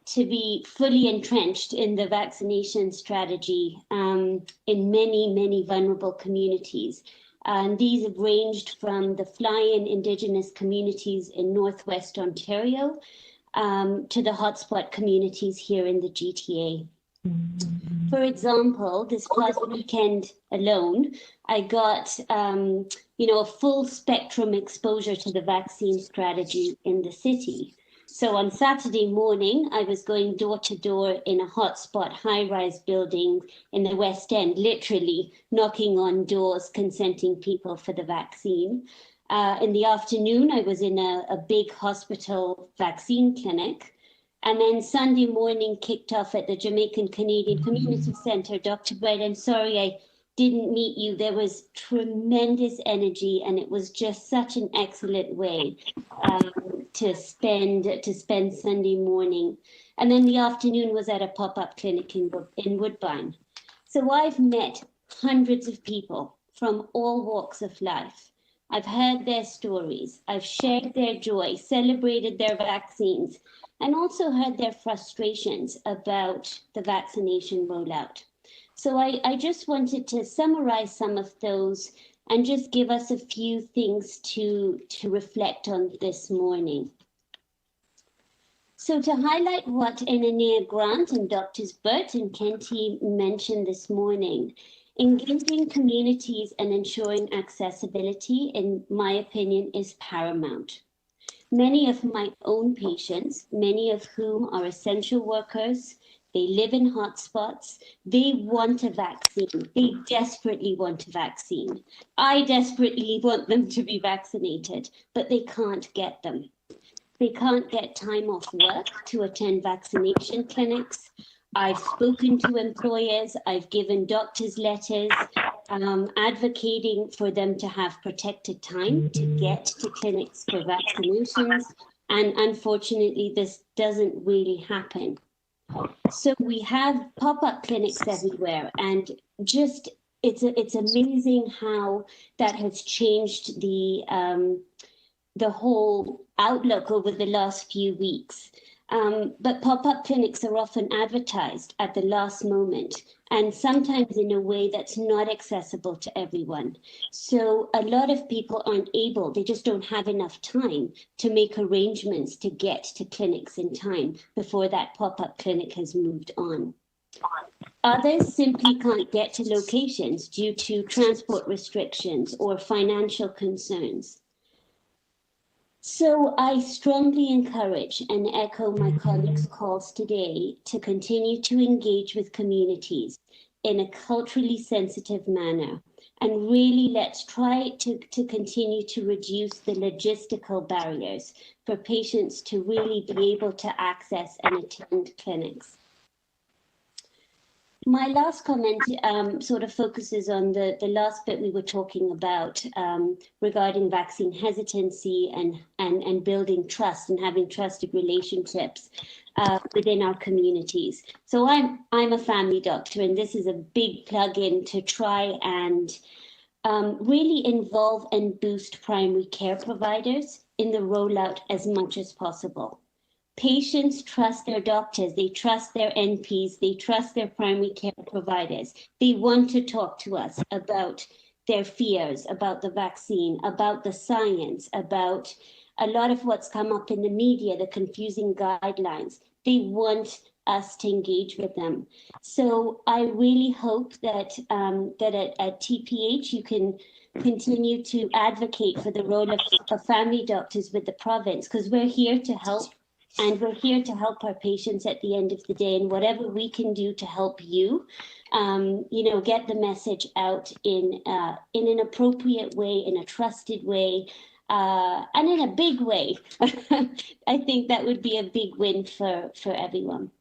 to be fully entrenched in the vaccination strategy in many, many vulnerable communities. And these have ranged from the fly-in Indigenous communities in Northwest Ontario to the hotspot communities here in the GTA. For example, this past weekend alone, I got a full spectrum exposure to the vaccine strategy in the city. So on Saturday morning, I was going door to door in a hotspot high-rise building in the West End, literally knocking on doors, consenting people for the vaccine. In the afternoon, I was in a big hospital vaccine clinic. And then Sunday morning kicked off at the Jamaican Canadian Community Centre. Dr. Bright, I'm sorry I didn't meet you. There was tremendous energy, and it was just such an excellent way to spend Sunday morning. And then the afternoon was at a pop-up clinic in Woodbine. So I've met hundreds of people from all walks of life. I've heard their stories. I've shared their joy, celebrated their vaccines, and also heard their frustrations about the vaccination rollout. So I just wanted to summarize some of those and just give us a few things to reflect on this morning. So to highlight what Anania Grant and Drs. Burt and Kenty mentioned this morning, engaging communities and ensuring accessibility, in my opinion, is paramount. Many of my own patients, many of whom are essential workers, they live in hotspots, they want a vaccine. They desperately want a vaccine. I desperately want them to be vaccinated, but they can't get them. They can't get time off work to attend vaccination clinics. I've spoken to employers, I've given doctors letters advocating for them to have protected time to get to clinics for vaccinations. And unfortunately, this doesn't really happen. So we have pop-up clinics everywhere, and just it's amazing how that has changed the whole outlook over the last few weeks. But pop-up clinics are often advertised at the last moment, and sometimes in a way that's not accessible to everyone. So a lot of people aren't able, they just don't have enough time to make arrangements to get to clinics in time before that pop-up clinic has moved on. Others simply can't get to locations due to transport restrictions or financial concerns. So I strongly encourage and echo my colleagues' calls today to continue to engage with communities in a culturally sensitive manner. And really, let's try to continue to reduce the logistical barriers for patients to really be able to access and attend clinics. My last comment sort of focuses on the last bit we were talking about regarding vaccine hesitancy and building trust and having trusted relationships within our communities. So I'm a family doctor, and this is a big plug-in to try and really involve and boost primary care providers in the rollout as much as possible. Patients trust their doctors, they trust their NPs, they trust their primary care providers. They want to talk to us about their fears, about the vaccine, about the science, about a lot of what's come up in the media, the confusing guidelines. They want us to engage with them. So I really hope that, at TPH you can continue to advocate for the role of family doctors with the province, because we're here to help. And we're here to help our patients at the end of the day, and whatever we can do to help you, get the message out in an appropriate way, in a trusted way, and in a big way. I think that would be a big win for everyone.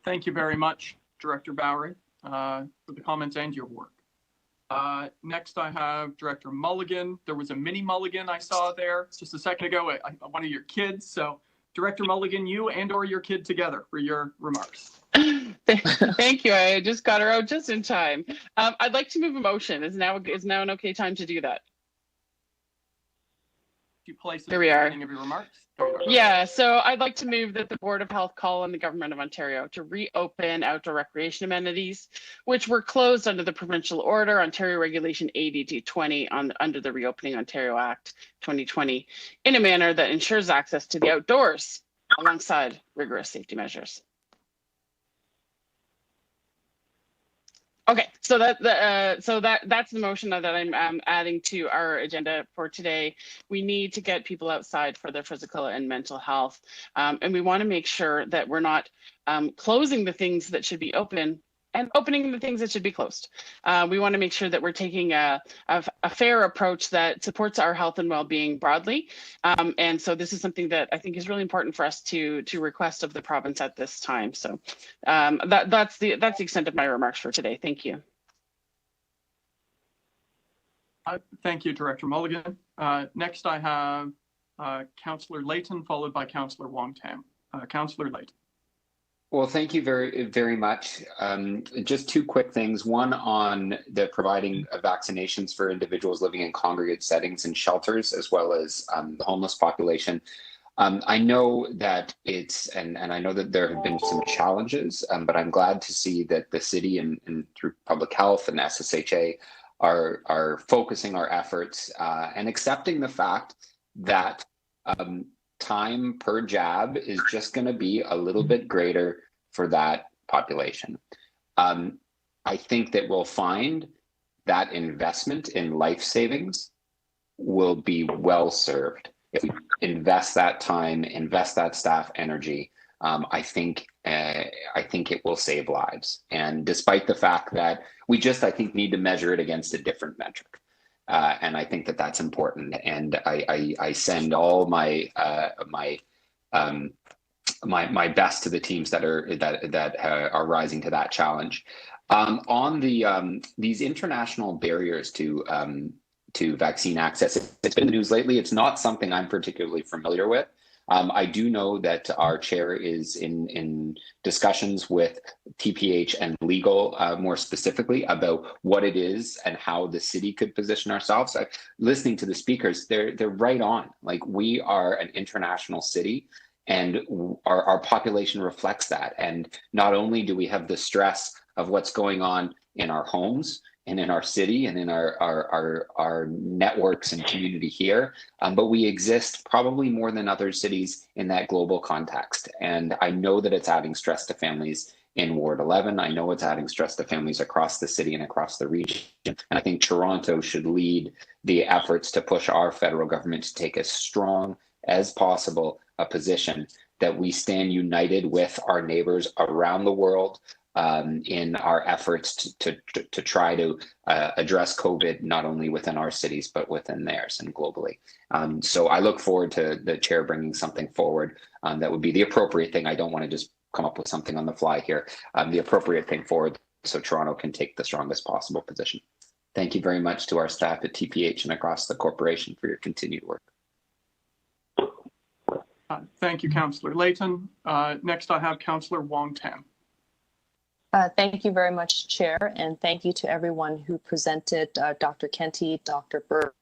Thank you very much, Director Bowery, for the comments and your work. Next, I have Director Mulligan. There was a mini Mulligan I saw there just a second ago, one of your kids. So Director Mulligan, you and or your kid together for your remarks. Thank you. I just got her out just in time. I'd like to move a motion. Is now an okay time to do that? You place there we are. Of your remarks. Yeah, so I'd like to move that the Board of Health call on the Government of Ontario to reopen outdoor recreation amenities, which were closed under the provincial order Ontario Regulation 80-20 under the Reopening Ontario Act 2020 in a manner that ensures access to the outdoors alongside rigorous safety measures. Okay, so that's the motion that I'm adding to our agenda for today. We need to get people outside for their physical and mental health, and we want to make sure that we're not closing the things that should be open and opening the things that should be closed. We want to make sure that we're taking a fair approach that supports our health and well-being broadly. And so this is something that I think is really important for us to request of the province at this time. So that's the extent of my remarks for today. Thank you. Thank you, Director Mulligan. Next, I have Councillor Layton, followed by Councillor Wong-Tam. Councillor Layton. Well, thank you very, very much. Just two quick things. One on the providing vaccinations for individuals living in congregate settings and shelters, as well as the homeless population. I know that and I know that there have been some challenges, but I'm glad to see that the city and through public health and SSHA are focusing our efforts and accepting the fact that time per jab is just going to be a little bit greater for that population. I think that we'll find that investment in life savings will be well served. If we invest that time, invest that staff energy, I think it will save lives. And despite the fact that we just, I think, need to measure it against a different metric. And I think that that's important. And I send all my my best to the teams that are rising to that challenge. On the these international barriers to vaccine access, it's been in the news lately. It's not something I'm particularly familiar with. I do know that our chair is in discussions with TPH and legal more specifically about what it is and how the city could position ourselves. Listening to the speakers, they're right on. Like, we are an international city, and our population reflects that. And not only do we have the stress of what's going on in our homes and in our city and in our networks and community here, but we exist probably more than other cities in that global context. And I know that it's adding stress to families in Ward 11. I know it's adding stress to families across the city and across the region. And I think Toronto should lead the efforts to push our federal government to take as strong as possible a position that we stand united with our neighbors around the world in our efforts to try to address COVID, not only within our cities, but within theirs and globally. So I look forward to the chair bringing something forward that would be the appropriate thing. I don't want to just come up with something on the fly here. The appropriate thing forward so Toronto can take the strongest possible position. Thank you very much to our staff at TPH and across the corporation for your continued work. Thank you, Councillor Layton. Next, I have Councillor Wong Tam. Thank you very much, Chair, and thank you to everyone who presented, Dr. Kenty, Dr. Bird,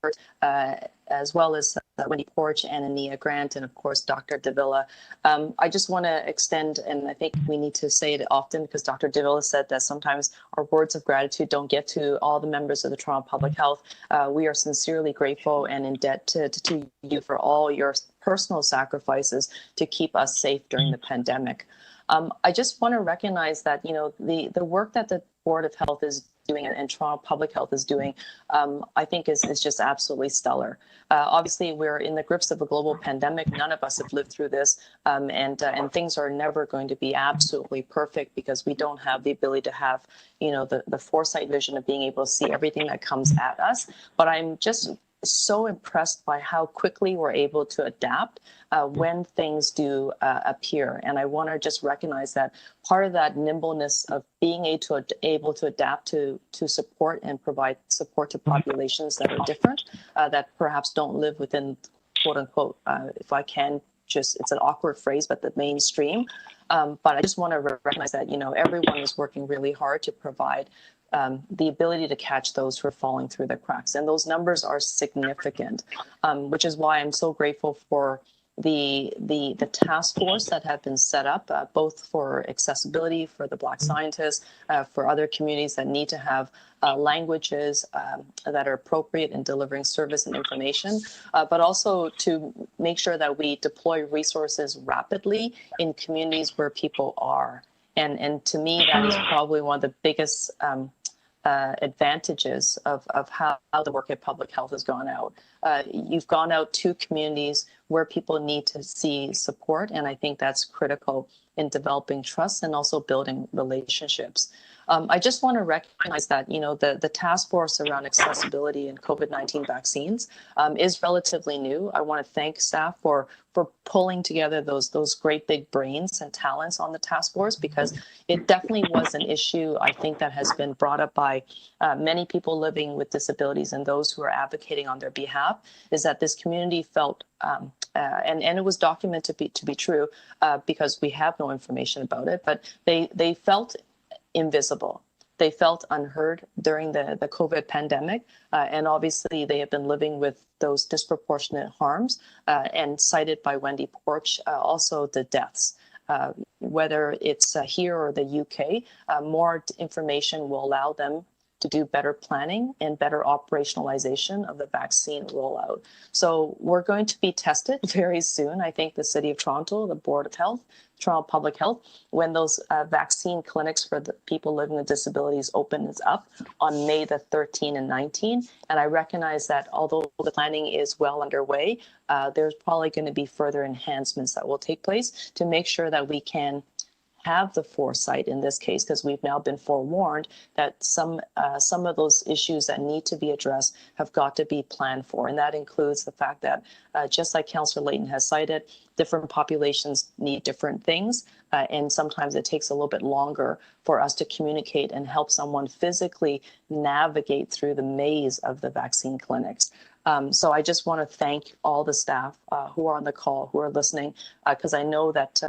as well as Wendy Porch, Anania Grant, and of course, Dr. Davila. I just want to extend, and I think we need to say it often because Dr. Davila said that sometimes our words of gratitude don't get to all the members of the Toronto Public Health. We are sincerely grateful and in debt to you for all your personal sacrifices to keep us safe during the pandemic. I just want to recognize that, you know, the work that the Board of Health is doing and Toronto Public Health is doing, I think is just absolutely stellar. Obviously, we're in the grips of a global pandemic. None of us have lived through this, and things are never going to be absolutely perfect because we don't have the ability to have, you know, the foresight vision of being able to see everything that comes at us. But I'm just so impressed by how quickly we're able to adapt when things do appear. And I want to just recognize that part of that nimbleness of being able to adapt to support and provide support to populations that are different, that perhaps don't live within, quote unquote, if I can just, it's an awkward phrase, but the mainstream. But I just want to recognize that, you know, everyone is working really hard to provide the ability to catch those who are falling through the cracks. And those numbers are significant, which is why I'm so grateful for the task force that have been set up, both for accessibility, for the Black scientists, for other communities that need to have languages that are appropriate in delivering service and information, but also to make sure that we deploy resources rapidly in communities where people are. And to me, that is probably one of the biggest advantages of how the work at Public Health has gone out. You've gone out to communities where people need to see support, and I think that's critical in developing trust and also building relationships. I just want to recognize that, you know, the task force around accessibility and COVID-19 vaccines is relatively new. I want to thank staff for pulling together those great big brains and talents on the task force, because it definitely was an issue, I think, that has been brought up by many people living with disabilities and those who are advocating on their behalf, is that this community felt, and it was documented to be true, because we have no information about it, but they felt invisible. They felt unheard during the COVID pandemic, and obviously they have been living with those disproportionate harms, and cited by Wendy Porch, also the deaths. Whether it's here or the UK, more information will allow them to do better planning and better operationalization of the vaccine rollout. So we're going to be tested very soon. I think the City of Toronto, the Board of Health, Toronto Public Health, when those vaccine clinics for the people living with disabilities opens up on May the 13 and 19. And I recognize that although the planning is well underway, there's probably going to be further enhancements that will take place to make sure that we can have the foresight in this case, because we've now been forewarned that some of those issues that need to be addressed have got to be planned for. And that includes the fact that, just like Councillor Layton has cited, different populations need different things. And sometimes it takes a little bit longer for us to communicate and help someone physically navigate through the maze of the vaccine clinics. So I just want to thank all the staff who are on the call, who are listening, because I know that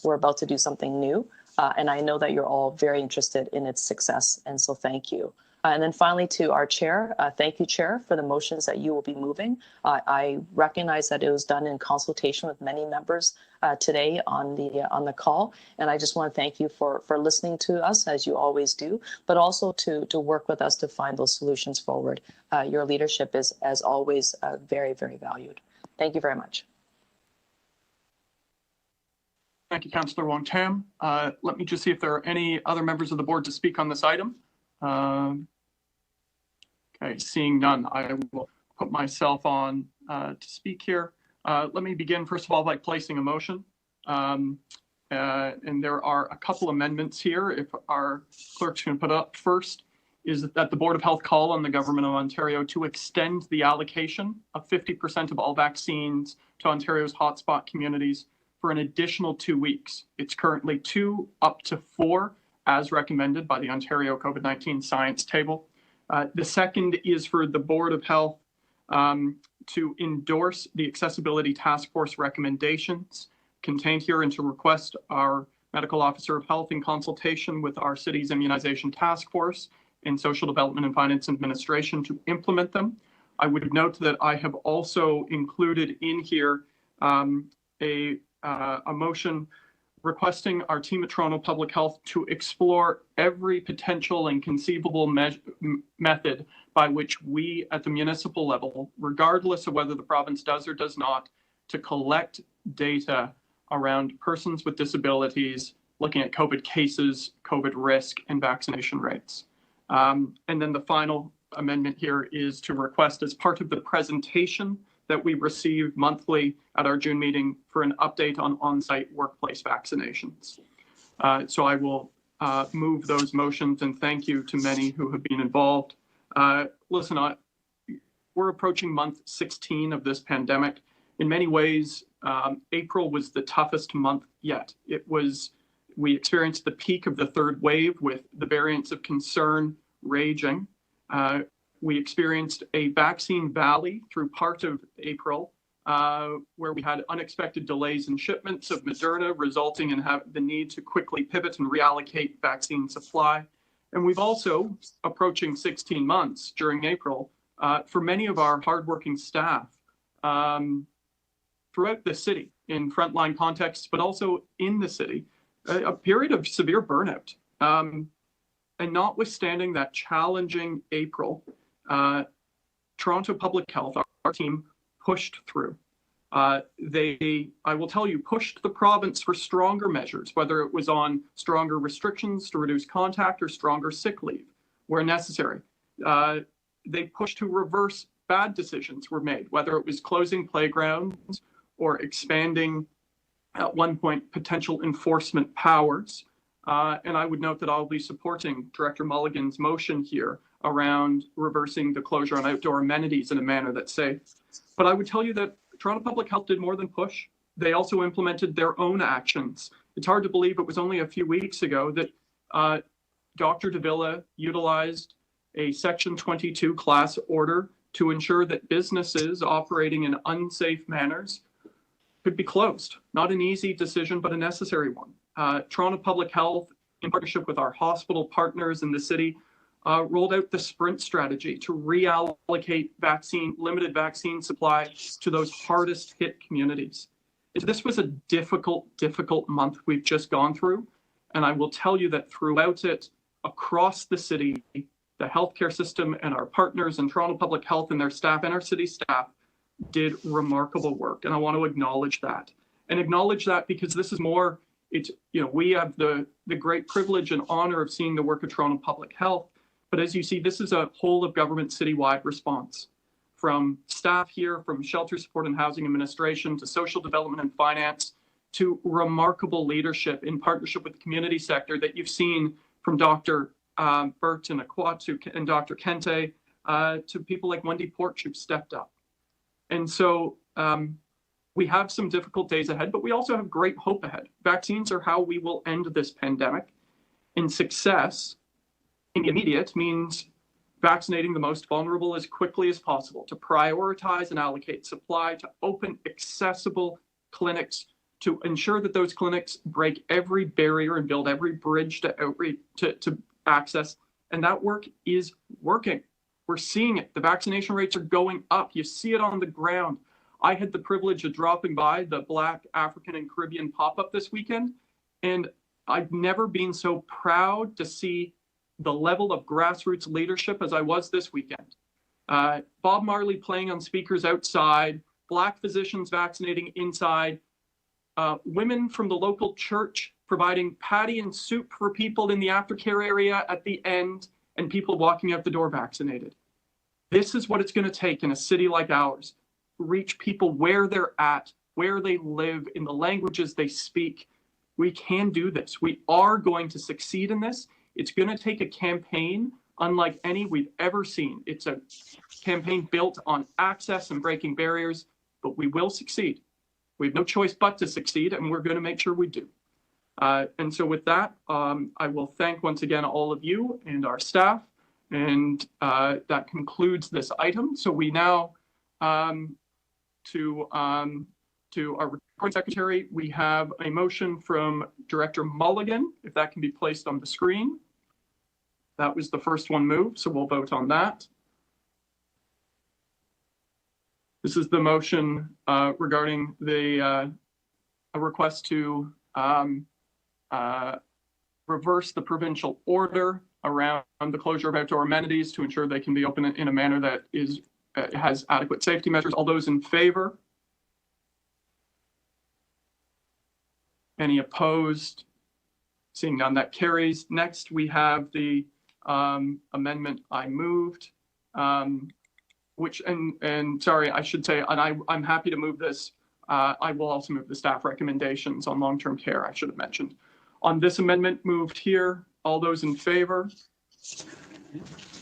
we're about to do something new, and I know that you're all very interested in its success, and so thank you. And then finally to our chair, thank you, Chair, for the motions that you will be moving. I recognize that it was done in consultation with many members today on the call, and I just want to thank you for listening to us, as you always do, but also to work with us to find those solutions forward. Your leadership is, as always, very, very valued. Thank you very much. Thank you, Councillor Wong-Tam. Let me just see if there are any other members of the board to speak on this item. Okay, seeing none, I will put myself on to speak here. Let me begin, first of all, by placing a motion. And there are a couple amendments here. If our clerks can put up first, is that the Board of Health call on the Government of Ontario to extend the allocation of 50% of all vaccines to Ontario's hotspot communities for an additional 2 weeks. It's currently 2 up to 4, as recommended by the Ontario COVID-19 Science Table. The second is for the Board of Health to endorse the Accessibility Task Force recommendations contained here and to request our Medical Officer of Health in consultation with our city's Immunization Task Force and Social Development and Finance Administration to implement them. I would note that I have also included in here a motion requesting our team at Toronto Public Health to explore every potential and conceivable method by which we at the municipal level, regardless of whether the province does or does not, to collect data around persons with disabilities, looking at COVID cases, COVID risk, and vaccination rates. And then the final amendment here is to request, as part of the presentation that we receive monthly at our June meeting, for an update on on-site workplace vaccinations. So I will move those motions, and thank you to many who have been involved. Listen, we're approaching month 16 of this pandemic. In many ways, April was the toughest month yet. We experienced the peak of the third wave with the variants of concern raging. We experienced a vaccine valley through part of April, where we had unexpected delays in shipments of Moderna, resulting in the need to quickly pivot and reallocate vaccine supply. And we've also, approaching 16 months during April, for many of our hardworking staff throughout the city, in frontline contexts, but also in the city, a period of severe burnout. And notwithstanding that challenging April, Toronto Public Health, our team, pushed through. They, I will tell you, pushed the province for stronger measures, whether it was on stronger restrictions to reduce contact or stronger sick leave where necessary. They pushed to reverse bad decisions were made, whether it was closing playgrounds or expanding, at one point, potential enforcement powers. And I would note that I'll be supporting Director Mulligan's motion here around reversing the closure on outdoor amenities in a manner that's safe. But I would tell you that Toronto Public Health did more than push. They also implemented their own actions. It's hard to believe it was only a few weeks ago that Dr. Davila utilized a Section 22 class order to ensure that businesses operating in unsafe manners could be closed. Not an easy decision, but a necessary one. Toronto Public Health, in partnership with our hospital partners in the city, rolled out the sprint strategy to reallocate limited vaccine supply to those hardest hit communities. This was a difficult month we've just gone through. And I will tell you that throughout it, across the city, the healthcare system and our partners and Toronto Public Health and their staff and our city staff did remarkable work. And I want to acknowledge that. And acknowledge that because this is more, we have the great privilege and honor of seeing the work of Toronto Public Health. But as you see, this is a whole of government citywide response, from staff here, from Shelter Support and Housing Administration to Social Development and Finance, to remarkable leadership in partnership with the community sector that you've seen from Dr. Burton Akwatu and Dr. Kente, to people like Wendy Porch who've stepped up. And so we have some difficult days ahead, but we also have great hope ahead. Vaccines are how we will end this pandemic. And success in the immediate means vaccinating the most vulnerable as quickly as possible, to prioritize and allocate supply, to open accessible clinics, to ensure that those clinics break every barrier and build every bridge to access. And that work is working. We're seeing it. The vaccination rates are going up. You see it on the ground. I had the privilege of dropping by the Black, African, and Caribbean pop-up this weekend, and I've never been so proud to see the level of grassroots leadership as I was this weekend. Bob Marley playing on speakers outside, Black physicians vaccinating inside, women from the local church providing patty and soup for people in the aftercare area at the end, and people walking out the door vaccinated. This is what it's going to take in a city like ours. Reach people where they're at, where they live, in the languages they speak. We can do this. We are going to succeed in this. It's going to take a campaign unlike any we've ever seen. It's a campaign built on access and breaking barriers, but we will succeed. We have no choice but to succeed, and we're going to make sure we do. And so with that, I will thank once again all of you and our staff, and that concludes this item. So we now, to our recording secretary, we have a motion from Director Mulligan, if that can be placed on the screen. That was the first one moved, so we'll vote on that. This is the motion regarding a request to reverse the provincial order around the closure of outdoor amenities to ensure they can be open in a manner that has adequate safety measures. All those in favor? Any opposed? Seeing none, that carries. Next, we have the amendment I moved, which, and sorry, I should say, and I'm happy to move this. I will also move the staff recommendations on long-term care, I should have mentioned. On this amendment moved here, all those in favor?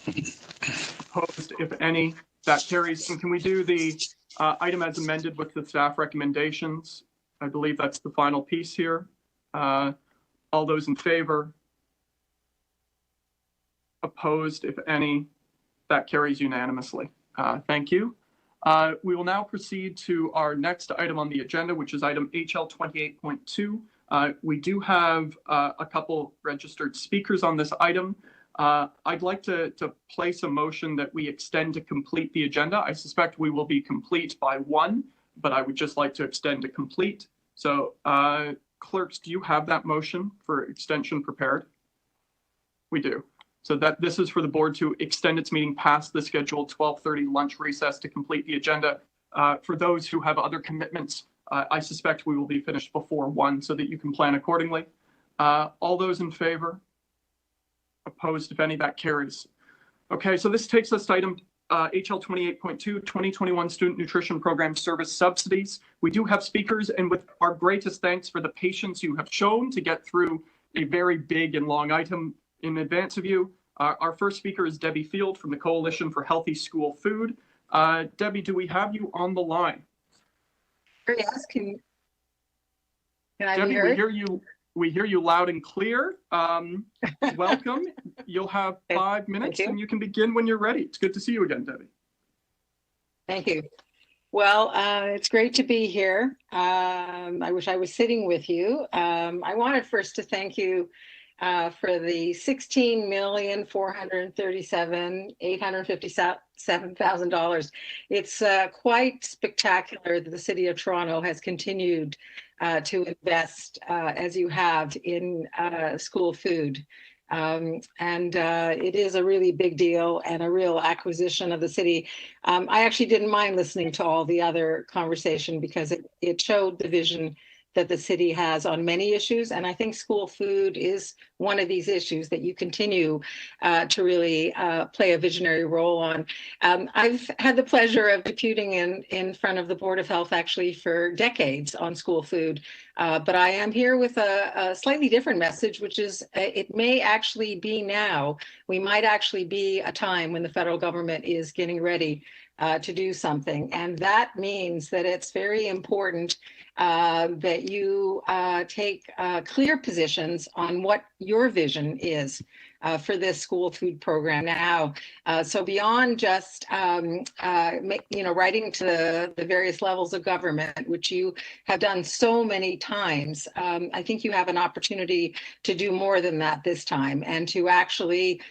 Opposed, if any? That carries. And can we do the item as amended with the staff recommendations? I believe that's the final piece here. All those in favor? Opposed, if any? That carries unanimously. Thank you. We will now proceed to our next item on the agenda, which is item HL 28.2. We do have a couple registered speakers on this item. I'd like to place a motion that we extend to complete the agenda. I suspect we will be complete by 1, but I would just like to extend to complete. So clerks, do you have that motion for extension prepared? We do. So that this is for the board to extend its meeting past the scheduled 12:30 lunch recess to complete the agenda. For those who have other commitments, I suspect we will be finished before 1 so that you can plan accordingly. All those in favor? Opposed, if any? That carries. Okay, so this takes us to item HL 28.2, 2021 Student Nutrition Program Service Subsidies. We do have speakers, and with our greatest thanks for the patience you have shown to get through a very big and long item in advance of you. Our first speaker is Debbie Field from the Coalition for Healthy School Food. Debbie, do we have you on the line? Yes, can I Debbie, be heard? we hear you loud and clear. Welcome. You'll have 5 minutes and you can begin when you're ready. It's good to see you again, Debbie. Thank you. Well, it's great to be here. I wish I was sitting with you. I wanted first to thank you for the $16,437,857. It's quite spectacular that the City of Toronto has continued to invest, as you have, in school food. It is a really big deal and a real acquisition of the city. I actually didn't mind listening to all the other conversation because it showed the vision that the city has on many issues. And I think school food is one of these issues that you continue to really play a visionary role on. I've had the pleasure of deputing in front of the Board of Health actually for decades on school food. But I am here with a slightly different message, which is it may actually be now. We might actually be a time when the federal government is getting ready to do something. And that means that it's very important that you take clear positions on what your vision is for this school food program now. So beyond just writing to the various levels of government, which you have done so many times, I think you have an opportunity to do more than that this time and to actually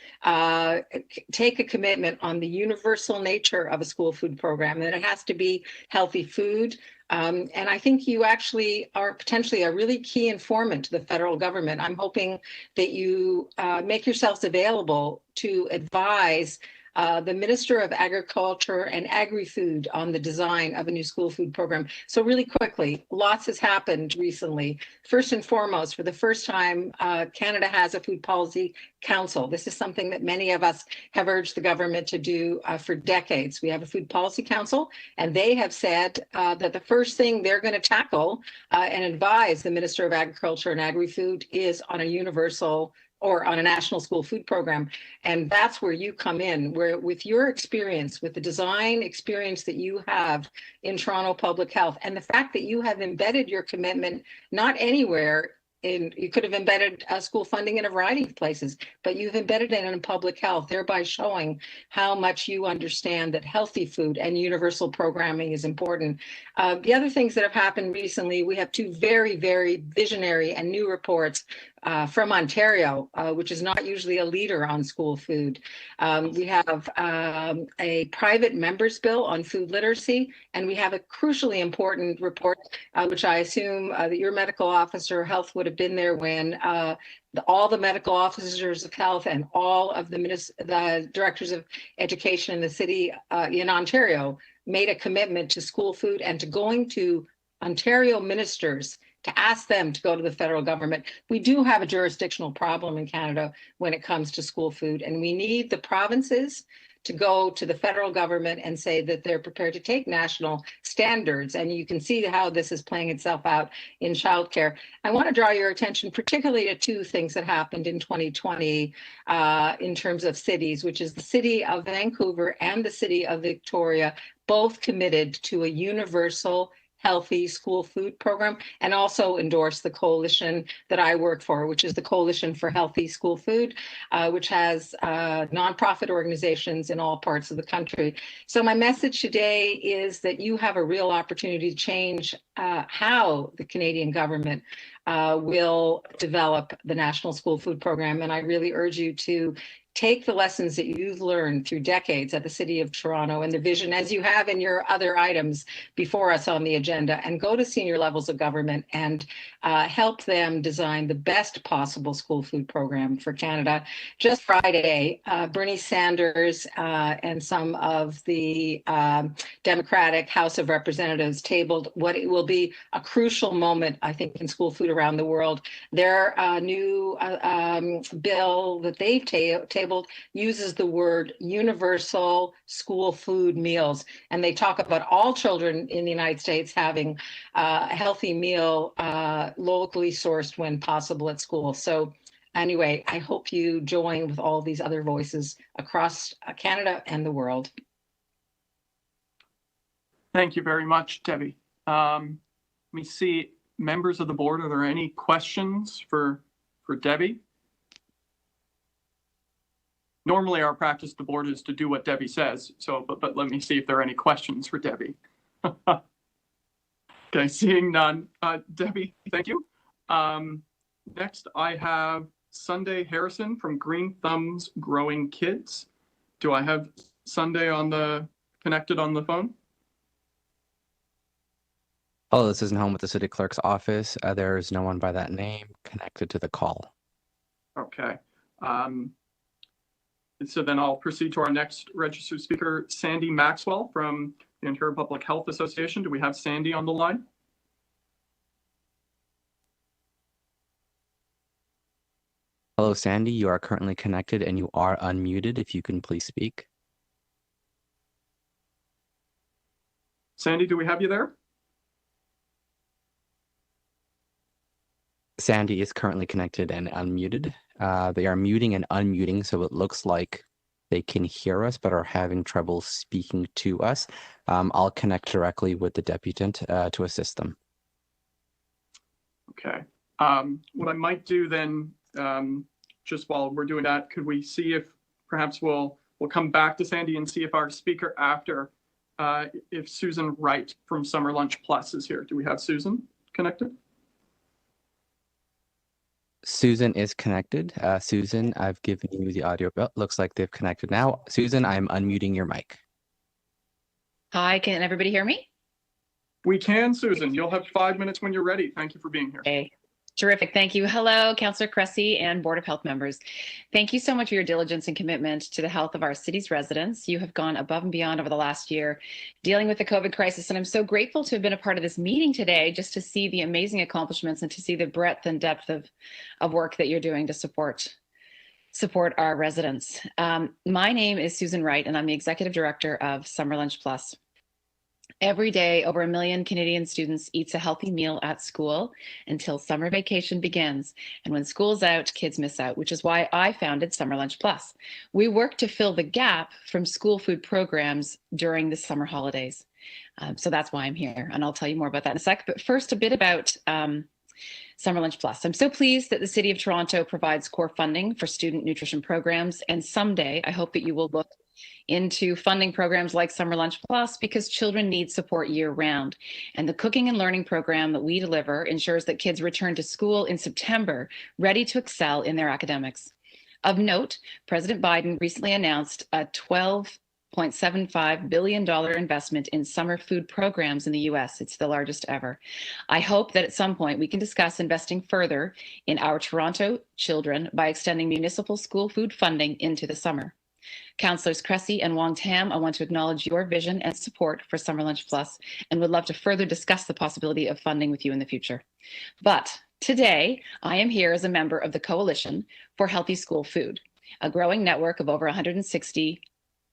take a commitment on the universal nature of a school food program, that it has to be healthy food. And I think you actually are potentially a really key informant to the federal government. I'm hoping that you make yourselves available to advise the Minister of Agriculture and Agri-Food on the design of a new school food program. So really quickly, lots has happened recently. First and foremost, for the first time, Canada has a food policy council. This is something that many of us have urged the government to do for decades. We have a food policy council, and they have said that the first thing they're going to tackle and advise the Minister of Agriculture and Agri-Food is on a universal or on a national school food program. And that's where you come in, where with your experience, with the design experience that you have in Toronto Public Health, and the fact that you have embedded your commitment not anywhere you could have embedded school funding in a variety of places, but you've embedded it in public health, thereby showing how much you understand that healthy food and universal programming is important. The other things that have happened recently, we have two very, very visionary and new reports from Ontario, which is not usually a leader on school food. We have a private members bill on food literacy, and we have a crucially important report, which I assume that your medical officer health would have been there when all the medical officers of health and all of the directors of education in the city in Ontario made a commitment to school food and to going to Ontario ministers to ask them to go to the federal government. We do have a jurisdictional problem in Canada when it comes to school food, and we need the provinces to go to the federal government and say that they're prepared to take national standards. And you can see how this is playing itself out in childcare. I want to draw your attention particularly to two things that happened in 2020 in terms of cities, which is the city of Vancouver and the city of Victoria, both committed to a universal healthy school food program, and also endorse the coalition that I work for, which is the Coalition for Healthy School Food, which has nonprofit organizations in all parts of the country. So my message today is that you have a real opportunity to change how the Canadian government will develop the National School Food Program. And I really urge you to take the lessons that you've learned through decades at the City of Toronto and the vision, as you have in your other items before us on the agenda, and go to senior levels of government and help them design the best possible school food program for Canada. Just Friday, Bernie Sanders and some of the Democratic House of Representatives tabled what it will be a crucial moment, I think, in school food around the world. Their new bill that they've tabled uses the word universal school food meals. And they talk about all children in the United States having a healthy meal locally sourced when possible at school. So anyway, I hope you join with all these other voices across Canada and the world. Thank you very much, Debbie. Let me see, members of the board, are there any questions for Debbie? Normally our practice, the board, is to do what Debbie says. So, but let me see if there are any questions for Debbie. Okay, seeing none. Debbie, thank you. Next, I have Sunday Harrison from Green Thumbs Growing Kids. Do I have Sunday connected on the phone? Hello, this isn't home with the city clerk's office. There's no one by that name connected to the call. Okay. So then I'll proceed to our next registered speaker, Sandy Maxwell from the Ontario Public Health Association. Do we have Sandy on the line? Hello, Sandy. You are currently connected and you are unmuted. If you can please speak. Sandy, do we have you there? Sandy is currently connected and unmuted. They are muting and unmuting, so it looks like they can hear us but are having trouble speaking to us. I'll connect directly with the deputant to assist them. Okay. What I might do then, just while we're doing that, could we see if perhaps we'll come back to Sandy and see if our speaker after, if Susan Wright from Summer Lunch Plus is here. Do we have Susan connected? Susan is connected. Susan, I've given you the audio. Oh, looks like they've connected now. Susan, I'm unmuting your mic. Hi, can everybody hear me? We can, Susan. You'll have 5 minutes when you're ready. Thank you for being here. Okay. Terrific. Thank you. Hello, Councillor Cressy and Board of Health members. Thank you so much for your diligence and commitment to the health of our city's residents. You have gone above and beyond over the last year dealing with the COVID crisis, and I'm so grateful to have been a part of this meeting today just to see the amazing accomplishments and to see the breadth and depth of work that you're doing to support our residents. My name is Susan Wright, and I'm the Executive Director of Summer Lunch Plus. Every day, over 1 million Canadian students eats a healthy meal at school until summer vacation begins. And when school's out, kids miss out, which is why I founded Summer Lunch Plus. We work to fill the gap from school food programs during the summer holidays. So that's why I'm here, and I'll tell you more about that in a sec. But first, a bit about Summer Lunch Plus. I'm so pleased that the City of Toronto provides core funding for student nutrition programs, and someday I hope that you will look into funding programs like Summer Lunch Plus because children need support year-round. And the cooking and learning program that we deliver ensures that kids return to school in September ready to excel in their academics. Of note, President Biden recently announced a $12.75 billion investment in summer food programs in the US. It's the largest ever. I hope that at some point we can discuss investing further in our Toronto children by extending municipal school food funding into the summer. Councillors Cressy and Wong Tam, I want to acknowledge your vision and support for Summer Lunch Plus and would love to further discuss the possibility of funding with you in the future. But today, I am here as a member of the Coalition for Healthy School Food, a growing network of over 160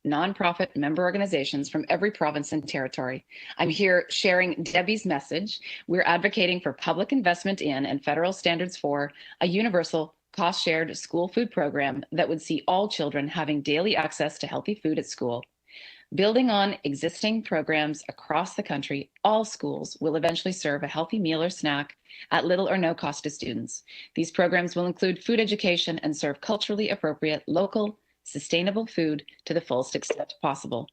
nonprofit member organizations from every province and territory. I'm here sharing Debbie's message. We're advocating for public investment in and federal standards for a universal cost-shared school food program that would see all children having daily access to healthy food at school. Building on existing programs across the country, all schools will eventually serve a healthy meal or snack at little or no cost to students. These programs will include food education and serve culturally appropriate, local, sustainable food to the fullest extent possible.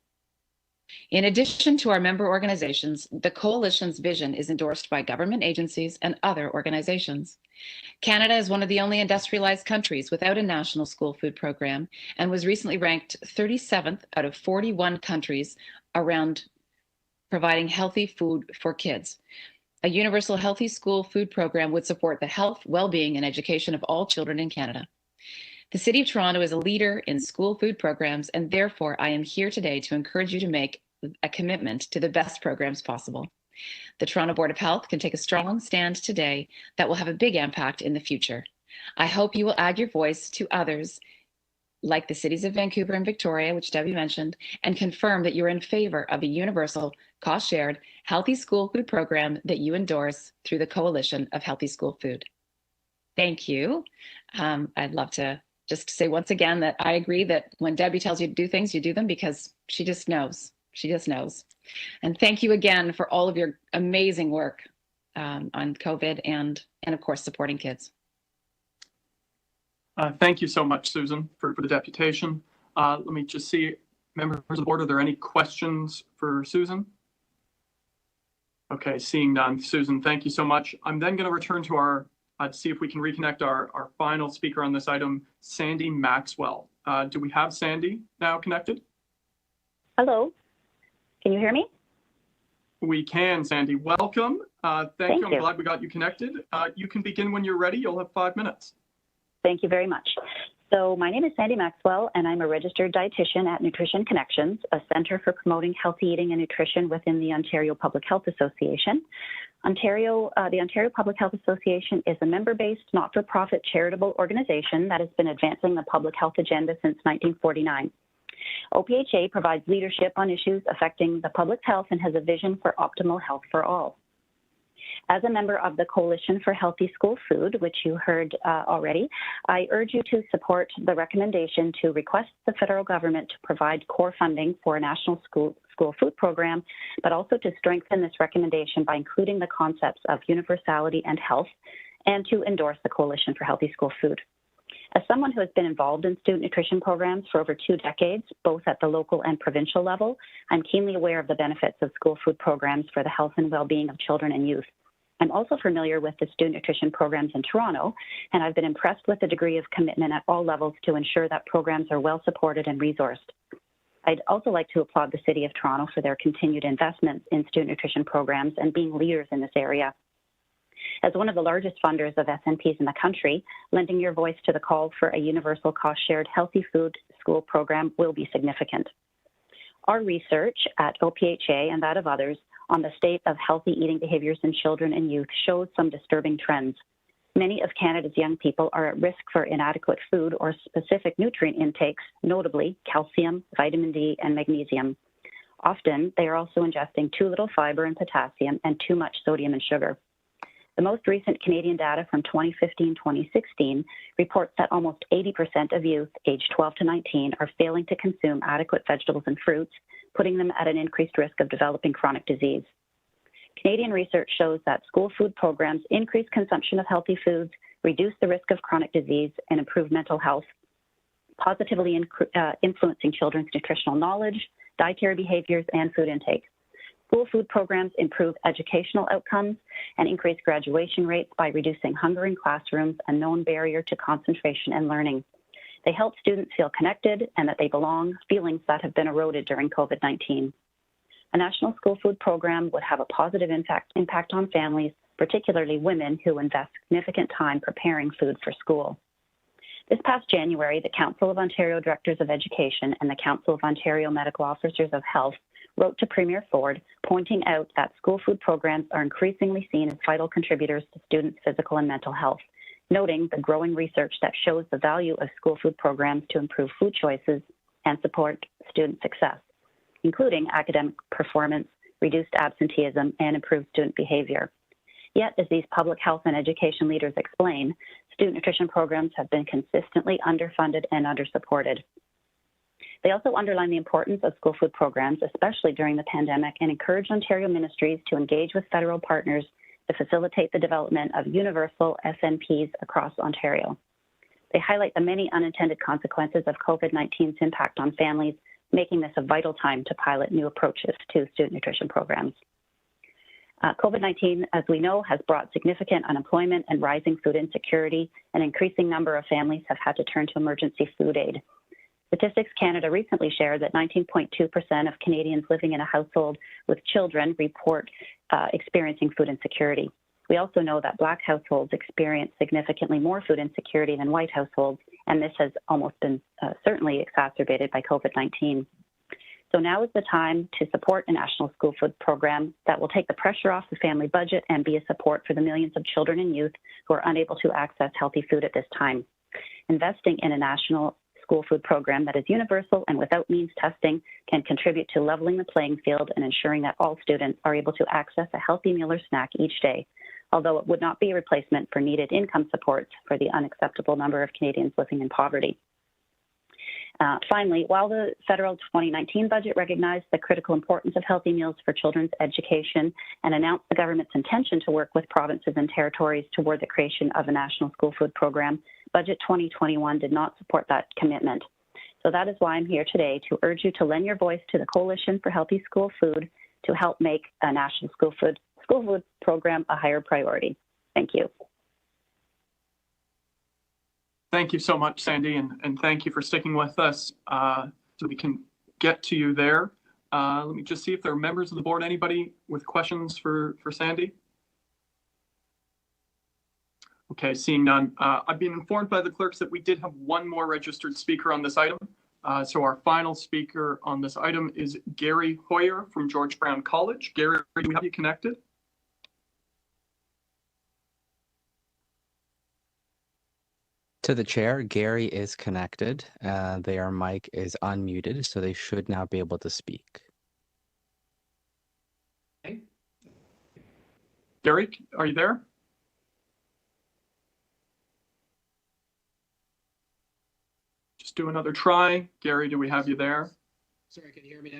In addition to our member organizations, the Coalition's vision is endorsed by government agencies and other organizations. Canada is one of the only industrialized countries without a national school food program and was recently ranked 37th out of 41 countries around providing healthy food for kids. A universal healthy school food program would support the health, well-being, and education of all children in Canada. The City of Toronto is a leader in school food programs, and therefore I am here today to encourage you to make a commitment to the best programs possible. The Toronto Board of Health can take a strong stand today that will have a big impact in the future. I hope you will add your voice to others like the cities of Vancouver and Victoria, which Debbie mentioned, and confirm that you're in favor of a universal, cost-shared, healthy school food program that you endorse through the Coalition of Healthy School Food. Thank you. I'd love to just say once again that I agree that when Debbie tells you to do things, you do them because she just knows. She just knows. And thank you again for all of your amazing work on COVID and of course, supporting kids. Thank you so much, Susan, for the deputation. Let me just see, members of the board, are there any questions for Susan? Okay, seeing none. Susan, thank you so much. I'm then going to return to our, see if we can reconnect our final speaker on this item, Sandy Maxwell. Do we have Sandy now connected? Hello, can you hear me? We can, Sandy. Welcome. Thank you. I'm glad we got you connected. You can begin when you're ready. You'll have 5 minutes. Thank you very much. So my name is Sandy Maxwell, and I'm a registered dietitian at Nutrition Connections, a center for promoting healthy eating and nutrition within the Ontario Public Health Association. The Ontario Public Health Association is a member-based, not-for-profit charitable organization that has been advancing the public health agenda since 1949. OPHA provides leadership on issues affecting the public health and has a vision for optimal health for all. As a member of the Coalition for Healthy School Food, which you heard already, I urge you to support the recommendation to request the federal government to provide core funding for a national school food program, but also to strengthen this recommendation by including the concepts of universality and health, and to endorse the Coalition for Healthy School Food. As someone who has been involved in student nutrition programs for over 2 decades, both at the local and provincial level, I'm keenly aware of the benefits of school food programs for the health and well-being of children and youth. I'm also familiar with the student nutrition programs in Toronto, and I've been impressed with the degree of commitment at all levels to ensure that programs are well supported and resourced. I'd also like to applaud the City of Toronto for their continued investments in student nutrition programs and being leaders in this area. As one of the largest funders of SNPs in the country, lending your voice to the call for a universal cost-shared healthy food school program will be significant. Our research at OPHA and that of others on the state of healthy eating behaviors in children and youth shows some disturbing trends. Many of Canada's young people are at risk for inadequate food or specific nutrient intakes, notably calcium, vitamin D, and magnesium. Often, they are also ingesting too little fiber and potassium and too much sodium and sugar. The most recent Canadian data from 2015-2016 reports that almost 80% of youth aged 12 to 19 are failing to consume adequate vegetables and fruits, putting them at an increased risk of developing chronic disease. Canadian research shows that school food programs increase consumption of healthy foods, reduce the risk of chronic disease, and improve mental health, positively influencing children's nutritional knowledge, dietary behaviors, and food intake. School food programs improve educational outcomes and increase graduation rates by reducing hunger in classrooms, a known barrier to concentration and learning. They help students feel connected and that they belong, feelings that have been eroded during COVID-19. A national school food program would have a positive impact on families, particularly women who invest significant time preparing food for school. This past January, the Council of Ontario Directors of Education and the Council of Ontario Medical Officers of Health wrote to Premier Ford, pointing out that school food programs are increasingly seen as vital contributors to students' physical and mental health, noting the growing research that shows the value of school food programs to improve food choices and support student success, including academic performance, reduced absenteeism, and improved student behavior. Yet, as these public health and education leaders explain, student nutrition programs have been consistently underfunded and undersupported. They also underline the importance of school food programs, especially during the pandemic, and encourage Ontario ministries to engage with federal partners to facilitate the development of universal SNPs across Ontario. They highlight the many unintended consequences of COVID-19's impact on families, making this a vital time to pilot new approaches to student nutrition programs. COVID-19, as we know, has brought significant unemployment and rising food insecurity. An increasing number of families have had to turn to emergency food aid. Statistics Canada recently shared that 19.2% of Canadians living in a household with children report experiencing food insecurity. We also know that Black households experience significantly more food insecurity than white households, and this has almost been certainly exacerbated by COVID-19. So now is the time to support a national school food program that will take the pressure off the family budget and be a support for the millions of children and youth who are unable to access healthy food at this time. Investing in a national school food program that is universal and without means testing can contribute to leveling the playing field and ensuring that all students are able to access a healthy meal or snack each day, although it would not be a replacement for needed income supports for the unacceptable number of Canadians living in poverty. Finally, while the federal 2019 budget recognized the critical importance of healthy meals for children's education and announced the government's intention to work with provinces and territories toward the creation of a national school food program, Budget 2021 did not support that commitment. So that is why I'm here today to urge you to lend your voice to the Coalition for Healthy School Food to help make a national school food school food program a higher priority. Thank you. Thank you so much, Sandy, and thank you for sticking with us so we can get to you there. Let me just see if there are members of the board, anybody with questions for Sandy? Okay, seeing none. I've been informed by the clerks that we did have one more registered speaker on this item. So our final speaker on this item is Gary Hoyer from George Brown College. Gary, do we have you connected? To the chair, Gary is connected. Their mic is unmuted, so they should now be able to speak. Okay. Gary, are you there? Just do another try. Gary, do we have you there? Sorry, can you hear me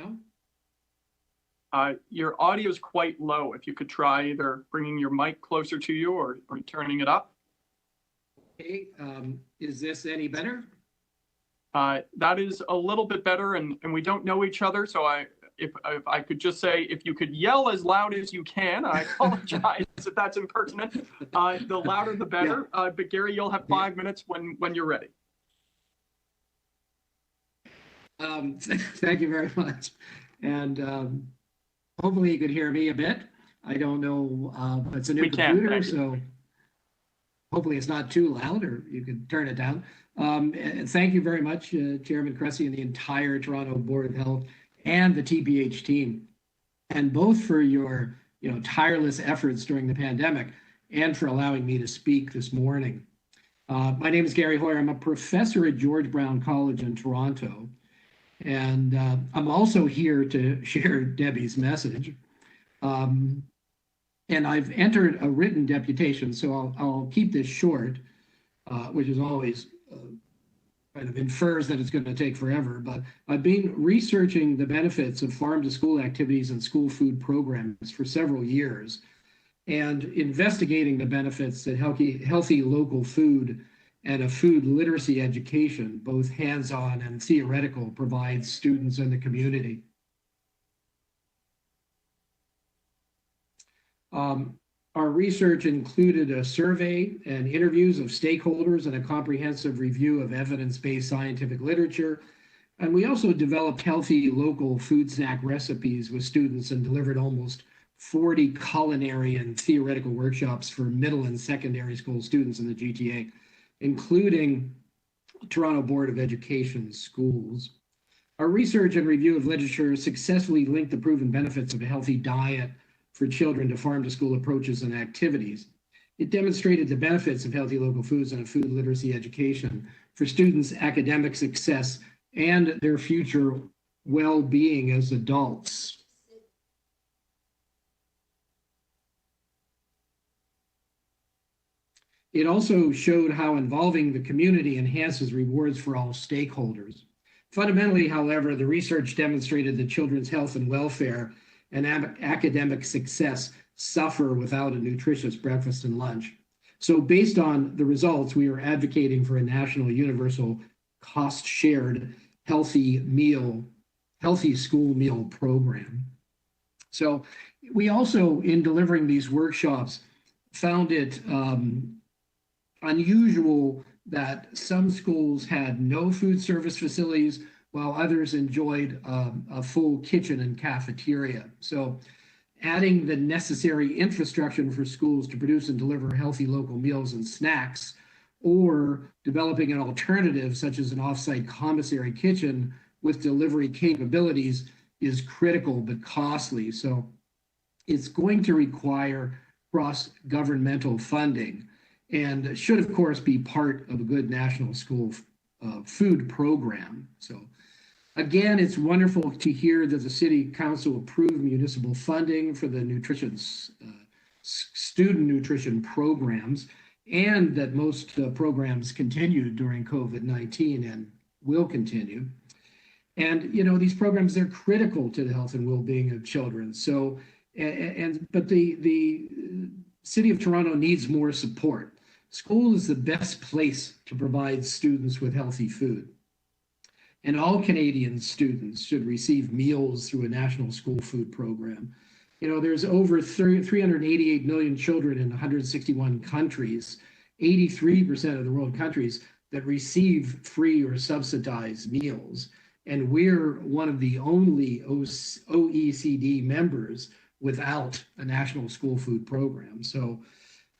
now? Your audio is quite low. If you could try either bringing your mic closer to you or turning it up. Okay, is this any better? That is a little bit better, and we don't know each other, so if I could just say, if you could yell as loud as you can, I apologize if that's impertinent. The louder the better. Yeah. But Gary, you'll have 5 minutes when you're ready. Thank you very much, and hopefully you could hear me a bit. I don't know, it's a new computer, so hopefully it's not too loud, or you could turn it down. And thank you very much, Chairman Cressy and the entire Toronto Board of Health and the TPH team, and both for your tireless efforts during the pandemic and for allowing me to speak this morning. My name is Gary Hoyer. I'm a professor at George Brown College in Toronto, and I'm also here to share Debbie's message. And I've entered a written deputation, so I'll keep this short, which is always kind of infers that it's going to take forever. But I've been researching the benefits of farm-to-school activities and school food programs for several years, and investigating the benefits that healthy local food and a food literacy education, both hands-on and theoretical, provides students and the community. Our research included a survey and interviews of stakeholders and a comprehensive review of evidence-based scientific literature. And we also developed healthy local food snack recipes with students and delivered almost 40 culinary and theoretical workshops for middle and secondary school students in the GTA, including Toronto Board of Education schools. Our research and review of literature successfully linked the proven benefits of a healthy diet for children to farm-to-school approaches and activities. It demonstrated the benefits of healthy local foods and a food literacy education for students' academic success and their future well-being as adults. It also showed how involving the community enhances rewards for all stakeholders. Fundamentally, however, the research demonstrated that children's health and welfare and academic success suffer without a nutritious breakfast and lunch. So based on the results, we are advocating for a national universal cost-shared healthy school meal program. So we also, in delivering these workshops, found it unusual that some schools had no food service facilities while others enjoyed a full kitchen and cafeteria. So adding the necessary infrastructure for schools to produce and deliver healthy local meals and snacks, or developing an alternative such as an off-site commissary kitchen with delivery capabilities is critical but costly. So it's going to require cross-governmental funding and should, of course, be part of a good national school food program. So again, it's wonderful to hear that the City Council approved municipal funding for the student nutrition programs, and that most programs continued during COVID-19 and will continue. And these programs, they're critical to the health and well-being of children. So, but the City of Toronto needs more support. School is the best place to provide students with healthy food. And all Canadian students should receive meals through a national school food program. You know, there's over 388 million children in 161 countries, 83% of the world countries that receive free or subsidized meals. And we're one of the only OECD members without a national school food program. So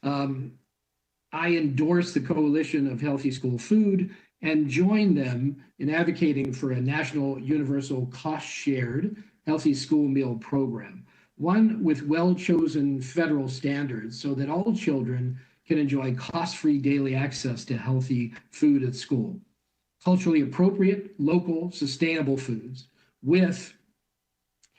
I endorse the Coalition of Healthy School Food and join them in advocating for a national universal cost-shared healthy school meal program, one with well-chosen federal standards so that all children can enjoy cost-free daily access to healthy food at school. Culturally appropriate, local, sustainable foods with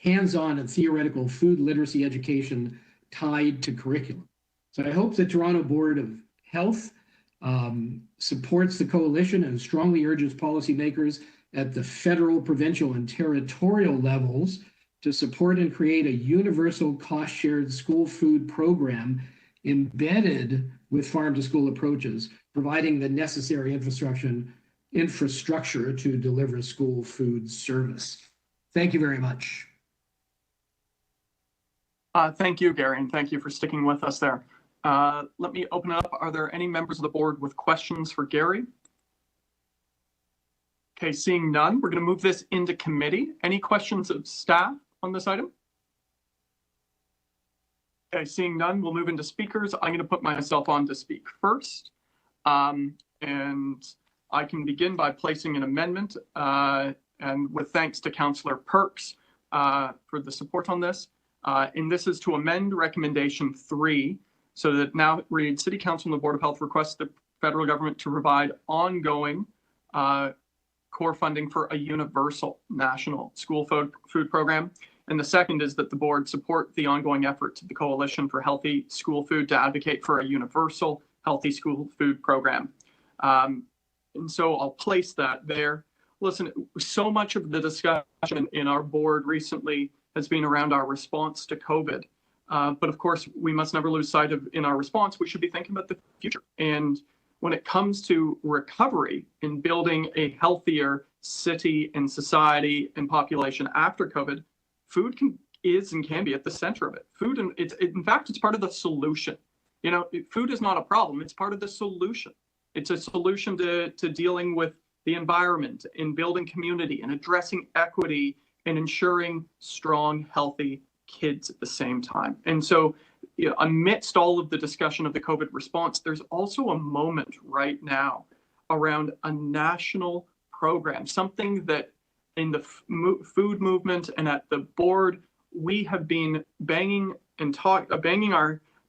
hands-on and theoretical food literacy education tied to curriculum. So I hope the Toronto Board of Health supports the coalition and strongly urges policymakers at the federal, provincial, and territorial levels to support and create a universal cost-shared school food program embedded with farm-to-school approaches, providing the necessary infrastructure to deliver school food service. Thank you very much. Thank you, Gary, and thank you for sticking with us there. Let me open it up. Are there any members of the board with questions for Gary? Okay, seeing none, we're going to move this into committee. Any questions of staff on this item? Okay, seeing none, we'll move into speakers. I'm going to put myself on to speak first. And I can begin by placing an amendment and with thanks to Councillor Perks for the support on this. And this is to amend recommendation 3 so that now it reads, City Council and the Board of Health requests the federal government to provide ongoing core funding for a universal national school food program. And the second is that the board support the ongoing efforts of the Coalition for Healthy School Food to advocate for a universal healthy school food program. And so I'll place that there. Listen, so much of the discussion in our board recently has been around our response to COVID. But of course, we must never lose sight of, in our response, we should be thinking about the future. And when it comes to recovery and building a healthier city and society and population after COVID, food is and can be at the center of it. Food, and in fact, it's part of the solution. You know, food is not a problem, it's part of the solution. It's a solution to dealing with the environment and building community and addressing equity and ensuring strong, healthy kids at the same time. And so, you know, amidst all of the discussion of the COVID response, there's also a moment right now around a national program, something that in the food movement and at the board, we have been banging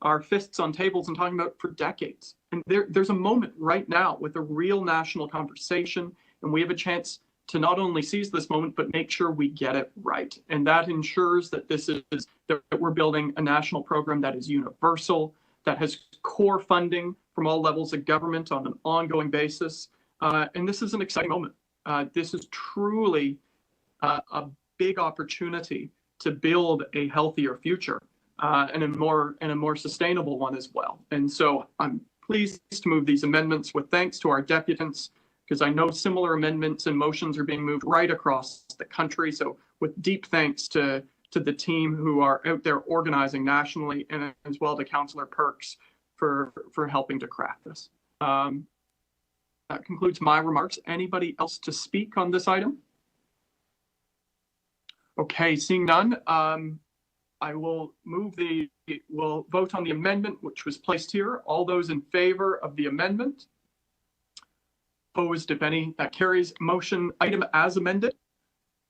our fists on tables and talking about for decades. And there's a moment right now with a real national conversation, and we have a chance to not only seize this moment, but make sure we get it right. And that ensures that that we're building a national program that is universal, that has core funding from all levels of government on an ongoing basis. And this is an exciting moment. This is truly a big opportunity to build a healthier future and a more sustainable one as well. And so I'm pleased to move these amendments with thanks to our deputants, because I know similar amendments and motions are being moved right across the country. So with deep thanks to the team who are out there organizing nationally, and as well to Councillor Perks for helping to craft this. That concludes my remarks. Anybody else to speak on this item? Okay, seeing none, I will we'll vote on the amendment which was placed here. All those in favor of the amendment? Opposed, if any, that carries. Motion item as amended.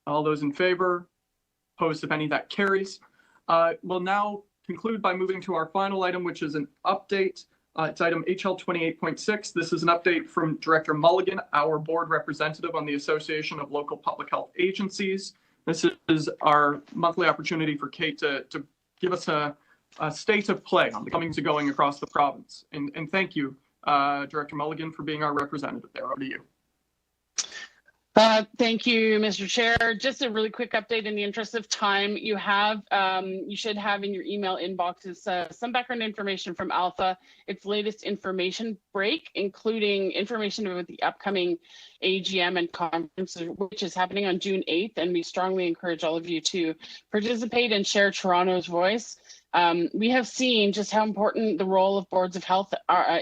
All those in favor? Opposed, if any, that carries. We'll now conclude by moving to our final item, which is an update. It's item HL 28.6. This is an update from Director Mulligan, our board representative on the Association of Local Public Health Agencies. This is our monthly opportunity for Kate to give us a state of play on the comings and going across the province. And thank you, Director Mulligan, for being our representative there. Over to you. Thank you, Mr. Chair. Just a really quick update in the interest of time. You should have in your email inboxes some background information from Alpha, its latest information break, including information about the upcoming AGM and conference, which is happening on June 8th. And we strongly encourage all of you to participate and share Toronto's voice. We have seen just how important the role of boards of health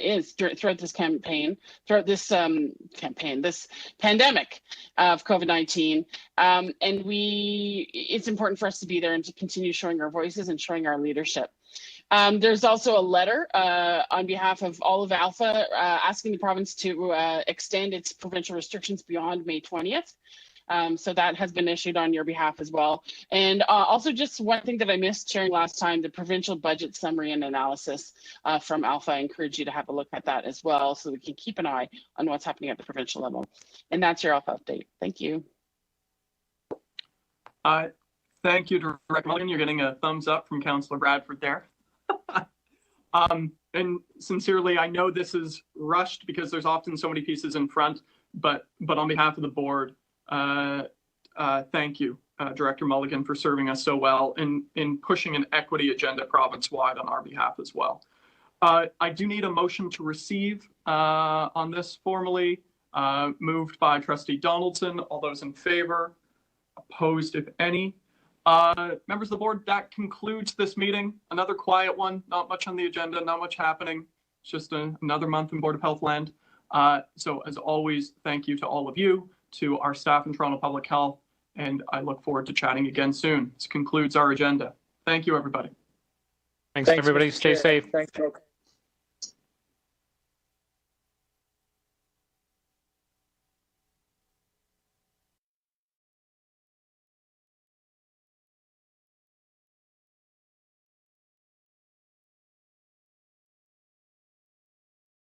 is throughout this campaign, throughout this this pandemic of COVID-19. And it's important for us to be there and to continue showing our voices and showing our leadership. There's also a letter on behalf of all of Alpha asking the province to extend its provincial restrictions beyond May 20th. So that has been issued on your behalf as well. And also just one thing that I missed sharing last time, the provincial budget summary and analysis from Alpha. I encourage you to have a look at that as well so we can keep an eye on what's happening at the provincial level. And that's your Alpha update. Thank you. Thank you, Director Mulligan. You're getting a thumbs up from Councillor Bradford there. And sincerely, I know this is rushed because there's often so many pieces in front, but on behalf of the board, thank you, Director Mulligan, for serving us so well in pushing an equity agenda province-wide on our behalf as well. I do need a motion to receive on this formally, moved by Trustee Donaldson. All those in favor? Opposed, if any? Members of the board, that concludes this meeting. Another quiet one, not much on the agenda, not much happening. It's just another month in Board of Health land. So as always, thank you to all of you, to our staff in Toronto Public Health, and I look forward to chatting again soon. This concludes our agenda. Thank you, everybody. Thanks everybody. Stay safe. Thanks, folks.